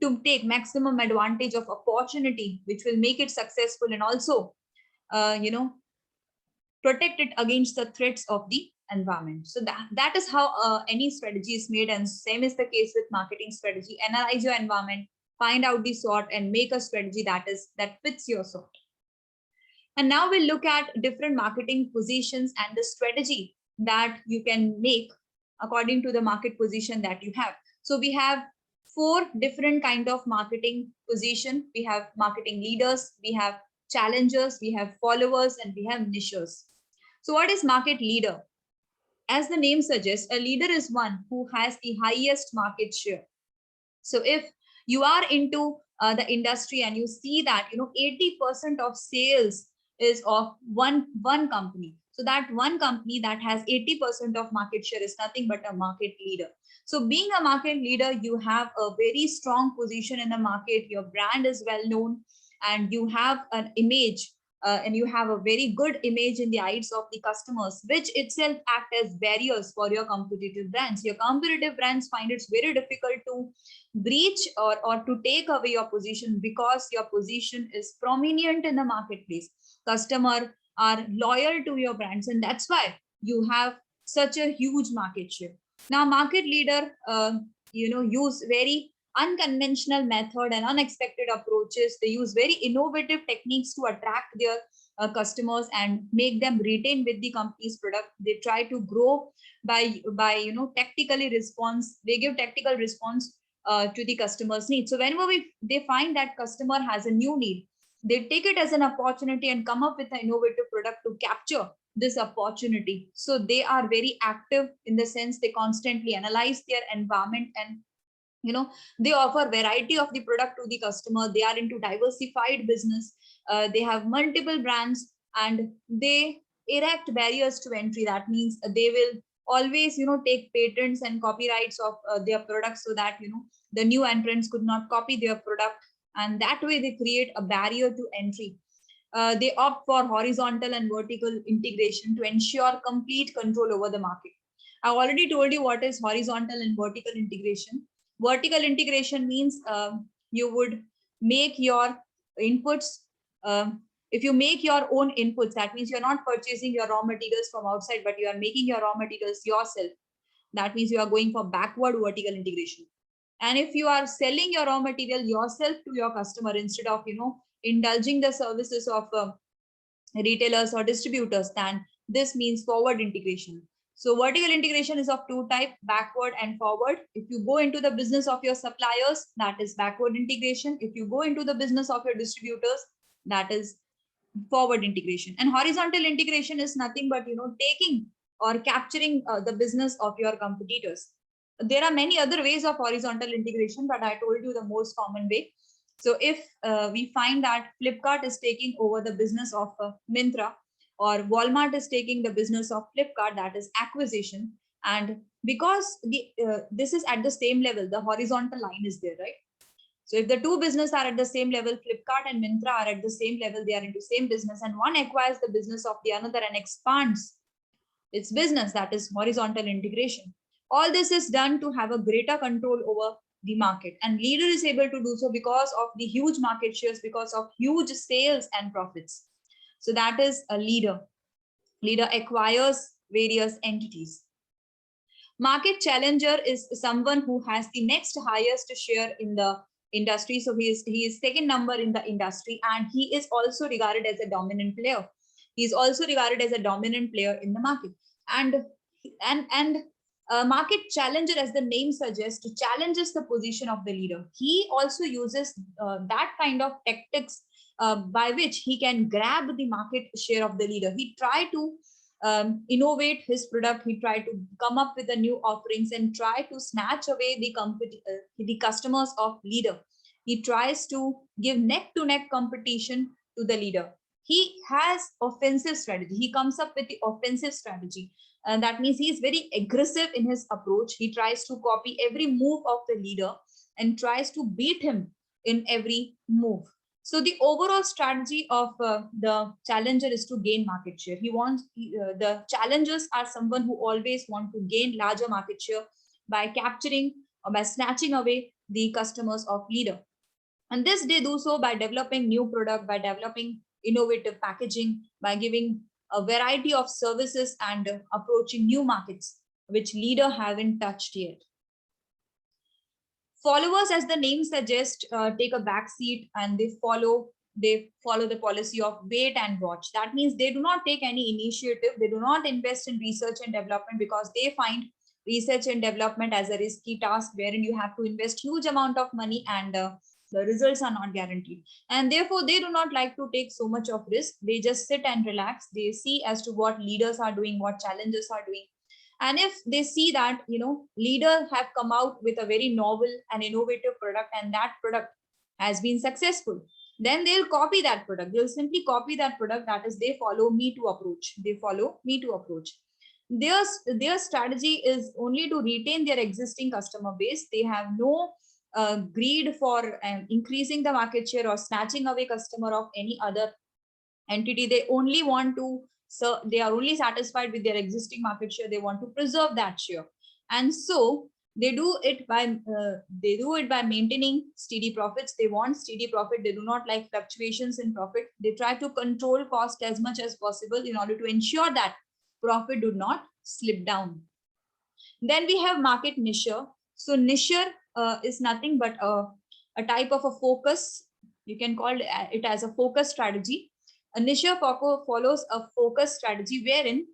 to take maximum advantage of opportunity, which will make it successful, and also, protect it against the threats of the environment. So that is how any strategy is made, and same is the case with marketing strategy. Analyze your environment, find out the SWOT, and make a strategy that fits your SWOT. And now we'll look at different marketing positions and the strategy that you can make according to the market position that you have. So we have 4 different kind of marketing position. We have marketing leaders, we have challengers, we have followers, and we have nichers. So what is market leader? As the name suggests, a leader is one who has the highest market share. So if you are into the industry and you see that 80% of sales is of one company, so that one company that has 80% of market share is nothing but a market leader. So being a market leader, you have a very strong position in the market, your brand is well known, and you have an image, and you have a very good image in the eyes of the customers, which itself act as barriers for your competitive brands. Your competitive brands find it very difficult to breach or to take away your position, because your position is prominent in the marketplace. Customer are loyal to your brands, and that's why you have such a huge market share. Now, market leader, use very unconventional method and unexpected approaches. They use very innovative techniques to attract their customers and make them retain with the company's product. They try to grow by tactically response. They give tactical response to the customer's needs. So whenever they find that customer has a new need, they take it as an opportunity and come up with an innovative product to capture this opportunity. So they are very active in the sense they constantly analyze their environment, and they offer variety of the product to the customer. They are into diversified business. They have multiple brands, and they erect barriers to entry. That means they will always take patents and copyrights of their products, so that the new entrants could not copy their product, and that way they create a barrier to entry. They opt for horizontal and vertical integration to ensure complete control over the market. I already told you what is horizontal and vertical integration. Vertical integration means you would make your inputs. If you make your own inputs, that means you're not purchasing your raw materials from outside, but you are making your raw materials yourself. That means you are going for backward vertical integration. And if you are selling your raw material yourself to your customer instead of, indulging the services of retailers or distributors, then this means forward integration. So vertical integration is of two types, backward and forward. If you go into the business of your suppliers, that is backward integration. If you go into the business of your distributors, that is forward integration. And horizontal integration is nothing but, taking or capturing the business of your competitors. There are many other ways of horizontal integration, but I told you the most common way. So if we find that Flipkart is taking over the business of Myntra, or Walmart is taking the business of Flipkart, that is acquisition. And because this is at the same level, the horizontal line is there, right? So if the two businesses are at the same level, Flipkart and Myntra are at the same level, they are into same business, and one acquires the business of the another and expands its business, that is horizontal integration. All this is done to have a greater control over the market, and leader is able to do so because of the huge market shares, because of huge sales and profits. So that is a leader. Leader acquires various entities. Market challenger is someone who has the next highest share in the industry. So he is second number in the industry, and he is also regarded as a dominant player. He is also regarded as a dominant player in the market. And market challenger, as the name suggests, challenges the position of the leader. He also uses that kind of tactics by which he can grab the market share of the leader. He try to innovate his product. He tried to come up with the new offerings and try to snatch away the customers of leader. He tries to give neck to neck competition to the leader. He has offensive strategy. He comes up with the offensive strategy. And that means he is very aggressive in his approach. He tries to copy every move of the leader and tries to beat him in every move. So the overall strategy of the challenger is to gain market share. The challengers are someone who always want to gain larger market share by capturing or by snatching away the customers of leader. And this they do so by developing new product, by developing innovative packaging, by giving a variety of services and approaching new markets which leader haven't touched yet. Followers, as the name suggests, take a back seat and they follow the policy of wait and watch. That means they do not take any initiative. They do not invest in research and development because they find research and development as a risky task wherein you have to invest huge amount of money and the results are not guaranteed. And therefore, they do not like to take so much of risk. They just sit and relax. They see as to what leaders are doing, what challenges are doing. And if they see that, leaders have come out with a very novel and innovative product and that product has been successful, then they'll copy that product. They'll simply copy that product. That is, they follow me to approach. They follow me to approach. Their strategy is only to retain their existing customer base. They have no greed for increasing the market share or snatching away customer of any other entity. They only want to, so they are only satisfied with their existing market share. They want to preserve that share, and so they do it by maintaining steady profits. They want steady profit. They do not like fluctuations in profit. They try to control cost as much as possible in order to ensure that profit do not slip down. Then we have market nicher. So nicher is nothing but a type of a focus. You can call it as a focus strategy. A nicher follows a focus strategy wherein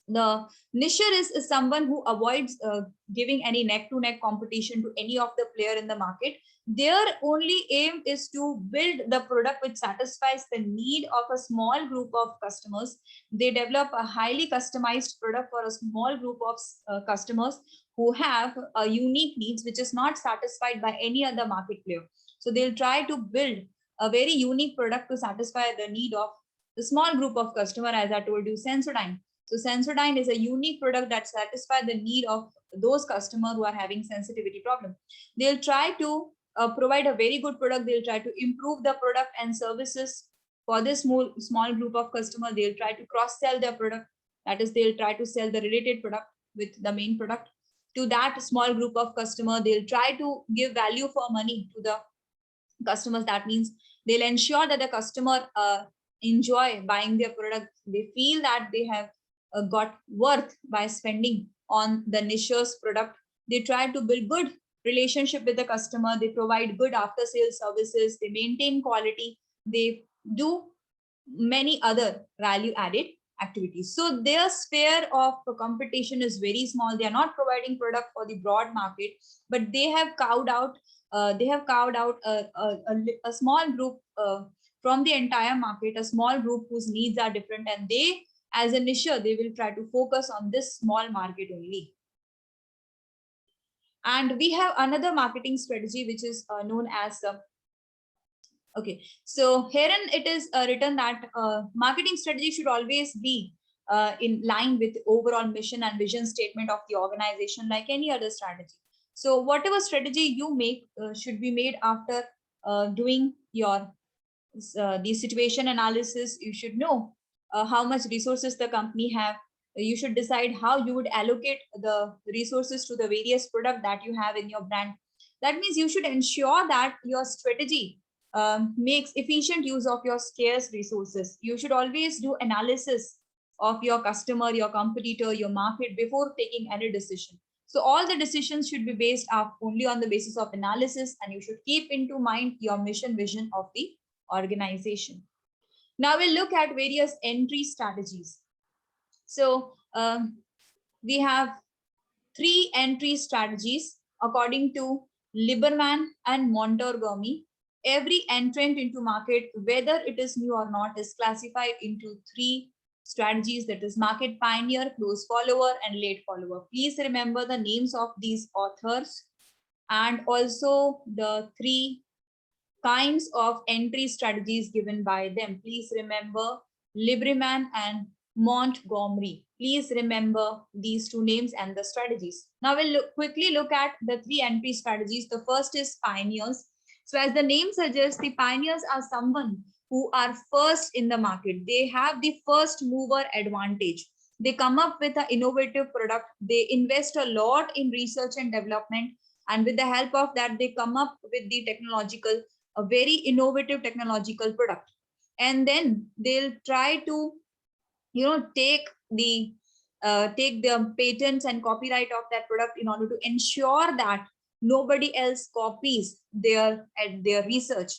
the nicher is someone who avoids giving any neck-to-neck competition to any of the player in the market. Their only aim is to build the product which satisfies the need of a small group of customers. They develop a highly customized product for a small group of customers who have a unique needs which is not satisfied by any other market player. So they'll try to build a very unique product to satisfy the need of the small group of customer. As I told you, Sensodyne. So Sensodyne is a unique product that satisfies the need of those customers who are having sensitivity problem. They'll try to provide a very good product. They'll try to improve the product and services for this small group of customers. They'll try to cross-sell their product. That is, they'll try to sell the related product with the main product to that small group of customer. They'll try to give value for money to the customers. That means they'll ensure that the customer enjoy buying their product. They feel that they have got worth by spending on the niche's product. They try to build good relationship with the customer. They provide good after sales services. They maintain quality. They do many other value added activities. So their sphere of competition is very small. They are not providing product for the broad market, but they have carved out a small group from the entire market, a small group whose needs are different, and they, as a niche, they will try to focus on this small market only. And we have another marketing strategy which is known as okay, so herein it is written that marketing strategy should always be in line with overall mission and vision statement of the organization, like any other strategy. So whatever strategy you make should be made after doing your the situation analysis. You should know how much resources the company have. You should decide how you would allocate the resources to the various product that you have in your brand. That means you should ensure that your strategy makes efficient use of your scarce resources. You should always do analysis of your customer, your competitor, your market before taking any decision. So all the decisions should be based only on the basis of analysis, and you should keep into mind your mission vision of the organization. Now we'll look at various entry strategies. So we have 3 entry strategies according to Lieberman and Montgomery. Every entrant into market, whether it is new or not, is classified into 3 strategies, that is market pioneer, close follower, and late follower. Please remember the names of these authors and also the 3 kinds of entry strategies given by them. Please remember Lieberman and Montgomery. Please remember these 2 names and the strategies. Now we'll quickly look at the 3 entry strategies. The first is pioneers. So as the name suggests, the pioneers are someone who are first in the market. They have the first mover advantage. They come up with an innovative product. They invest a lot in research and development. And with the help of that, they come up with the a very innovative technological product. And then they'll try to, take the patents and copyright of that product in order to ensure that nobody else copies their research.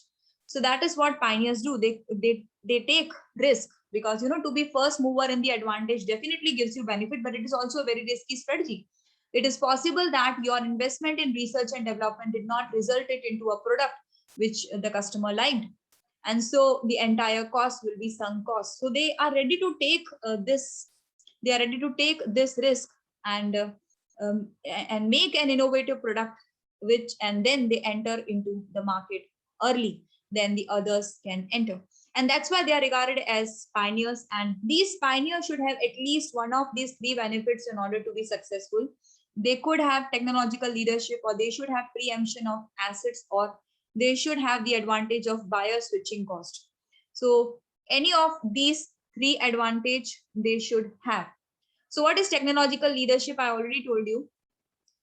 So that is what pioneers do. They take risk, because to be first mover in the advantage definitely gives you benefit, but it is also a very risky strategy. It is possible that your investment in research and development did not result it into a product which the customer liked, and so the entire cost will be sunk cost. So they are ready to take this risk and make an innovative product, and then they enter into the market early than the others can enter. And that's why they are regarded as pioneers. And these pioneers should have at least one of these 3 benefits in order to be successful. They could have technological leadership, or they should have preemption of assets, or they should have the advantage of buyer switching cost. So any of these 3 advantage they should have. So what is technological leadership? I already told you.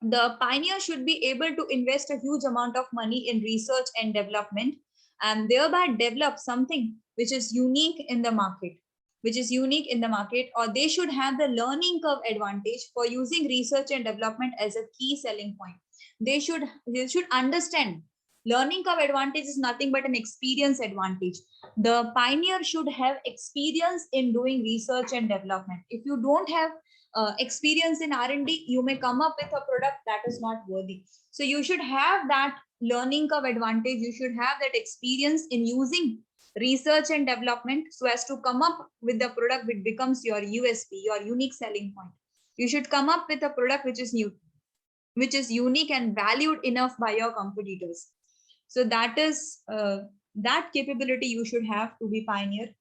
The pioneer should be able to invest a huge amount of money in research and development, and thereby develop something which is unique in the market, or they should have the learning curve advantage for using research and development as a key selling point. They should understand learning curve advantage is nothing but an experience advantage. The pioneer should have experience in doing research and development. If you don't have experience in R&D, you may come up with a product that is not worthy. So you should have that learning curve advantage. You should have that experience in using research and development so as to come up with the product which becomes your USP, your unique selling point. You should come up with a product which is new, which is unique and valued enough by your competitors. So that is that capability you should have to be pioneer.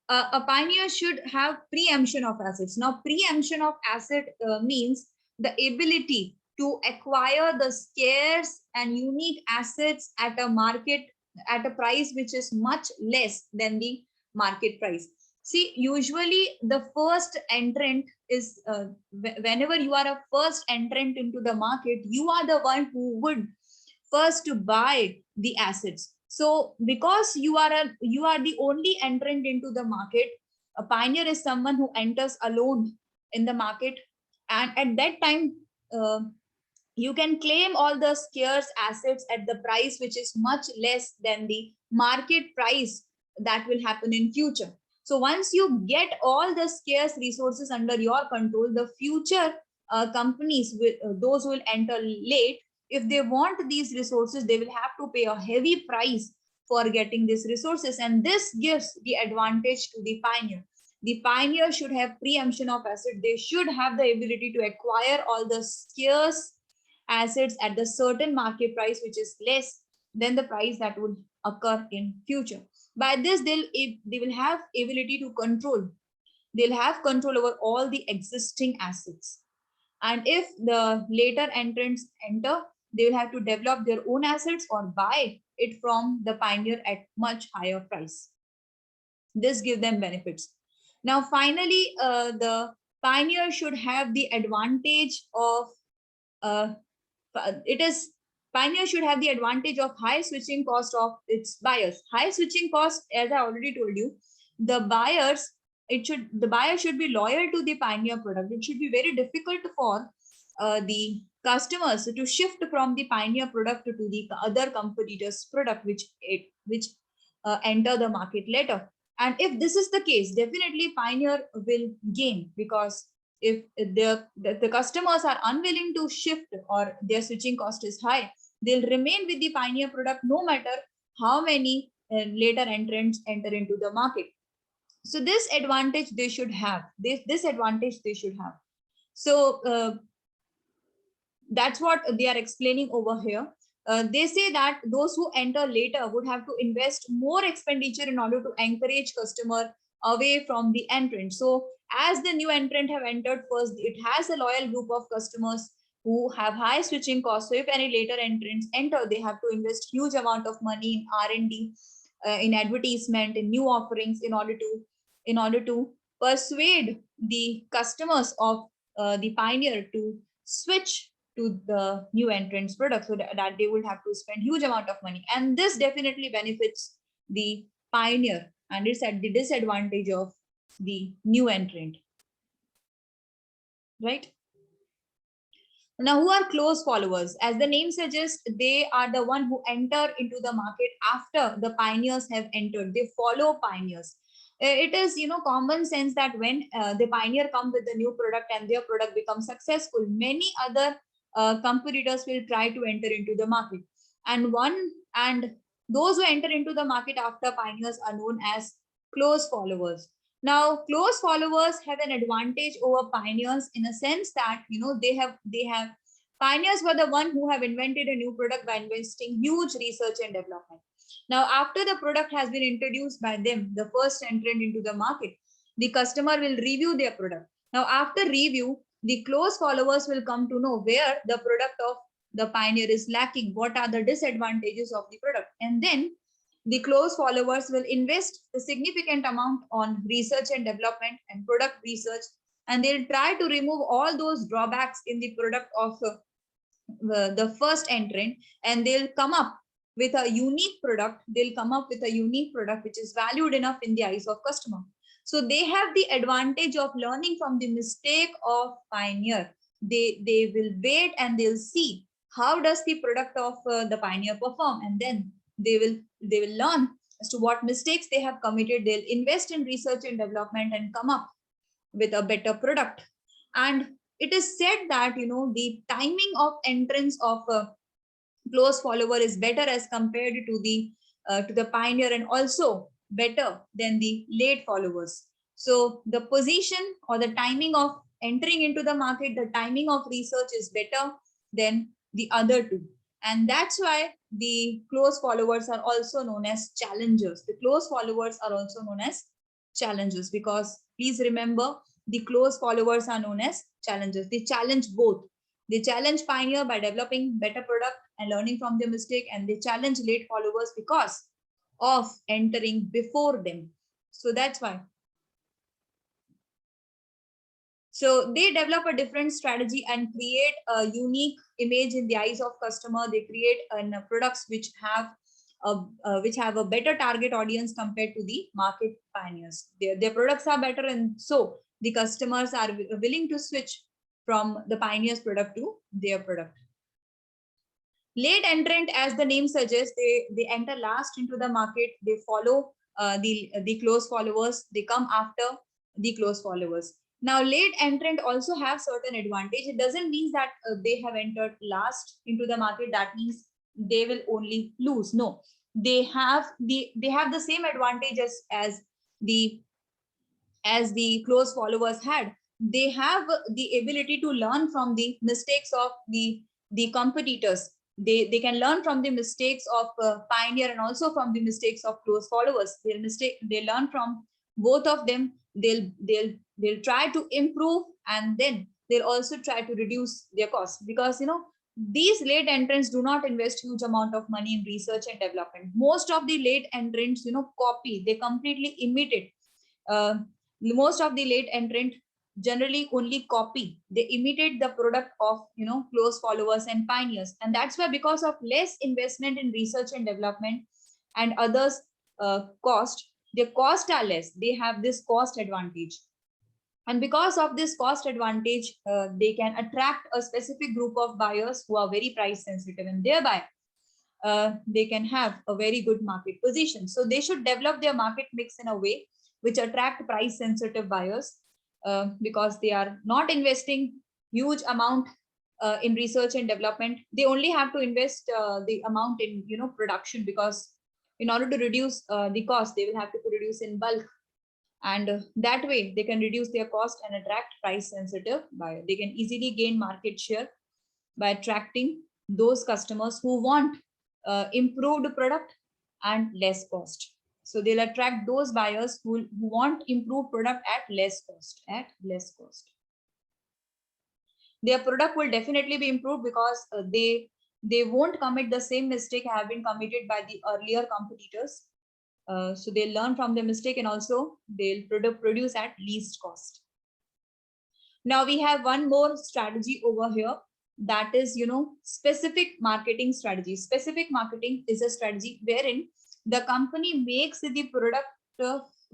A pioneer should have preemption of assets. Now, preemption of asset means the ability to acquire the scarce and unique assets at a price which is much less than the market price. See, usually the first entrant is, whenever you are a first entrant into the market, you are the one who would first to buy the assets. So because you are the only entrant into the market, a pioneer is someone who enters alone in the market, And at that time, uh, you can claim all the scarce assets at the price which is much less than the market price that will happen in future. So once you get all the scarce resources under your control, the future companies will, those who will enter late, if they want these resources, they will have to pay a heavy price for getting these resources, and this gives the advantage to the pioneer. The pioneer should have preemption of asset. They should have the ability to acquire all the scarce assets at the certain market price which is less than the price that would occur in future. By this, they will have ability to control. They'll have control over all the existing assets. And if the later entrants enter, they will have to develop their own assets or buy it from the pioneer at much higher price. This gives them benefits. Now, finally, the pioneer should have the advantage of uh, it is pioneer should have the advantage of high switching cost of its buyers. High switching cost, as I already told you, the buyers, the buyer should be loyal to the pioneer product. It should be very difficult for the customers to shift from the pioneer product to the other competitors product which enter the market later. And if this is the case, definitely pioneer will gain, because if the customers are unwilling to shift or their switching cost is high, they'll remain with the pioneer product no matter how many later entrants enter into the market. So this advantage they should have. This advantage they should have. So that's what they are explaining over here. They say that those who enter later would have to invest more expenditure in order to encourage customer away from the entrant. So as the new entrant have entered first, it has a loyal group of customers who have high switching costs. So if any later entrants enter, they have to invest huge amount of money in R&D, in advertisement, in new offerings, in order to persuade the customers of the pioneer to switch to the new entrants product, so that they would have to spend huge amount of money, and this definitely benefits the pioneer, and it's at the disadvantage of the new entrant, right? Now, who are close followers? As the name suggests, they are the one who enter into the market after the pioneers have entered. They follow pioneers. It is, common sense that when the pioneer come with the new product and their product becomes successful, many other competitors will try to enter into the market. And those who enter into the market after pioneers are known as close followers. Now, close followers have an advantage over pioneers in a sense that they have pioneers were the one who have invented a new product by investing huge research and development. Now, after the product has been introduced by them, the first entrant into the market, the customer will review their product. Now, after review, the close followers will come to know where the product of the pioneer is lacking, what are the disadvantages of the product, and then the close followers will invest a significant amount on research and development and product research, and they'll try to remove all those drawbacks in the product of the first entrant, and they'll come up with a unique product. They'll come up with a unique product which is valued enough in the eyes of customer. So they have the advantage of learning from the mistake of pioneer. They will wait and they'll see how does the product of the pioneer perform, and then they will learn as to what mistakes they have committed. They'll invest in research and development and come up with a better product. And it is said that the timing of entrance of a close follower is better as compared to the pioneer, and also better than the late followers. So the position or the timing of entering into the market, the timing of research is better than the other two, and that's why the close followers are also known as challengers. The close followers are also known as challengers because, please remember, the close followers are known as challengers. They challenge both. They challenge pioneer by developing better product and learning from their mistake, and they challenge late followers because of entering before them. So that's why. So they develop a different strategy and create a unique image in the eyes of customer. They create products which have a better target audience compared to the market pioneers. Their products are better, and so the customers are willing to switch from the pioneer's product to their product. Late entrant, as the name suggests, they enter last into the market. They follow the close followers. They come after the close followers. Now, late entrant also have certain advantage. It doesn't mean that they have entered last into the market. That means they will only lose. No, they have the same advantages as the close followers had. They have the ability to learn from the mistakes of the competitors. They can learn from the mistakes of pioneer and also from the mistakes of close followers. They learn from both of them. They'll try to improve, and then they'll also try to reduce their costs, because these late entrants do not invest huge amount of money in research and development. Most of the late entrants copy, they completely imitate. Most of the late entrant generally only copy, they imitate the product of close followers and pioneers. And that's why, because of less investment in research and development and others cost, their costs are less. They have this cost advantage, and because of this cost advantage, they can attract a specific group of buyers who are very price sensitive, and thereby they can have a very good market position. So they should develop their market mix in a way which attract price sensitive buyers, because they are not investing huge amount in research and development. They only have to invest the amount in production, because in order to reduce the cost, they will have to produce in bulk, and that way they can reduce their cost and attract price sensitive buyer. They can easily gain market share by attracting those customers who want improved product and less cost. So they'll attract those buyers who want improved product at less cost. Their product will definitely be improved, because they won't commit the same mistake have been committed by the earlier competitors. So they'll learn from their mistake, and also they'll produce at least cost. Now we have one more strategy over here, that is specific marketing strategy. Specific marketing is a strategy wherein the company makes the product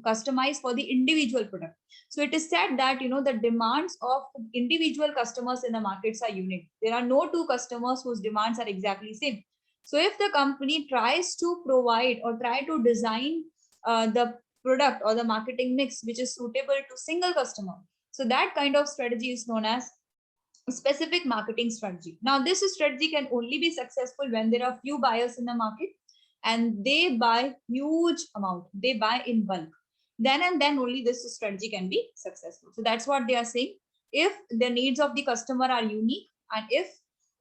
customized for the individual product. So it is said that the demands of individual customers in the markets are unique. There are no two customers whose demands are exactly same. So if the company tries to provide or try to design the product or the marketing mix which is suitable to single customer, so that kind of strategy is known as specific marketing strategy. Now this strategy can only be successful when there are few buyers in the market and they buy huge amount, they buy in bulk. Then and then only this strategy can be successful. So that's what they are saying. If the needs of the customer are unique, and if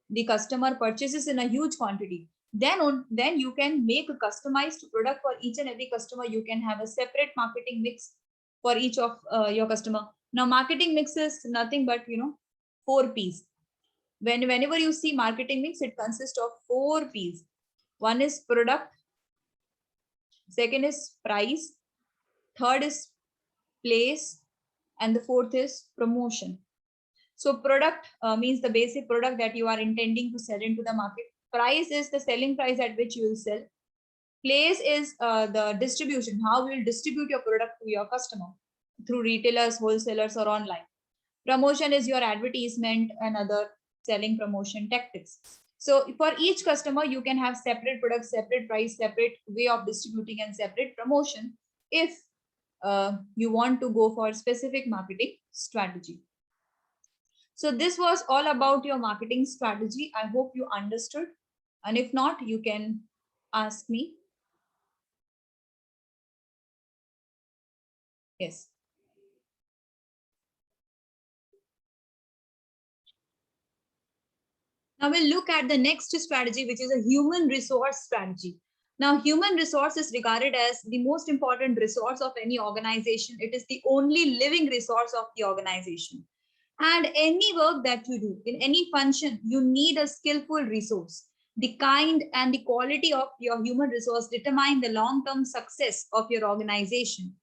the customer purchases in a huge quantity, then you can make a customized product for each and every customer. You can have a separate marketing mix for each of your customer. Now marketing mix is nothing but 4 P's. Whenever you see marketing mix, it consists of 4 P's. One is product, second is price, third is place, and the fourth is promotion. So product means the basic product that you are intending to sell into the market. Price is the selling price at which you will sell. Place is the distribution, how you will distribute your product to your customer through retailers, wholesalers, or online. Promotion is your advertisement and other selling promotion tactics. So for each customer, you can have separate products, separate price, separate way of distributing, and separate promotion if you want to go for specific marketing strategy. So this was all about your marketing strategy. I hope you understood. And if not, you can ask me. Yes. Now we'll look at the next strategy, which is a human resource strategy. Now, human resource is regarded as the most important resource of any organization. It is the only living resource of the organization. And any work that you do in any function, you need a skillful resource. The kind and the quality of your human resource determine the long-term success of your organization.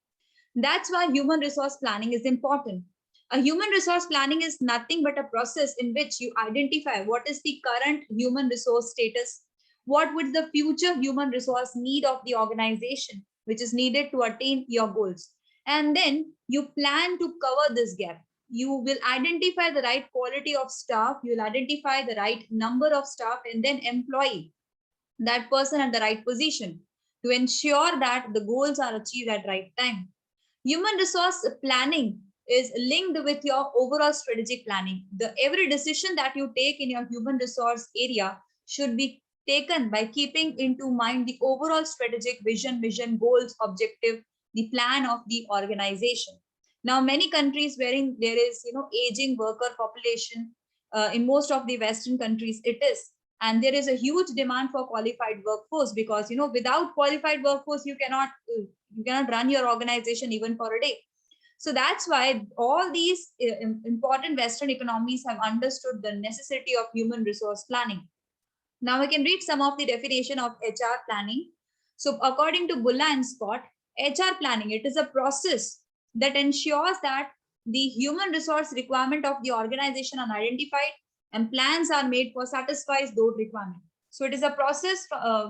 That's why human resource planning is important. A human resource planning is nothing but a process in which you identify what is the current human resource status, what would the future human resource need of the organization, which is needed to attain your goals. And then you plan to cover this gap. you will identify the right quality of staff, you will identify the right number of staff, and then employ that person at the right position to ensure that the goals are achieved at right time. Human resource planning is linked with your overall strategic planning. The every decision that you take in your human resource area should be taken by keeping into mind the overall strategic vision, goals, objective, the plan of the organization. Now, many countries wherein there is, aging worker population, in most of the Western countries, it is, and there is a huge demand for qualified workforce, because without qualified workforce you cannot run your organization even for a day. So that's why all these important Western economies have understood the necessity of human resource planning. Now we can read some of the definition of HR planning. So according to Bulla and Scott, HR planning, it is a process that ensures that the human resource requirement of the organization are identified and plans are made for satisfies those requirements. So it is a process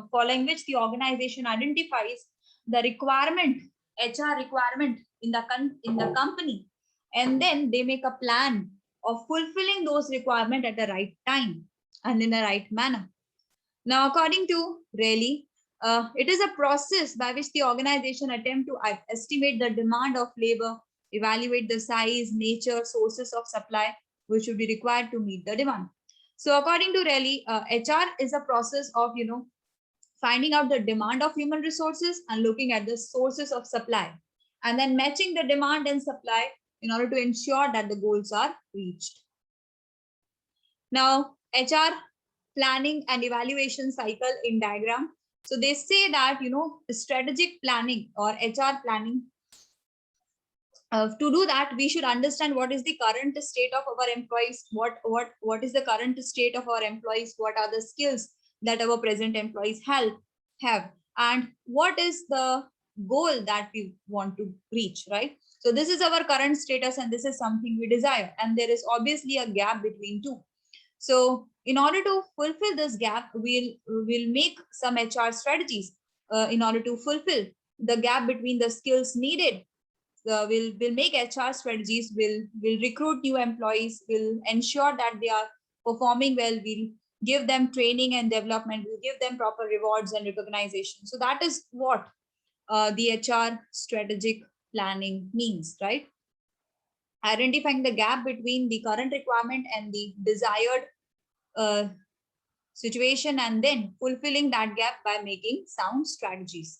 following which the organization identifies the requirement, HR requirement in the company, and then they make a plan of fulfilling those requirements at the right time and in the right manner. Now, according to Rayleigh, it is a process by which the organization attempt to estimate the demand of labor, evaluate the size, nature, sources of supply, which would be required to meet the demand. So, according to Rayleigh, HR is a process of finding out the demand of human resources and looking at the sources of supply, and then matching the demand and supply in order to ensure that the goals are reached. Now, HR planning and evaluation cycle in diagram. So they say that, strategic planning or HR planning, to do that, we should understand what is the current state of our employees, what is the current state of our employees, what are the skills that our present employees have, and what is the goal that we want to reach, right? So this is our current status and this is something we desire, and there is obviously a gap between two. So in order to fulfill this gap, we'll make some HR strategies in order to fulfill the gap between the skills needed. We'll make HR strategies, we'll recruit new employees, we'll ensure that they are performing well, we'll give them training and development, we'll give them proper rewards and recognition. So that is what the HR strategic planning means, right? Identifying the gap between the current requirement and the desired situation, and then fulfilling that gap by making sound strategies.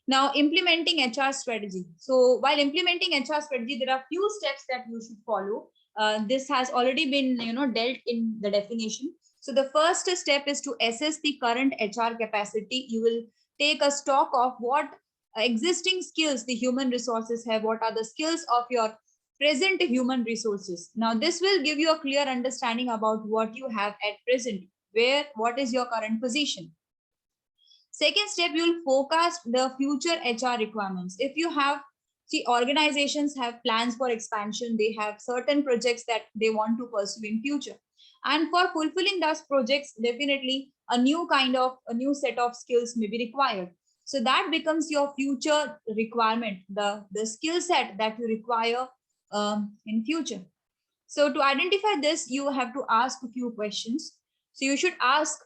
Now, implementing HR strategy. So while implementing HR strategy, there are few steps that you should follow. This has already been dealt in the definition. So the first step is to assess the current HR capacity. You will take a stock of what existing skills the human resources have, what are the skills of your present human resources. Now this will give you a clear understanding about what you have at present, what is your current position. Second step, you will forecast the future HR requirements. If you have, organizations have plans for expansion, they have certain projects that they want to pursue in future. And for fulfilling those projects, definitely a new set of skills may be required. So that becomes your future requirement, the skill set that you require in future. So to identify this, you have to ask a few questions. So you should ask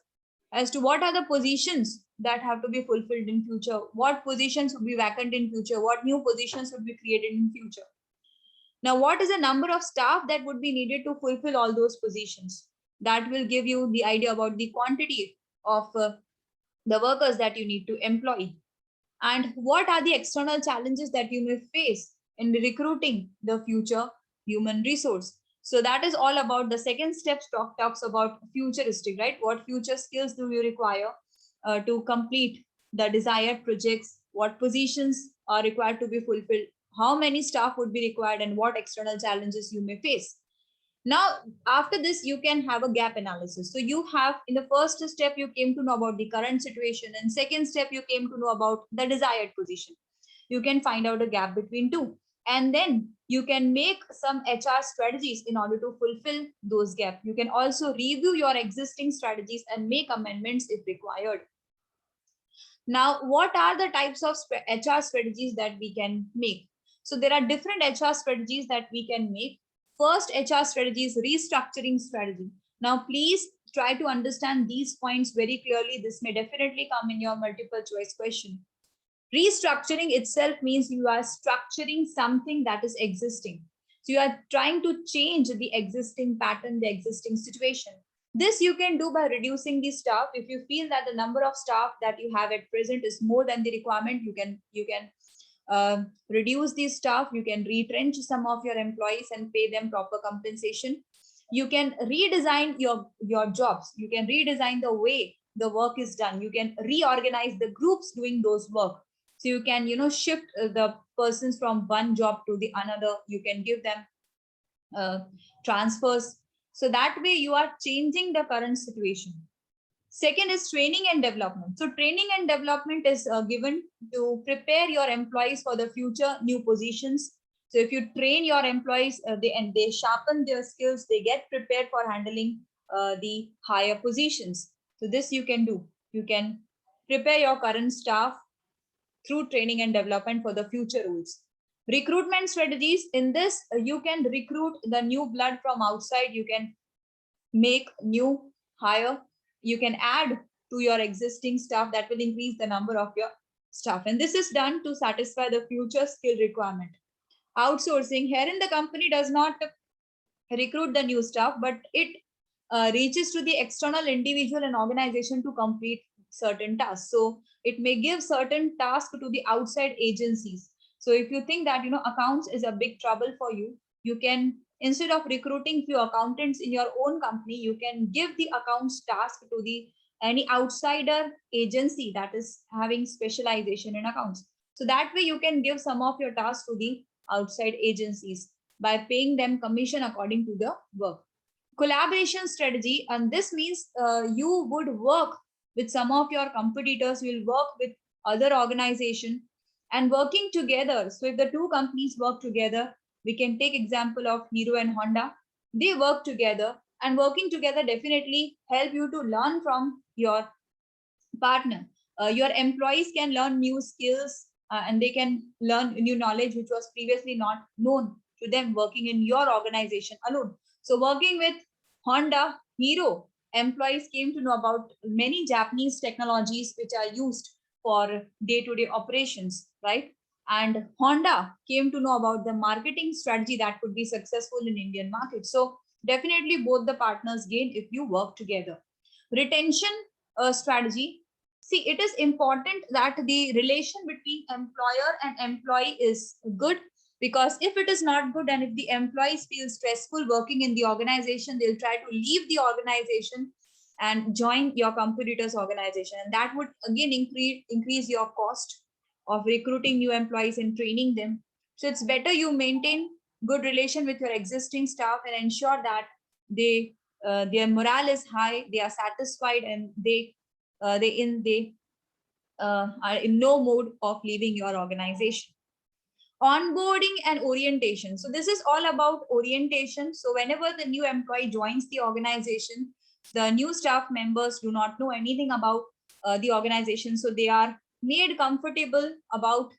as to what are the positions that have to be fulfilled in future, what positions would be vacant in future, what new positions would be created in future. Now, what is the number of staff that would be needed to fulfill all those positions? That will give you the idea about the quantity of the workers that you need to employ. And what are the external challenges that you may face in recruiting the future human resource? So that is all about the second step. Talks about futuristic, right? What future skills do you require to complete the desired projects? What positions are required to be fulfilled? How many staff would be required, and what external challenges you may face? Now, after this, you can have a gap analysis. So you have, in the first step, you came to know about the current situation, and second step, you came to know about the desired position. You can find out a gap between two, and then you can make some HR strategies in order to fulfill those gaps. You can also review your existing strategies and make amendments if required. Now, what are the types of HR strategies that we can make? So there are different HR strategies that we can make. First HR strategy is restructuring strategy. Now, please try to understand these points very clearly. This may definitely come in your multiple choice question. Restructuring itself means you are structuring something that is existing. So you are trying to change the existing pattern, the existing situation. This you can do by reducing the staff. If you feel that the number of staff that you have at present is more than the requirement, you can reduce the staff. You can retrench some of your employees and pay them proper compensation. You can redesign your jobs. You can redesign the way the work is done. You can reorganize the groups doing those work. So you can shift the persons from one job to the another. You can give them transfers. So that way you are changing the current situation. Second is training and development. So training and development is given to prepare your employees for the future new positions. So if you train your employees, they sharpen their skills, they get prepared for handling the higher positions. So this you can do. You can prepare your current staff through training and development for the future roles. Recruitment strategies. In this, you can recruit the new blood from outside. You can make new hire. You can add to your existing staff. That will increase the number of your staff. And this is done to satisfy the future skill requirement. Outsourcing. Herein the company does not recruit the new staff, but it reaches to the external individual and organization to complete certain tasks. So it may give certain tasks to the outside agencies. So if you think that accounts is a big trouble for you, you can, instead of recruiting few accountants in your own company, you can give the accounts task to the any outsider agency that is having specialization in accounts. So that way you can give some of your tasks to the outside agencies by paying them commission according to the work. Collaboration strategy, and this means you would work with some of your competitors, you will work with other organization and working together. So if the two companies work together, we can take example of Hero and Honda. They work together, and working together definitely help you to learn from your partner. Your employees can learn new skills and they can learn new knowledge which was previously not known to them working in your organization alone. So working with Honda, Hero, employees came to know about many Japanese technologies which are used for day-to-day operations, right? And Honda came to know about the marketing strategy that could be successful in Indian market. So definitely both the partners gain if you work together. Retention strategy. See, it is important that the relation between employer and employee is good, because if it is not good and if the employees feel stressful working in the organization, they'll try to leave the organization and join your competitors' organization. And that would again increase your cost of recruiting new employees and training them. So it's better you maintain good relation with your existing staff and ensure that their morale is high, they are satisfied, and they are in no mode of leaving your organization. Onboarding and orientation. So this is all about orientation. So whenever the new employee joins the organization, the new staff members do not know anything about the organization. So they are made comfortable about,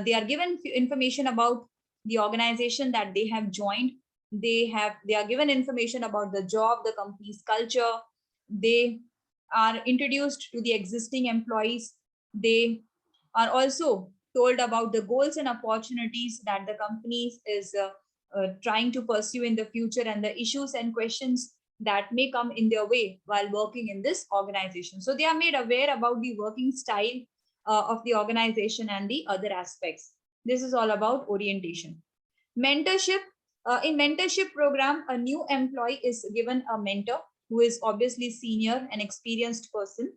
they are given information about the organization that they have joined. They are given information about the job, the company's culture. They are introduced to the existing employees. They are also told about the goals and opportunities that the company is trying to pursue in the future, and the issues and questions that may come in their way while working in this organization. So they are made aware about the working style of the organization and the other aspects. This is all about orientation. Mentorship. In mentorship program, a new employee is given a mentor who is obviously senior and experienced person,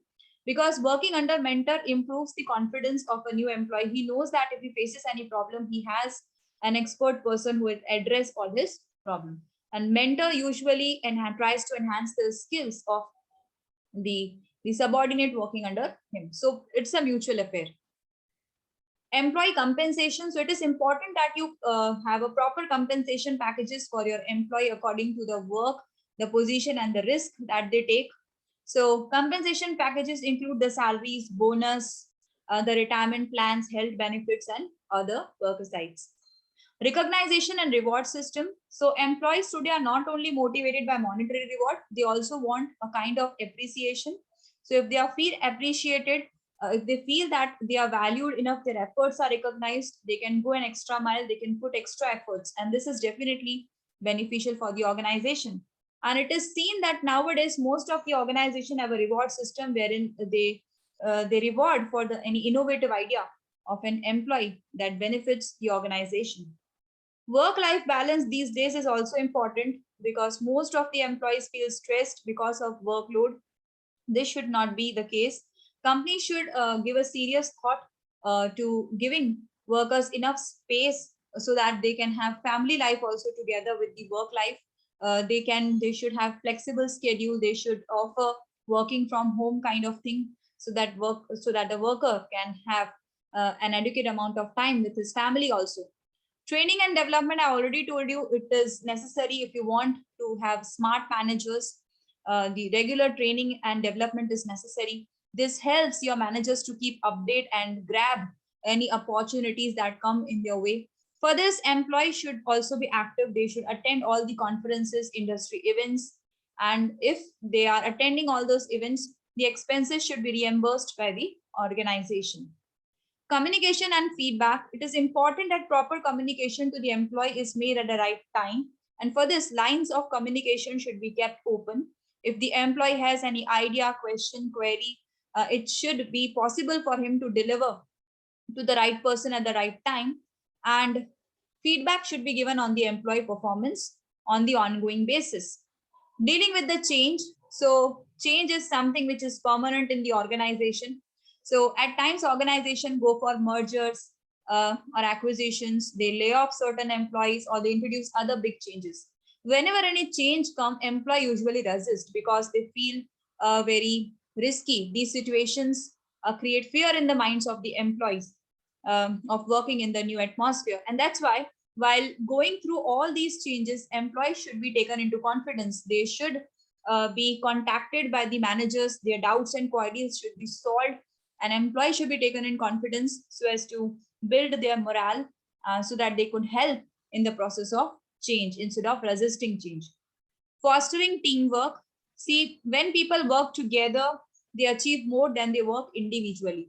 because working under mentor improves the confidence of a new employee. He knows that if he faces any problem, he has an expert person who will address all his problem. And mentor usually tries to enhance the skills of the subordinate working under him. So it's a mutual affair. Employee compensation. So it is important that you have a proper compensation packages for your employee according to the work, the position, and the risk that they take. So compensation packages include the salaries, bonus, the retirement plans, health benefits, and other work sites. Recognition and reward system. So employees today are not only motivated by monetary reward, they also want a kind of appreciation. So if they are feel appreciated, if they feel that they are valued enough, their efforts are recognized, they can go an extra mile, they can put extra efforts, and this is definitely beneficial for the organization. And it is seen that nowadays most of the organization have a reward system wherein they reward for the any innovative idea of an employee that benefits the organization. Work life balance these days is also important because most of the employees feel stressed because of workload. This should not be the case. Companies should give a serious thought to giving workers enough space so that they can have family life also together with the work life. They should have flexible schedule. They should offer working from home kind of thing so that the worker can have an adequate amount of time with his family also. Training and development, I already told you, it is necessary if you want to have smart managers. The regular training and development is necessary. This helps your managers to keep update and grab any opportunities that come in their way. For this, employees should also be active. They should attend all the conferences, industry events, and if they are attending all those events, the expenses should be reimbursed by the organization. Communication and feedback. It is important that proper communication to the employee is made at the right time. And for this, lines of communication should be kept open. If the employee has any idea, question, query, it should be possible for him to deliver to the right person at the right time. And feedback should be given on the employee performance on the ongoing basis. Dealing with the change. So change is something which is permanent in the organization. So at times organization go for mergers or acquisitions, they lay off certain employees or they introduce other big changes. Whenever any change come, employee usually resist because they feel very risky. These situations create fear in the minds of the employees of working in the new atmosphere. And that's why while going through all these changes, employees should be taken into confidence. They should be contacted by the managers. Their doubts and queries should be solved. An employee should be taken in confidence so as to build their morale so that they could help in the process of change instead of resisting change. Fostering teamwork. See, when people work together, they achieve more than they work individually,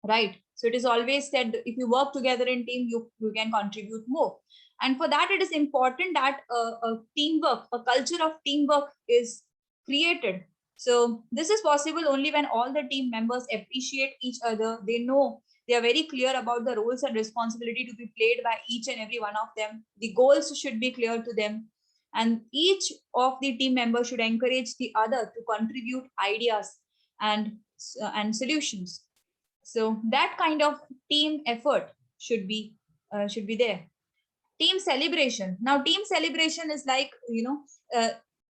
right? So it is always said if you work together in team, you can contribute more. And for that, it is important that a culture of teamwork is created. So this is possible only when all the team members appreciate each other. They know, they are very clear about the roles and responsibility to be played by each and every one of them. The goals should be clear to them, and each of the team members should encourage the other to contribute ideas and solutions. So that kind of team effort should be there. Team celebration. Now team celebration is like,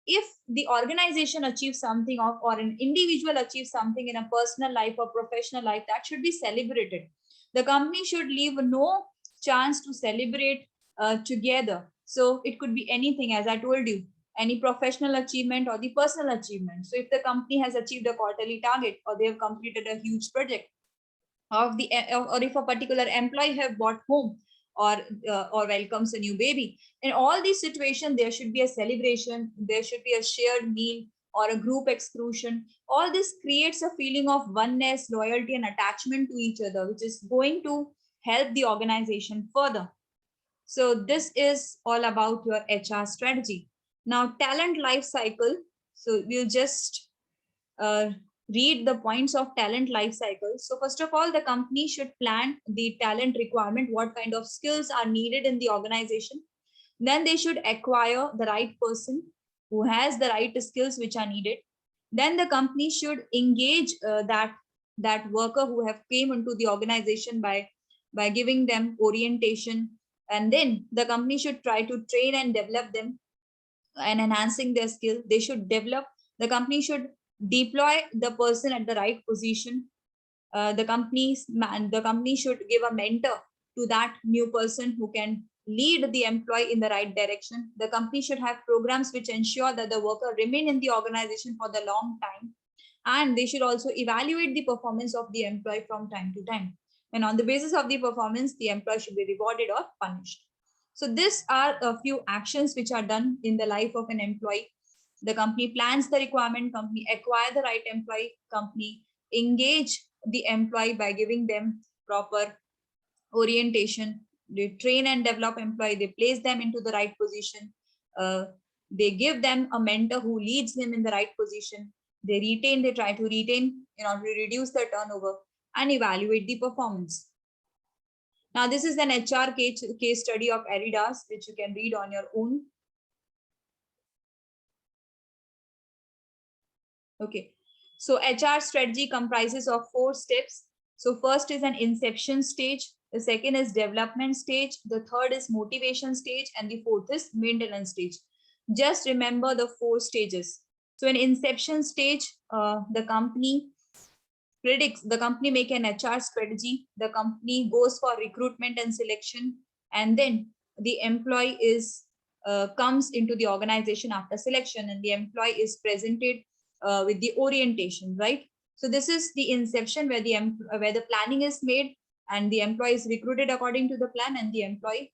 if the organization achieves something or an individual achieves something in a personal life or professional life, that should be celebrated. The company should leave no chance to celebrate together. So it could be anything, as I told you, any professional achievement or the personal achievement. So if the company has achieved a quarterly target or they have completed a huge project, of the or if a particular employee have bought home or welcomes a new baby, in all these situations there should be a celebration, there should be a shared meal or a group excursion. All this creates a feeling of oneness, loyalty and attachment to each other, which is going to help the organization further. So this is all about your HR strategy. Now talent life cycle. So we'll just uh, read the points of talent life cycle. So first of all, the company should plan the talent requirement, what kind of skills are needed in the organization. Then they should acquire the right person who has the right skills which are needed. Then the company should engage that worker who have came into the organization by giving them orientation. And then the company should try to train and develop them and enhancing their skill. They should develop, the company should deploy the person at the right position. The company should give a mentor to that new person who can lead the employee in the right direction. The company should have programs which ensure that the worker remain in the organization for the long time, and they should also evaluate the performance of the employee from time to time, and on the basis of the performance the employee should be rewarded or punished. So these are a few actions which are done in the life of an employee. The company plans the requirement, company acquire the right employee, company engage the employee by giving them proper orientation. They train and develop employee, they place them into the right position. uh, they give them a mentor who leads him in the right position. They try to retain in order to reduce the turnover and evaluate the performance. Now this is an HR case study of Adidas which you can read on your own. Okay, so HR strategy comprises of 4 steps. So first is an inception stage, the second is development stage, the third is motivation stage, and the fourth is maintenance stage. Just remember the 4 stages. So in inception stage, the company make an HR strategy, the company goes for recruitment and selection, and then the employee is comes into the organization after selection, and the employee is presented with the orientation, right? So this is the inception where the planning is made, and the employee is recruited according to the plan, and the employee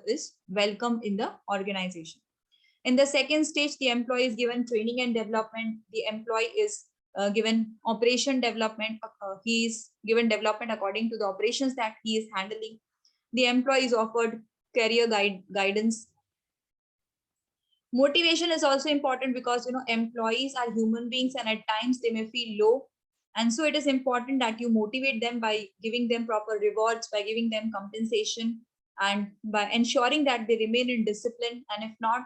is welcome in the organization. In the second stage, the employee is given training and development. The employee is given operation development. He is given development according to the operations that he is handling. The employee is offered career guidance. Motivation is also important because employees are human beings and at times they may feel low, and so it is important that you motivate them by giving them proper rewards, by giving them compensation, and by ensuring that they remain in discipline, and if not,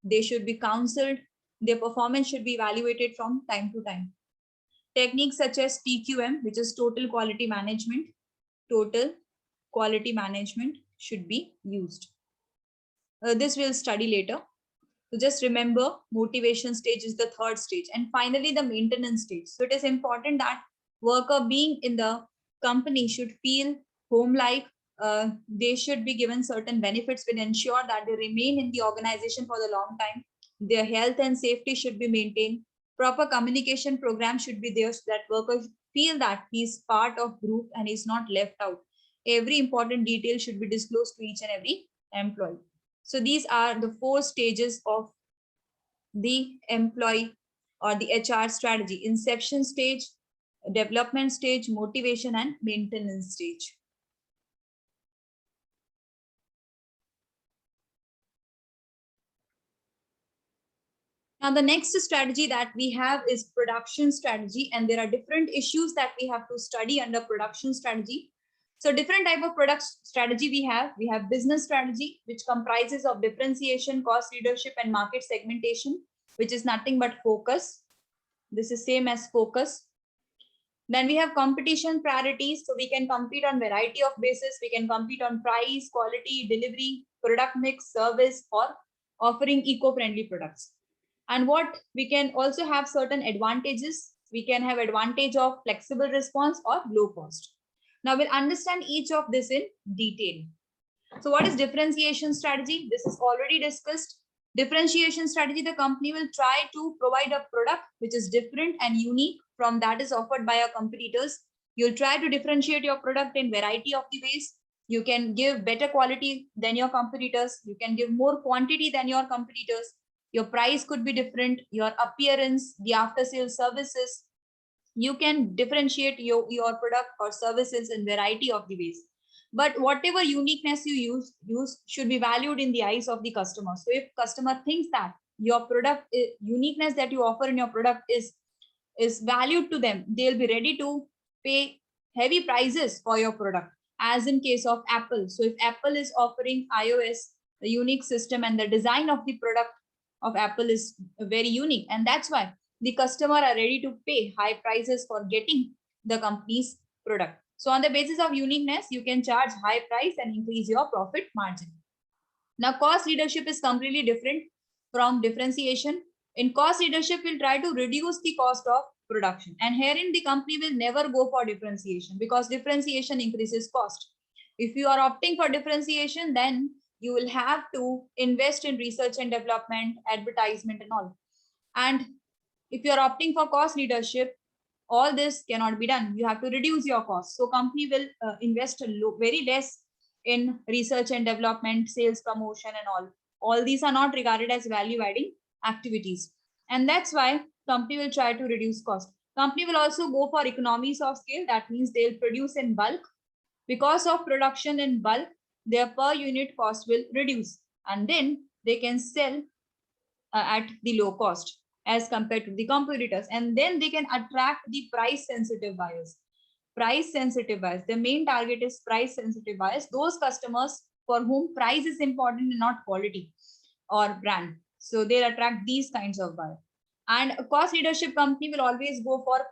they should be counseled. Their performance should be evaluated from time to time. Techniques such as TQM, which is total quality management should be used. This we'll study later. So just remember, motivation stage is the third stage. And finally, the maintenance stage. So it is important that worker being in the company should feel home-like. They should be given certain benefits will ensure that they remain in the organization for the long time. Their health and safety should be maintained. Proper communication program should be there so that workers feel that he's part of group and he's not left out. Every important detail should be disclosed to each and every employee. So these are the 4 stages of the employee or the HR strategy: inception stage, development stage, motivation, and maintenance stage. Now, the next strategy that we have is production strategy, and there are different issues that we have to study under production strategy. So different type of product strategy we have. We have business strategy, which comprises of differentiation, cost leadership, and market segmentation, which is nothing but focus. This is same as focus. Then we have competition priorities. So we can compete on variety of basis. We can compete on price, quality, delivery, product mix, service, or offering eco-friendly products. And what we can also have certain advantages. We can have advantage of flexible response or low cost. Now we'll understand each of this in detail. So what is differentiation strategy? This is already discussed. Differentiation strategy, the company will try to provide a product which is different and unique from that is offered by our competitors. You'll try to differentiate your product in variety of the ways. You can give better quality than your competitors. You can give more quantity than your competitors. Your price could be different, your appearance, the after sales services. You can differentiate your product or services in variety of the ways. But whatever uniqueness you use should be valued in the eyes of the customer. So if customer thinks that your product uniqueness that you offer in your product is valued to them, they'll be ready to pay heavy prices for your product, as in case of Apple. So if Apple is offering iOS, the unique system, and the design of the product of Apple is very unique, and that's why the customer are ready to pay high prices for getting the company's product. So on the basis of uniqueness, you can charge high price and increase your profit margin. Now, cost leadership is completely different from differentiation. In cost leadership, we'll try to reduce the cost of production. And herein, the company will never go for differentiation because differentiation increases cost. If you are opting for differentiation, then you will have to invest in research and development, advertisement, and all. And if you are opting for cost leadership, all this cannot be done. You have to reduce your cost. So company will invest very less in research and development, sales, promotion, and all these are not regarded as value adding activities. And that's why company will try to reduce cost. Company will also go for economies of scale. That means they'll produce in bulk. Because of production in bulk, their per unit cost will reduce, and then they can sell at the low cost as compared to the competitors, and then they can attract the price sensitive buyers. Price sensitive buyers, the main target is price sensitive buyers, those customers for whom price is important and not quality or brand. So they'll attract these kinds of buyers. And a cost leadership company will always go for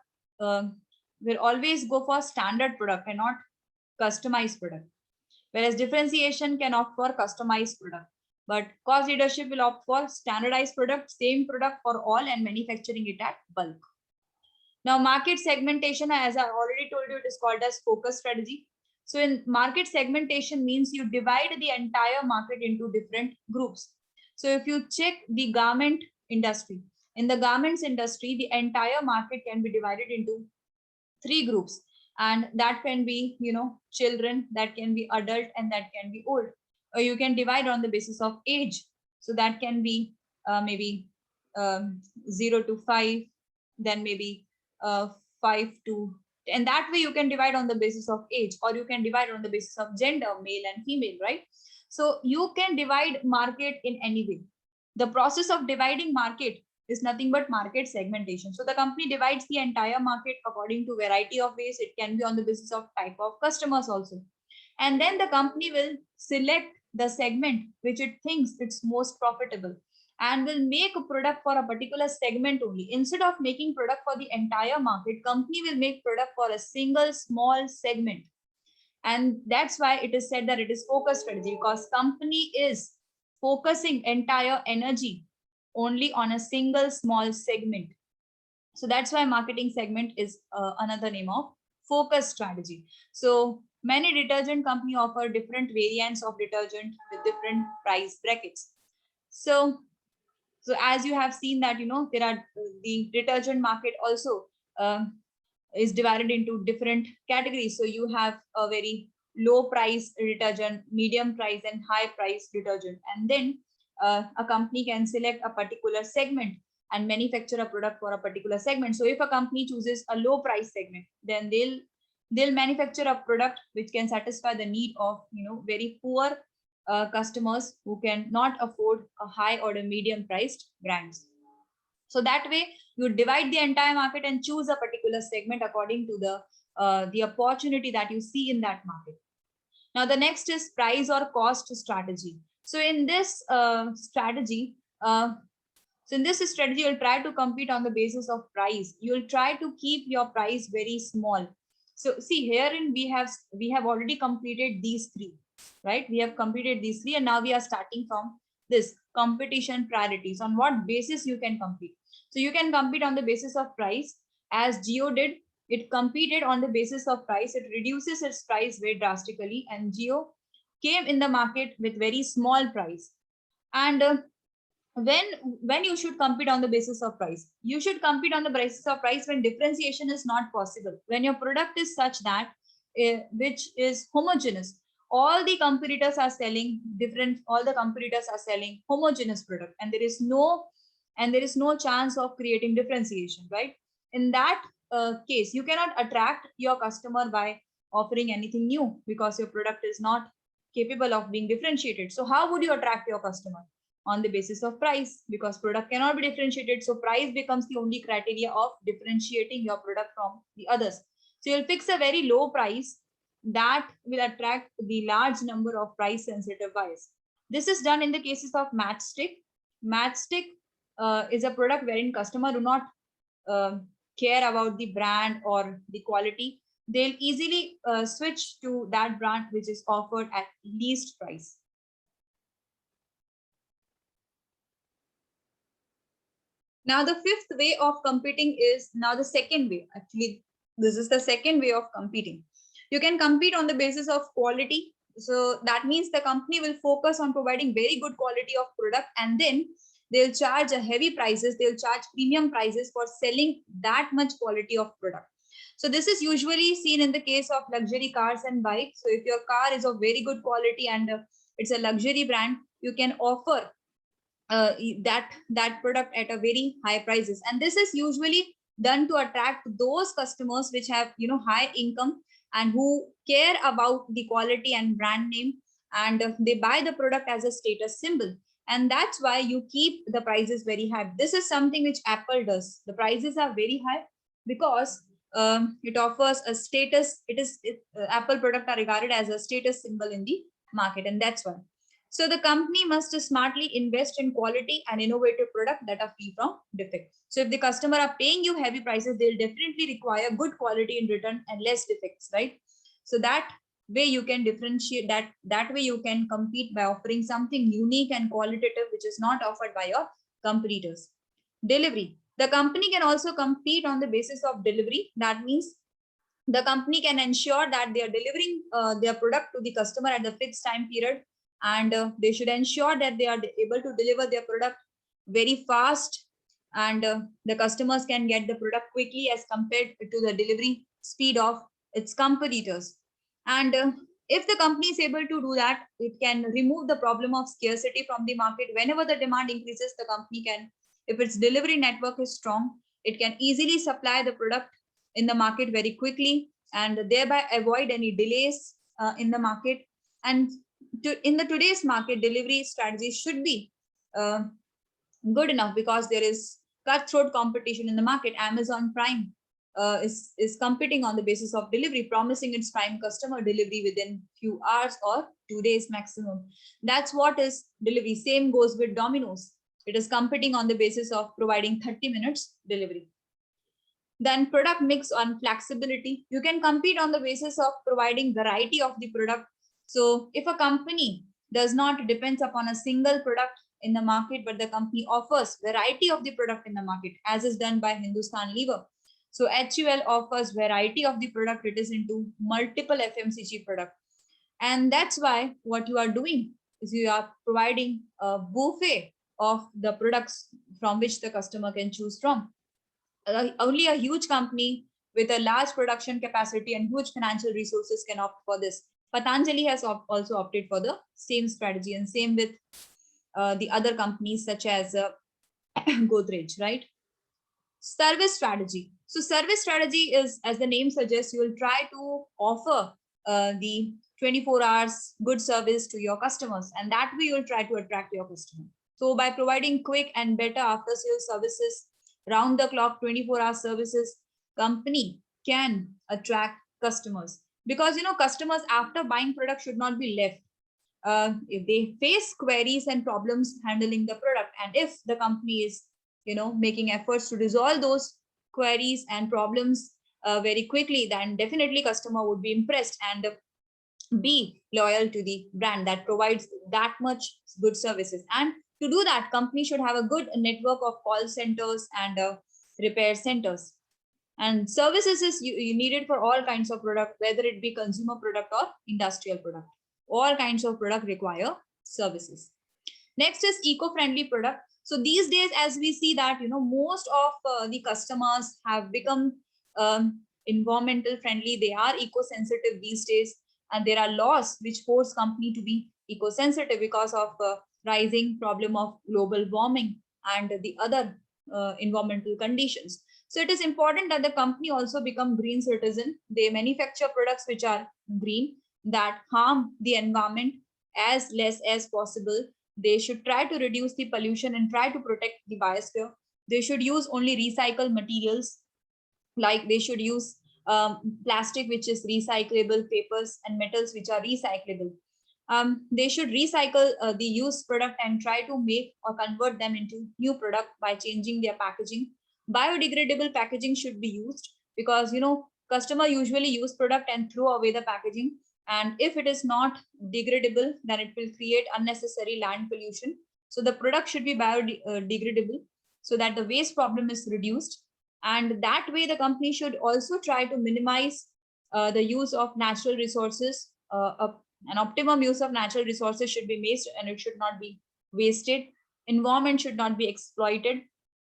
standard product and not customized product, whereas differentiation can opt for customized product, but cost leadership will opt for standardized product, same product for all, and manufacturing it at bulk. Now, market segmentation, as I already told you, it is called as focus strategy. So in market segmentation means you divide the entire market into different groups. So if you check the garment industry, in the garments industry, the entire market can be divided into 3 groups, and that can be, children, that can be adult, and that can be old. Or you can divide on the basis of age. So that can be maybe 0 to 5, then maybe 5 to, and that way you can divide on the basis of age, or you can divide on the basis of gender, male and female, right? So you can divide market in any way. The process of dividing market is nothing but market segmentation. So the company divides the entire market according to variety of ways. It can be on the basis of type of customers also. And then the company will select the segment which it thinks it's most profitable, and will make a product for a particular segment only. Instead of making product for the entire market, company will make product for a single small segment. And that's why it is said that it is focus strategy, because company is focusing entire energy only on a single small segment. So that's why marketing segment is another name of focus strategy. So many detergent company offer different variants of detergent with different price brackets. So as you have seen that, there are the detergent market also is divided into different categories. So you have a very low price detergent, medium price, and high price detergent. And then a company can select a particular segment and manufacture a product for a particular segment. So if a company chooses a low price segment, then they'll manufacture a product which can satisfy the need of, very poor customers who can not afford a high or a medium priced brands. So that way you divide the entire market and choose a particular segment according to the opportunity that you see in that market. Now the next is price or cost strategy. So in this strategy, you'll try to compete on the basis of price. You'll try to keep your price very small. So see, herein we have already completed these 3, right? We have completed these 3, and now we are starting from this competition priorities. On what basis you can compete? So you can compete on the basis of price, as Jio did. It competed on the basis of price. It reduces its price very drastically, and Jio came in the market with very small price. And when you should compete on the basis of price? You should compete on the basis of price when differentiation is not possible. When your product is such that which is homogeneous. All the competitors are selling homogeneous product, and there is no chance of creating differentiation, right? In that case, you cannot attract your customer by offering anything new, because your product is not capable of being differentiated. So how would you attract your customer? On the basis of price, because product cannot be differentiated. So price becomes the only criteria of differentiating your product from the others. So you'll fix a very low price that will attract the large number of price sensitive buyers. This is done in the cases of matchstick. Matchstick is a product wherein customer do not care about the brand or the quality. They'll easily switch to that brand which is offered at least price. Now the 5th way of competing is now the second way. Actually, this is the second way of competing. You can compete on the basis of quality. So that means the company will focus on providing very good quality of product, and then they'll charge a heavy prices. They'll charge premium prices for selling that much quality of product. So this is usually seen in the case of luxury cars and bikes. So if your car is of very good quality and it's a luxury brand, you can offer that product at a very high prices, and this is usually done to attract those customers which have high income and who care about the quality and brand name, and they buy the product as a status symbol, and that's why you keep the prices very high. This is something which Apple does. The prices are very high because it offers a status. Apple product are regarded as a status symbol in the market, and that's why. So the company must smartly invest in quality and innovative product that are free from defect. So if the customer are paying you heavy prices, they'll definitely require good quality in return and less defects, right? So that way you can differentiate, that way you can compete by offering something unique and qualitative which is not offered by your competitors. Delivery. The company can also compete on the basis of delivery. That means the company can ensure that they are delivering their product to the customer at the fixed time period, and they should ensure that they are able to deliver their product very fast, and the customers can get the product quickly as compared to the delivery speed of its competitors. And if the company is able to do that, it can remove the problem of scarcity from the market. Whenever the demand increases, the company can, if its delivery network is strong, it can easily supply the product in the market very quickly and thereby avoid any delays in the market. And in the today's market, delivery strategies should be good enough because there is cutthroat competition in the market. Amazon Prime is competing on the basis of delivery, promising its Prime customer delivery within few hours or 2 days maximum. That's what is delivery. Same goes with Domino's. It is competing on the basis of providing 30 minutes delivery. Then product mix on flexibility. You can compete on the basis of providing variety of the product. So if a company does not depends upon a single product in the market, but the company offers variety of the product in the market, as is done by Hindustan Lever. So HUL offers variety of the product. It is into multiple FMCG product. And that's why what you are doing is you are providing a buffet of the products from which the customer can choose from. Only a huge company with a large production capacity and huge financial resources can opt for this. Patanjali has also opted for the same strategy, and same with the other companies such as Godrej, right? Service strategy. So service strategy is, as the name suggests, you will try to offer the 24 hours good service to your customers, and that way you will try to attract your customer. So by providing quick and better after sales services, round the clock 24-hour services, company can attract customers, because customers after buying product should not be left. If they face queries and problems handling the product, and if the company is making efforts to resolve those queries and problems very quickly, then definitely customer would be impressed and be loyal to the brand that provides that much good services. And to do that, company should have a good network of call centers and repair centers. And services is you needed for all kinds of product, whether it be consumer product or industrial product. All kinds of product require services. Next is eco-friendly product. So these days, as we see that most of the customers have become environmental friendly. They are eco-sensitive these days, and there are laws which force company to be eco-sensitive because of rising problem of global warming and the other environmental conditions. So it is important that the company also become green citizen. They manufacture products which are green, that harm the environment as less as possible. They should try to reduce the pollution and try to protect the biosphere. They should use only recycled materials, like they should use plastic which is recyclable, papers and metals which are recyclable. They should recycle the used product and try to make or convert them into new product by changing their packaging. Biodegradable packaging should be used, because customer usually use product and throw away the packaging, and if it is not degradable, then it will create unnecessary land pollution. So the product should be biodegradable so that the waste problem is reduced, and that way the company should also try to minimize the use of natural resources. An optimum use of natural resources should be made, and it should not be wasted. Environment should not be exploited,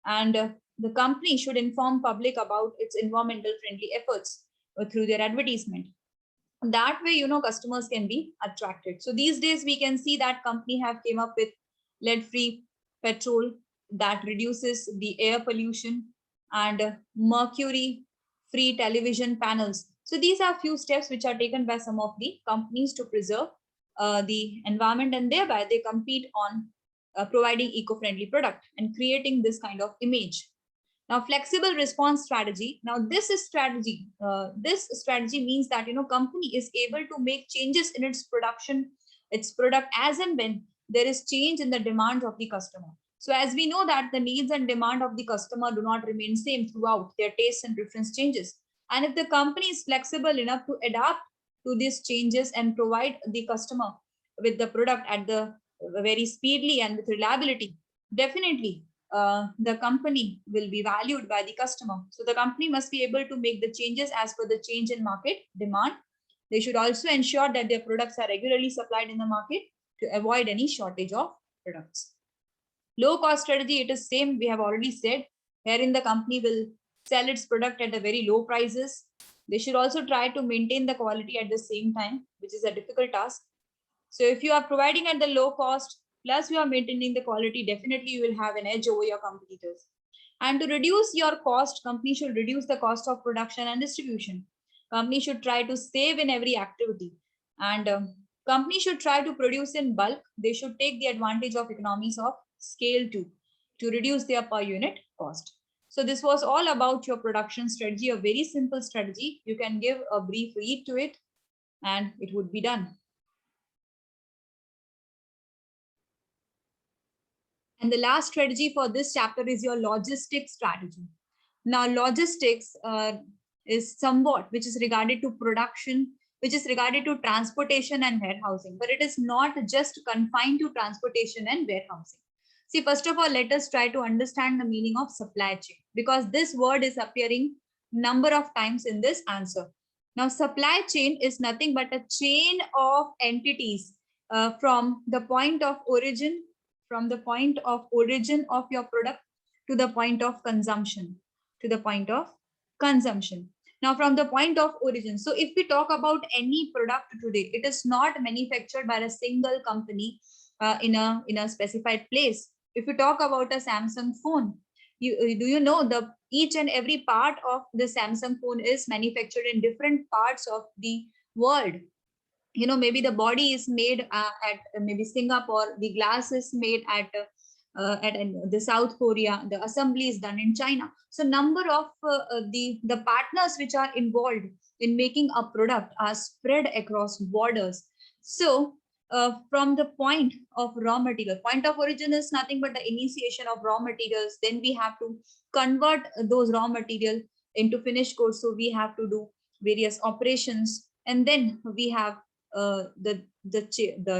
and the company should inform public about its environmental friendly efforts through their advertisement. That way, customers can be attracted. So these days we can see that company have came up with lead free petrol that reduces the air pollution, and mercury free television panels. So these are few steps which are taken by some of the companies to preserve the environment, and thereby they compete on providing eco-friendly product and creating this kind of image. Now, flexible response strategy. Now, this is strategy. This strategy means that company is able to make changes in its production, its product, as and when there is change in the demand of the customer. So, as we know that the needs and demand of the customer do not remain same throughout, their tastes and preference changes. And if the company is flexible enough to adapt to these changes and provide the customer with the product at the very speedily and with reliability, definitely the company will be valued by the customer. So the company must be able to make the changes as per the change in market demand. They should also ensure that their products are regularly supplied in the market to avoid any shortage of products. Low cost strategy, it is same, we have already said. Herein the company will sell its product at a very low prices. They should also try to maintain the quality at the same time, which is a difficult task. So if you are providing at the low cost, plus you are maintaining the quality, definitely you will have an edge over your competitors. And to reduce your cost, company should reduce the cost of production and distribution. Company should try to save in every activity. And company should try to produce in bulk. They should take the advantage of economies of scale too, to reduce their per unit cost. So this was all about your production strategy, a very simple strategy. You can give a brief read to it and it would be done. And the last strategy for this chapter is your logistics strategy. Now, logistics is somewhat which is regarded to production, which is regarded to transportation and warehousing, but it is not just confined to transportation and warehousing. See, first of all, let us try to understand the meaning of supply chain, because this word is appearing number of times in this answer. Now, supply chain is nothing but a chain of entities from the point of origin of your product to the point of consumption, Now, from the point of origin, so if we talk about any product today, it is not manufactured by a single company in a specified place. If you talk about a Samsung phone, do you know the each and every part of the Samsung phone is manufactured in different parts of the world. Maybe the body is made at maybe Singapore, the glass is made at the South Korea, the assembly is done in China. So number of the partners which are involved in making a product are spread across borders. So from the point of raw material, point of origin is nothing but the initiation of raw materials. Then we have to convert those raw material into finished goods. So we have to do various operations, and then we have the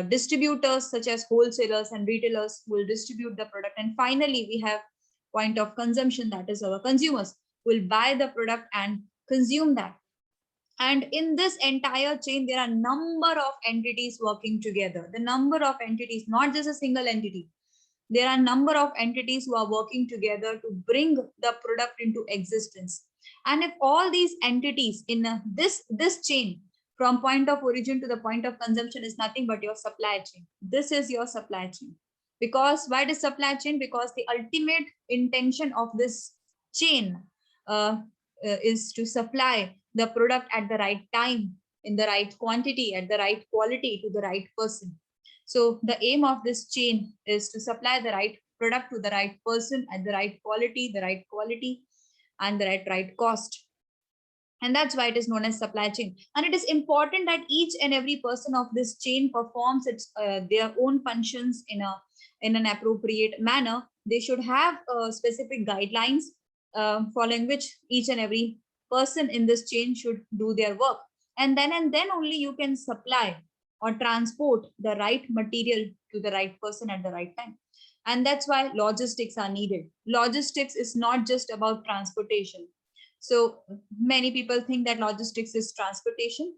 distributors such as wholesalers and retailers will distribute the product, and finally we have point of consumption, that is our consumers will buy the product and consume that. And in this entire chain there are number of entities working together. The number of entities, not just a single entity, there are number of entities who are working together to bring the product into existence. And if all these entities in this chain from point of origin to the point of consumption is nothing but your supply chain. This is your supply chain. Because why it is supply chain? Because the ultimate intention of this chain is to supply the product at the right time, in the right quantity, at the right quality to the right person. So the aim of this chain is to supply the right product to the right person at the right quality, and the right cost. And that's why it is known as supply chain. And it is important that each and every person of this chain performs their own functions in an appropriate manner. They should have specific guidelines following which each and every person in this chain should do their work. And then only you can supply or transport the right material to the right person at the right time. And that's why logistics are needed. Logistics is not just about transportation. So many people think that logistics is transportation,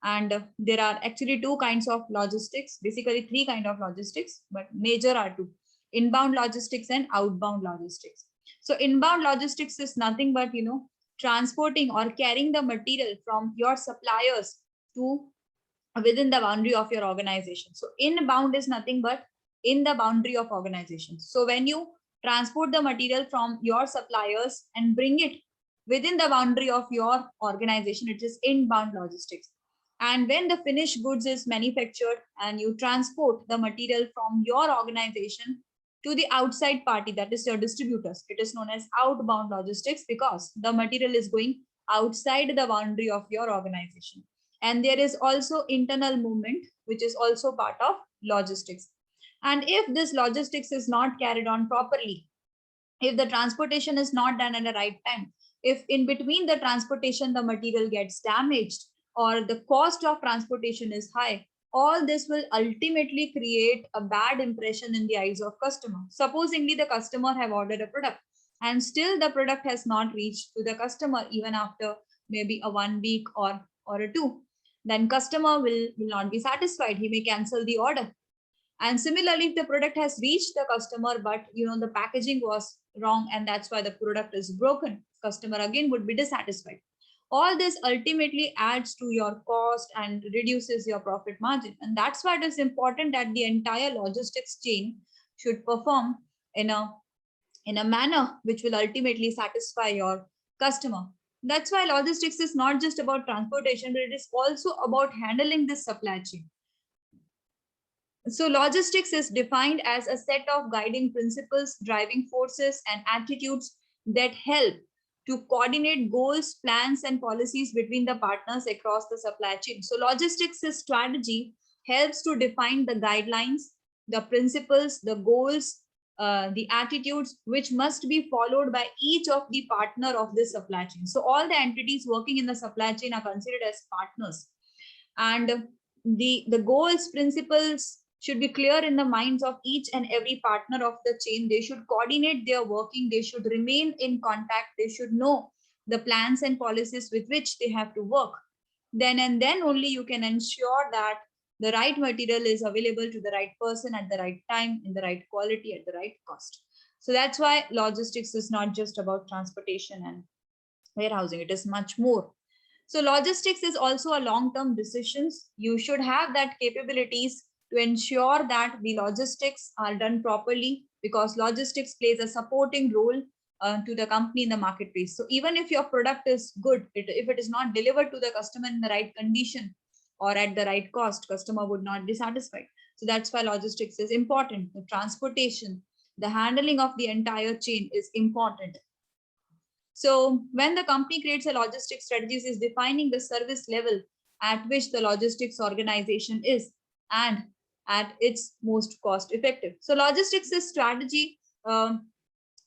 and there are actually two kinds of logistics, basically three kinds of logistics, but major are two: inbound logistics and outbound logistics. So inbound logistics is nothing but, transporting or carrying the material from your suppliers to within the boundary of your organization. So inbound is nothing but in the boundary of organization. So when you transport the material from your suppliers and bring it within the boundary of your organization, it is inbound logistics. And when the finished goods is manufactured and you transport the material from your organization to the outside party, that is your distributors, it is known as outbound logistics because the material is going outside the boundary of your organization. And there is also internal movement, which is also part of logistics. And if this logistics is not carried on properly, if the transportation is not done at the right time, if in between the transportation the material gets damaged or the cost of transportation is high, all this will ultimately create a bad impression in the eyes of customer. Supposingly the customer have ordered a product and still the product has not reached to the customer even after maybe a 1 week or a two, then customer will not be satisfied. He may cancel the order. And similarly, if the product has reached the customer, but the packaging was wrong and that's why the product is broken, customer again would be dissatisfied. All this ultimately adds to your cost and reduces your profit margin. And that's why it is important that the entire logistics chain should perform in a manner which will ultimately satisfy your customer. That's why logistics is not just about transportation, but it is also about handling this supply chain. So logistics is defined as a set of guiding principles, driving forces, and attitudes that help to coordinate goals, plans, and policies between the partners across the supply chain. So logistics strategy helps to define the guidelines, the principles, the goals, the attitudes which must be followed by each of the partner of this supply chain. So all the entities working in the supply chain are considered as partners. And the goals, principles should be clear in the minds of each and every partner of the chain. They should coordinate their working. They should remain in contact. They should know the plans and policies with which they have to work. Then and then only you can ensure that the right material is available to the right person at the right time, in the right quality, at the right cost. So that's why logistics is not just about transportation and warehousing. It is much more. So logistics is also a long-term decisions. You should have that capabilities to ensure that the logistics are done properly, because logistics plays a supporting role to the company in the marketplace. So even if your product is good, if it is not delivered to the customer in the right condition or at the right cost, customer would not be satisfied. So that's why logistics is important. The transportation, the handling of the entire chain is important. So when the company creates a logistics strategies, is defining the service level at which the logistics organization is and at its most cost effective. So logistics strategy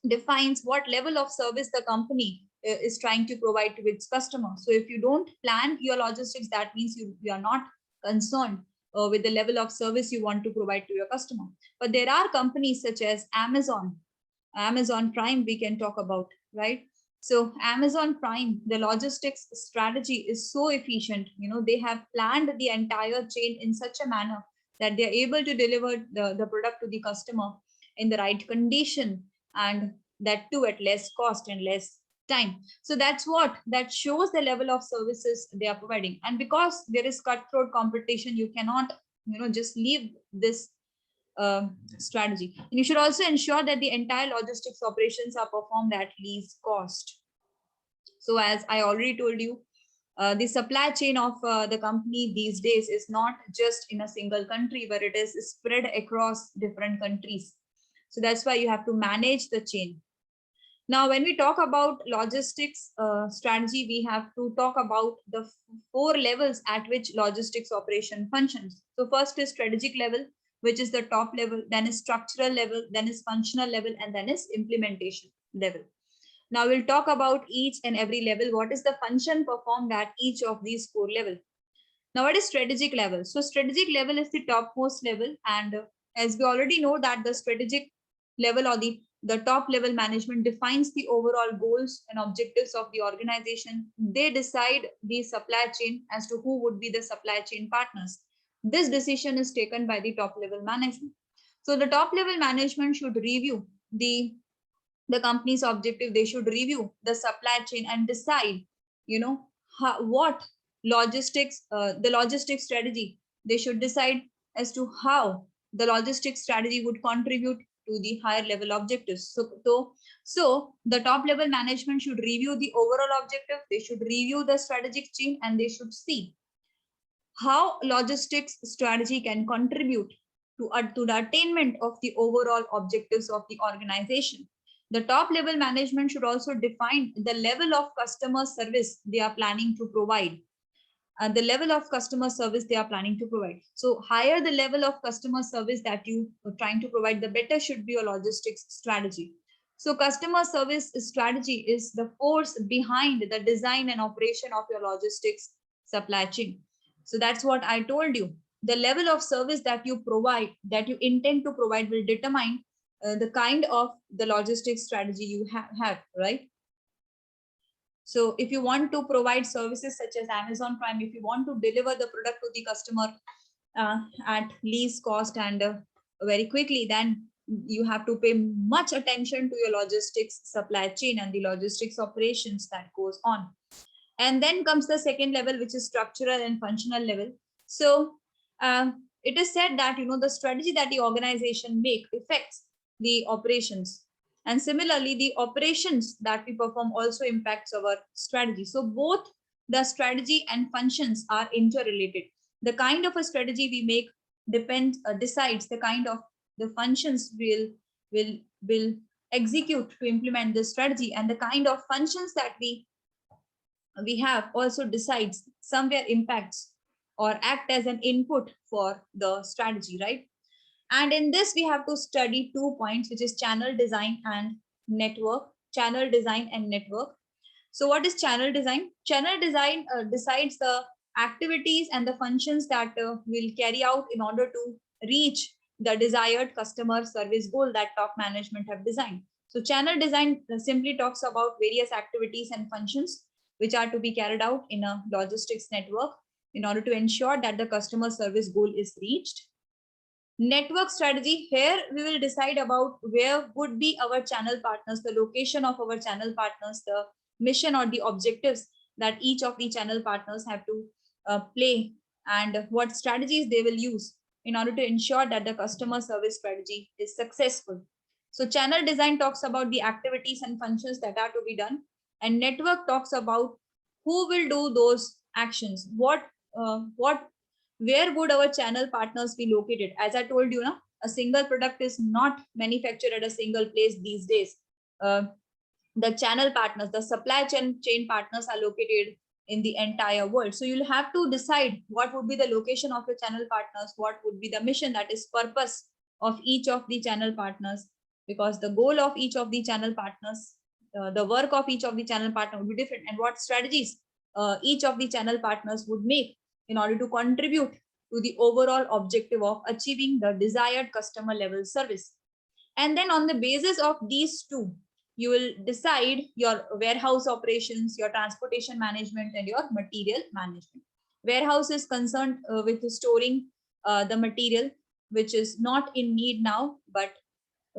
defines what level of service the company is trying to provide to its customer. So if you don't plan your logistics, that means you are not concerned with the level of service you want to provide to your customer. But there are companies such as Amazon Prime, we can talk about, right? So Amazon Prime, the logistics strategy is so efficient. They have planned the entire chain in such a manner that they're able to deliver the product to the customer in the right condition, and that too at less cost and less time. So that shows the level of services they are providing. And because there is cutthroat competition, you cannot just leave this strategy. And you should also ensure that the entire logistics operations are performed at least cost. So as I already told you, the supply chain of the company these days is not just in a single country, but it is spread across different countries. So that's why you have to manage the chain. Now, when we talk about logistics strategy, we have to talk about the 4 levels at which logistics operation functions. So first is strategic level, which is the top level, then is structural level, then is functional level, and then is implementation level. Now we'll talk about each and every level. What is the function performed at each of these 4 levels? Now what is strategic level? So strategic level is the topmost level, and as we already know that the strategic level or the top level management defines the overall goals and objectives of the organization. They decide the supply chain as to who would be the supply chain partners. This decision is taken by the top level management. So the top level management should review the the company's objective, they should review the supply chain and decide, what the logistics strategy, they should decide as to how the logistics strategy would contribute to the higher level objectives. So the top level management should review the overall objective, they should review the strategic chain, and they should see how logistics strategy can contribute to the attainment of the overall objectives of the organization. The top level management should also define the level of customer service they are planning to provide. The level of customer service they are planning to provide. So higher the level of customer service that you are trying to provide, the better should be your logistics strategy. So customer service strategy is the force behind the design and operation of your logistics supply chain. So that's what I told you. The level of service that you provide, that you intend to provide, will determine the kind of the logistics strategy you have, right? So if you want to provide services such as Amazon Prime, if you want to deliver the product to the customer at least cost and very quickly, then you have to pay much attention to your logistics supply chain and the logistics operations that goes on. And then comes the second level, which is structural and functional level. So it is said that the strategy that the organization make affects the operations, and similarly the operations that we perform also impacts our strategy. So both the strategy and functions are interrelated. The kind of a strategy we make decides the kind of the functions will execute to implement the strategy, and the kind of functions that we have also decides somewhere impacts or act as an input for the strategy, right? And in this, we have to study 2 points, which is channel design and network. Channel design and network. So what is channel design? Channel design decides the activities and the functions that will carry out in order to reach the desired customer service goal that top management have designed. So channel design simply talks about various activities and functions which are to be carried out in a logistics network in order to ensure that the customer service goal is reached. Network strategy, here we will decide about where would be our channel partners, the location of our channel partners, the mission or the objectives that each of the channel partners have to play, and what strategies they will use in order to ensure that the customer service strategy is successful. So channel design talks about the activities and functions that are to be done, and network talks about who will do those actions, where would our channel partners be located. As I told you, a single product is not manufactured at a single place these days. The channel partners, the supply chain partners are located in the entire world. So you'll have to decide what would be the location of your channel partners, what would be the mission, that is purpose of each of the channel partners, because the goal of each of the channel partners, the work of each of the channel partner would be different, and what strategies each of the channel partners would make in order to contribute to the overall objective of achieving the desired customer level service. And then on the basis of these two, you will decide your warehouse operations, your transportation management, and your material management. Warehouse is concerned with storing the material which is not in need now, but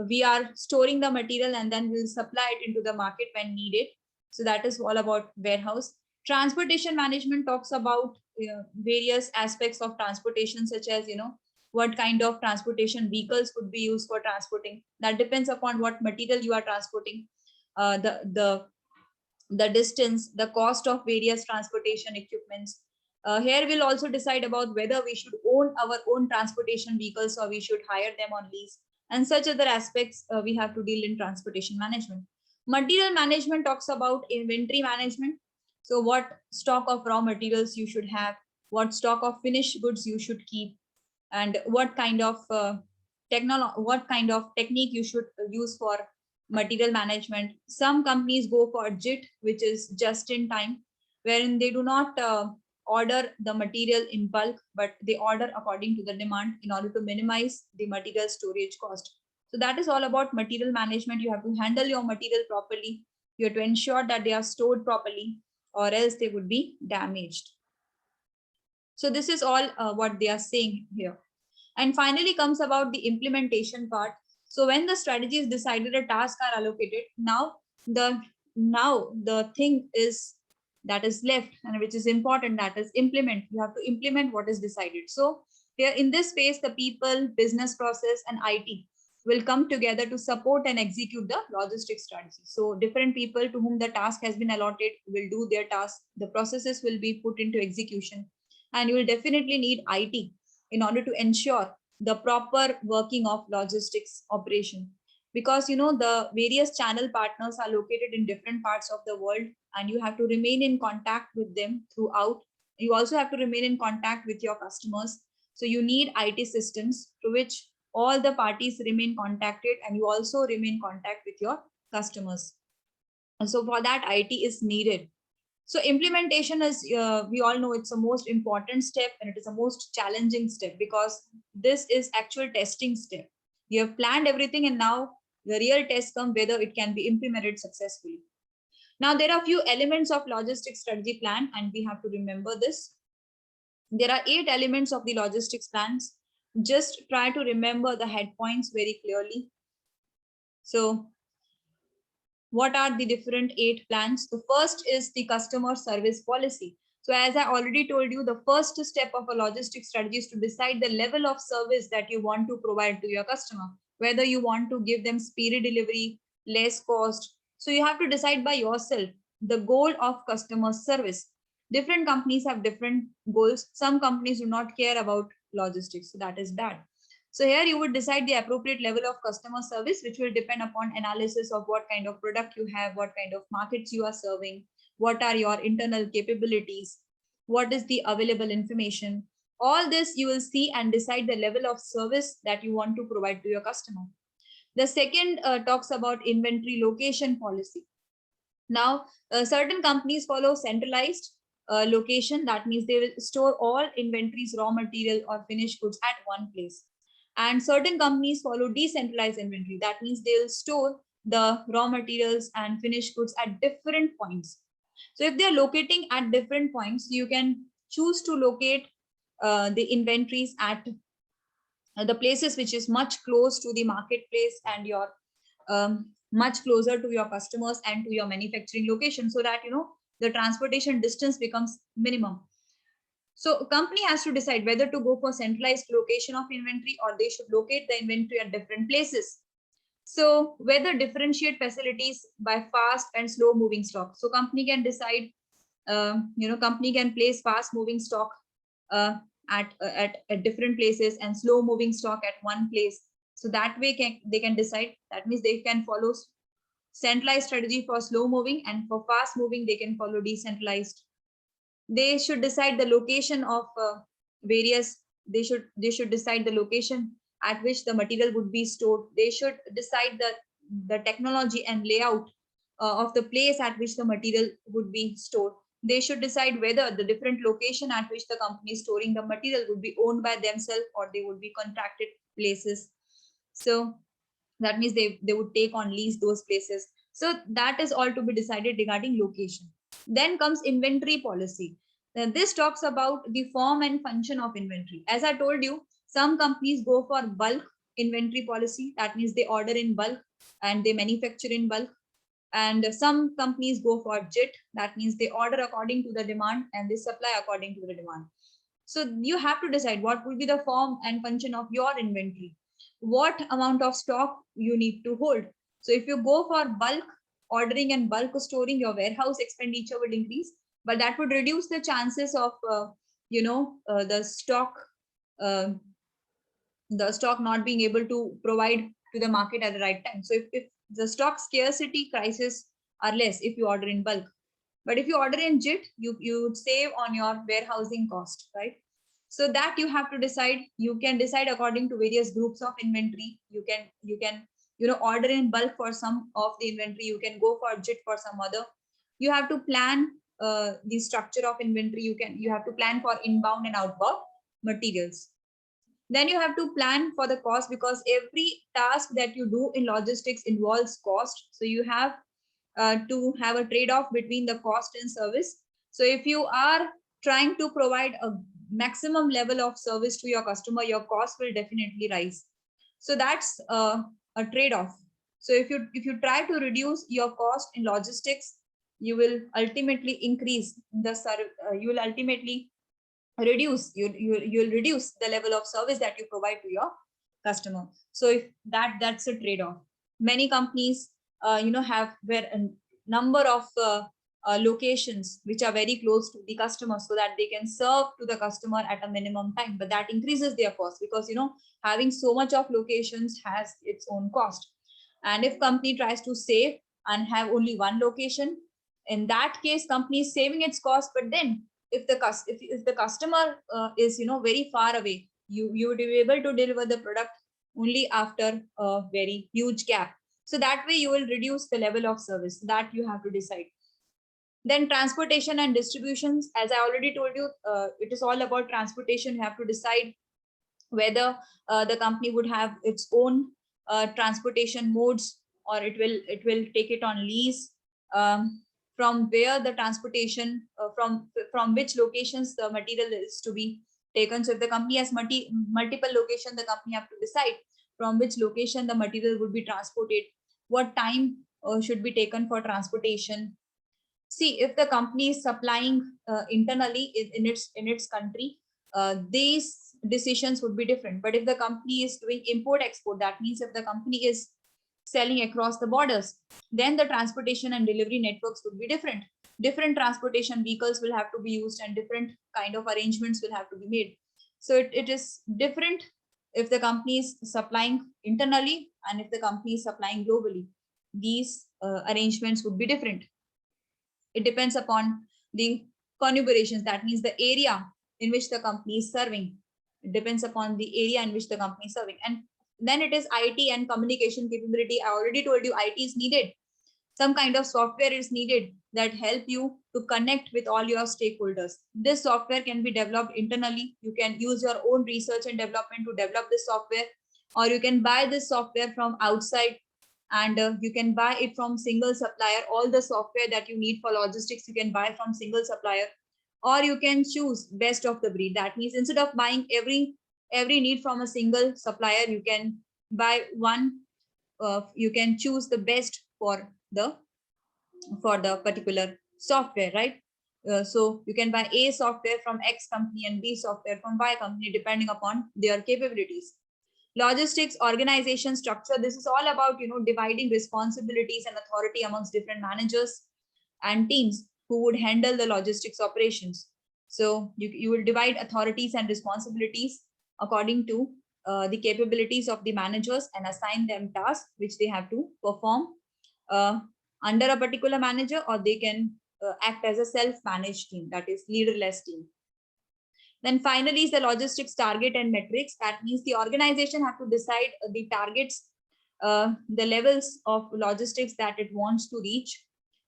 we are storing the material and then we'll supply it into the market when needed. So that is all about warehouse. Transportation management talks about various aspects of transportation, such as what kind of transportation vehicles would be used for transporting. That depends upon what material you are transporting, the distance, the cost of various transportation equipments. Here we'll also decide about whether we should own our own transportation vehicles or we should hire them on lease, and such other aspects we have to deal in transportation management. Material management talks about inventory management. So what stock of raw materials you should have, what stock of finished goods you should keep, and what kind of technique you should use for material management. Some companies go for JIT, which is just in time, wherein they do not order the material in bulk, but they order according to the demand in order to minimize the material storage cost. So that is all about material management. You have to handle your material properly. You have to ensure that they are stored properly, or else they would be damaged. So this is all what they are saying here. And finally comes about the implementation part. So when the strategy is decided, a task are allocated. Now the thing is that is left, and which is important, that is implement. You have to implement what is decided. So here in this phase, the people, business process, and IT will come together to support and execute the logistics strategy. So different people to whom the task has been allotted will do their task. The processes will be put into execution, and you will definitely need IT in order to ensure the proper working of logistics operation, because the various channel partners are located in different parts of the world, and you have to remain in contact with them throughout. You also have to remain in contact with your customers, so you need IT systems through which all the parties remain contacted, and you also remain contact with your customers. And so for that, IT is needed. So implementation is, we all know, it's the most important step, and it is the most challenging step, because this is actual testing step. You have planned everything, and now the real test comes whether it can be implemented successfully. Now there are few elements of logistics strategy plan, and we have to remember this. There are 8 elements of the logistics plans. Just try to remember the head points very clearly. So what are the different 8 plans? The first is the customer service policy. So as I already told you, the first step of a logistics strategy is to decide the level of service that you want to provide to your customer, whether you want to give them speedy delivery, less cost. So you have to decide by yourself the goal of customer service. Different companies have different goals. Some companies do not care about logistics, so that is bad. So here you would decide the appropriate level of customer service, which will depend upon analysis of what kind of product you have, what kind of markets you are serving, what are your internal capabilities, what is the available information. All this you will see and decide the level of service that you want to provide to your customer. The second talks about inventory location policy. Now, certain companies follow centralized location. That means they will store all inventories, raw material, or finished goods at one place. And certain companies follow decentralized inventory. That means they'll store the raw materials and finished goods at different points. So if they're locating at different points, you can choose to locate the inventories at the places which is much close to the marketplace and your much closer to your customers and to your manufacturing location, so that the transportation distance becomes minimum. So a company has to decide whether to go for centralized location of inventory, or they should locate the inventory at different places. So whether differentiate facilities by fast and slow moving stock. So company can decide, company can place fast moving stock uh, at different places and slow moving stock at one place. So that way they can decide. That means they can follow centralized strategy for slow moving, and for fast moving they can follow decentralized. They should decide the location of various. They should decide the location at which the material would be stored. They should decide the technology and layout of the place at which the material would be stored. They should decide whether the different location at which the company is storing the material would be owned by themselves, or they would be contracted places. So that means they would take on lease those places. So that is all to be decided regarding location. Then comes inventory policy. This talks about the form and function of inventory. As I told you, some companies go for bulk inventory policy. That means they order in bulk and they manufacture in bulk. And some companies go for JIT. That means they order according to the demand and they supply according to the demand. So you have to decide what will be the form and function of your inventory, what amount of stock you need to hold. So if you go for bulk ordering and bulk storing, your warehouse expenditure would increase, but that would reduce the chances of uh, the stock not being able to provide to the market at the right time. So if the stock scarcity crisis are less if you order in bulk. But if you order in JIT, you would save on your warehousing cost, right? So that you have to decide. You can decide according to various groups of inventory. You can order in bulk for some of the inventory. You can go for JIT for some other. You have to plan the structure of inventory. You have to plan for inbound and outbound materials. Then you have to plan for the cost, because every task that you do in logistics involves cost. So you have to have a trade-off between the cost and service. So if you are trying to provide a maximum level of service to your customer, your cost will definitely rise. So that's a a trade-off. So if you try to reduce your cost in logistics, you will ultimately increase the you will ultimately reduce you'll reduce the level of service that you provide to your customer. So if that's a trade-off. Many companies have where a number of locations which are very close to the customer so that they can serve to the customer at a minimum time, but that increases their cost because having so much of locations has its own cost. And if company tries to save and have only one location, in that case company is saving its cost, but then if the customer is very far away, you would be able to deliver the product only after a very huge gap. So that way you will reduce the level of service that you have to decide. Then transportation and distributions, as I already told you, it is all about transportation. You have to decide whether the company would have its own transportation modes, or it will take it on lease. From where the transportation from which locations the material is to be taken. So if the company has multiple locations, the company have to decide from which location the material would be transported, what time should be taken for transportation. See, if the company is supplying internally in its country, these decisions would be different. But if the company is doing import export, that means if the company is selling across the borders, then the transportation and delivery networks would be different. Different transportation vehicles will have to be used and different kind of arrangements will have to be made. So it is different if the company is supplying internally and if the company is supplying globally. These arrangements would be different. It depends upon the conurbations, that means the area in which the company is serving. It depends upon the area in which the company is serving. And then it is IT and communication capability. I already told you IT is needed. Some kind of software is needed that help you to connect with all your stakeholders. This software can be developed internally. You can use your own research and development to develop this software, or you can buy this software from outside, and you can buy it from single supplier. All the software that you need for logistics you can buy from single supplier, or you can choose best of the breed. That means instead of buying every need from a single supplier, you can buy one. You can choose the best for the particular software, right? So you can buy A software from X company and B software from Y company depending upon their capabilities. Logistics organization structure, this is all about dividing responsibilities and authority amongst different managers and teams who would handle the logistics operations. So you will divide authorities and responsibilities according to the capabilities of the managers and assign them tasks which they have to perform under a particular manager, or they can act as a self-managed team, that is leaderless team. Then finally is the logistics target and metrics. That means the organization have to decide the targets, the levels of logistics that it wants to reach.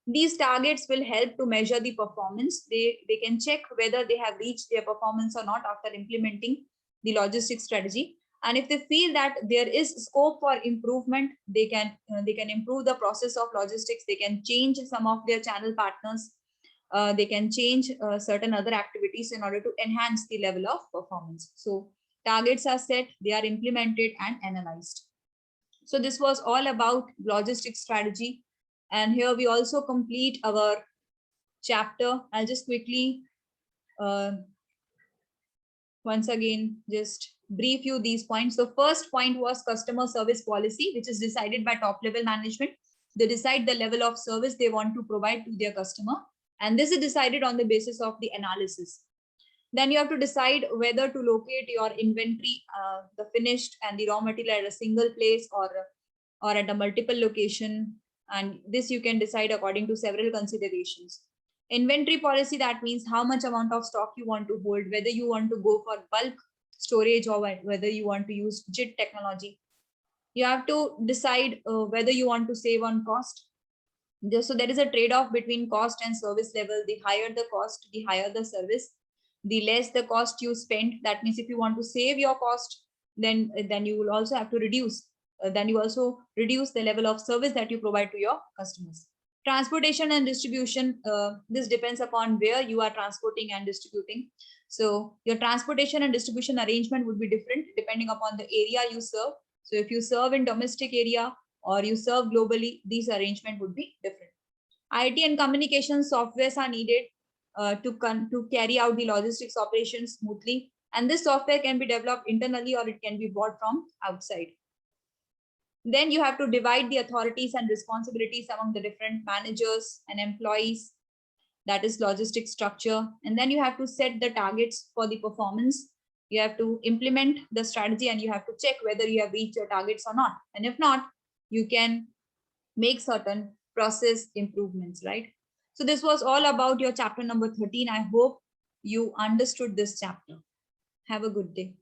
These targets will help to measure the performance. They can check whether they have reached their performance or not after implementing the logistics strategy. And if they feel that there is scope for improvement, they can improve the process of logistics. They can change some of their channel partners. They can change certain other activities in order to enhance the level of performance. So targets are set, they are implemented and analyzed. So this was all about logistics strategy. And here we also complete our chapter. I'll just quickly once again just brief you these points. So first point was customer service policy, which is decided by top level management. They decide the level of service they want to provide to their customer, and this is decided on the basis of the analysis. Then you have to decide whether to locate your inventory, the finished and the raw material at a single place or at a multiple location. And this you can decide according to several considerations. Inventory policy, that means how much amount of stock you want to hold, whether you want to go for bulk storage or whether you want to use JIT technology. You have to decide whether you want to save on cost. So there is a trade-off between cost and service level. The higher the cost, the higher the service. The less the cost you spend, that means if you want to save your cost, then you will also have to reduce. Then you also reduce the level of service that you provide to your customers. Transportation and distribution, this depends upon where you are transporting and distributing. So your transportation and distribution arrangement would be different depending upon the area you serve. So if you serve in domestic area or you serve globally, these arrangement would be different. IT and communication softwares are needed to carry out the logistics operations smoothly. And this software can be developed internally or it can be bought from outside. Then you have to divide the authorities and responsibilities among the different managers and employees. That is logistic structure. And then you have to set the targets for the performance. You have to implement the strategy and you have to check whether you have reached your targets or not. And if not, you can make certain process improvements, right? So this was all about your chapter number 13. I hope you understood this chapter. Have a good day.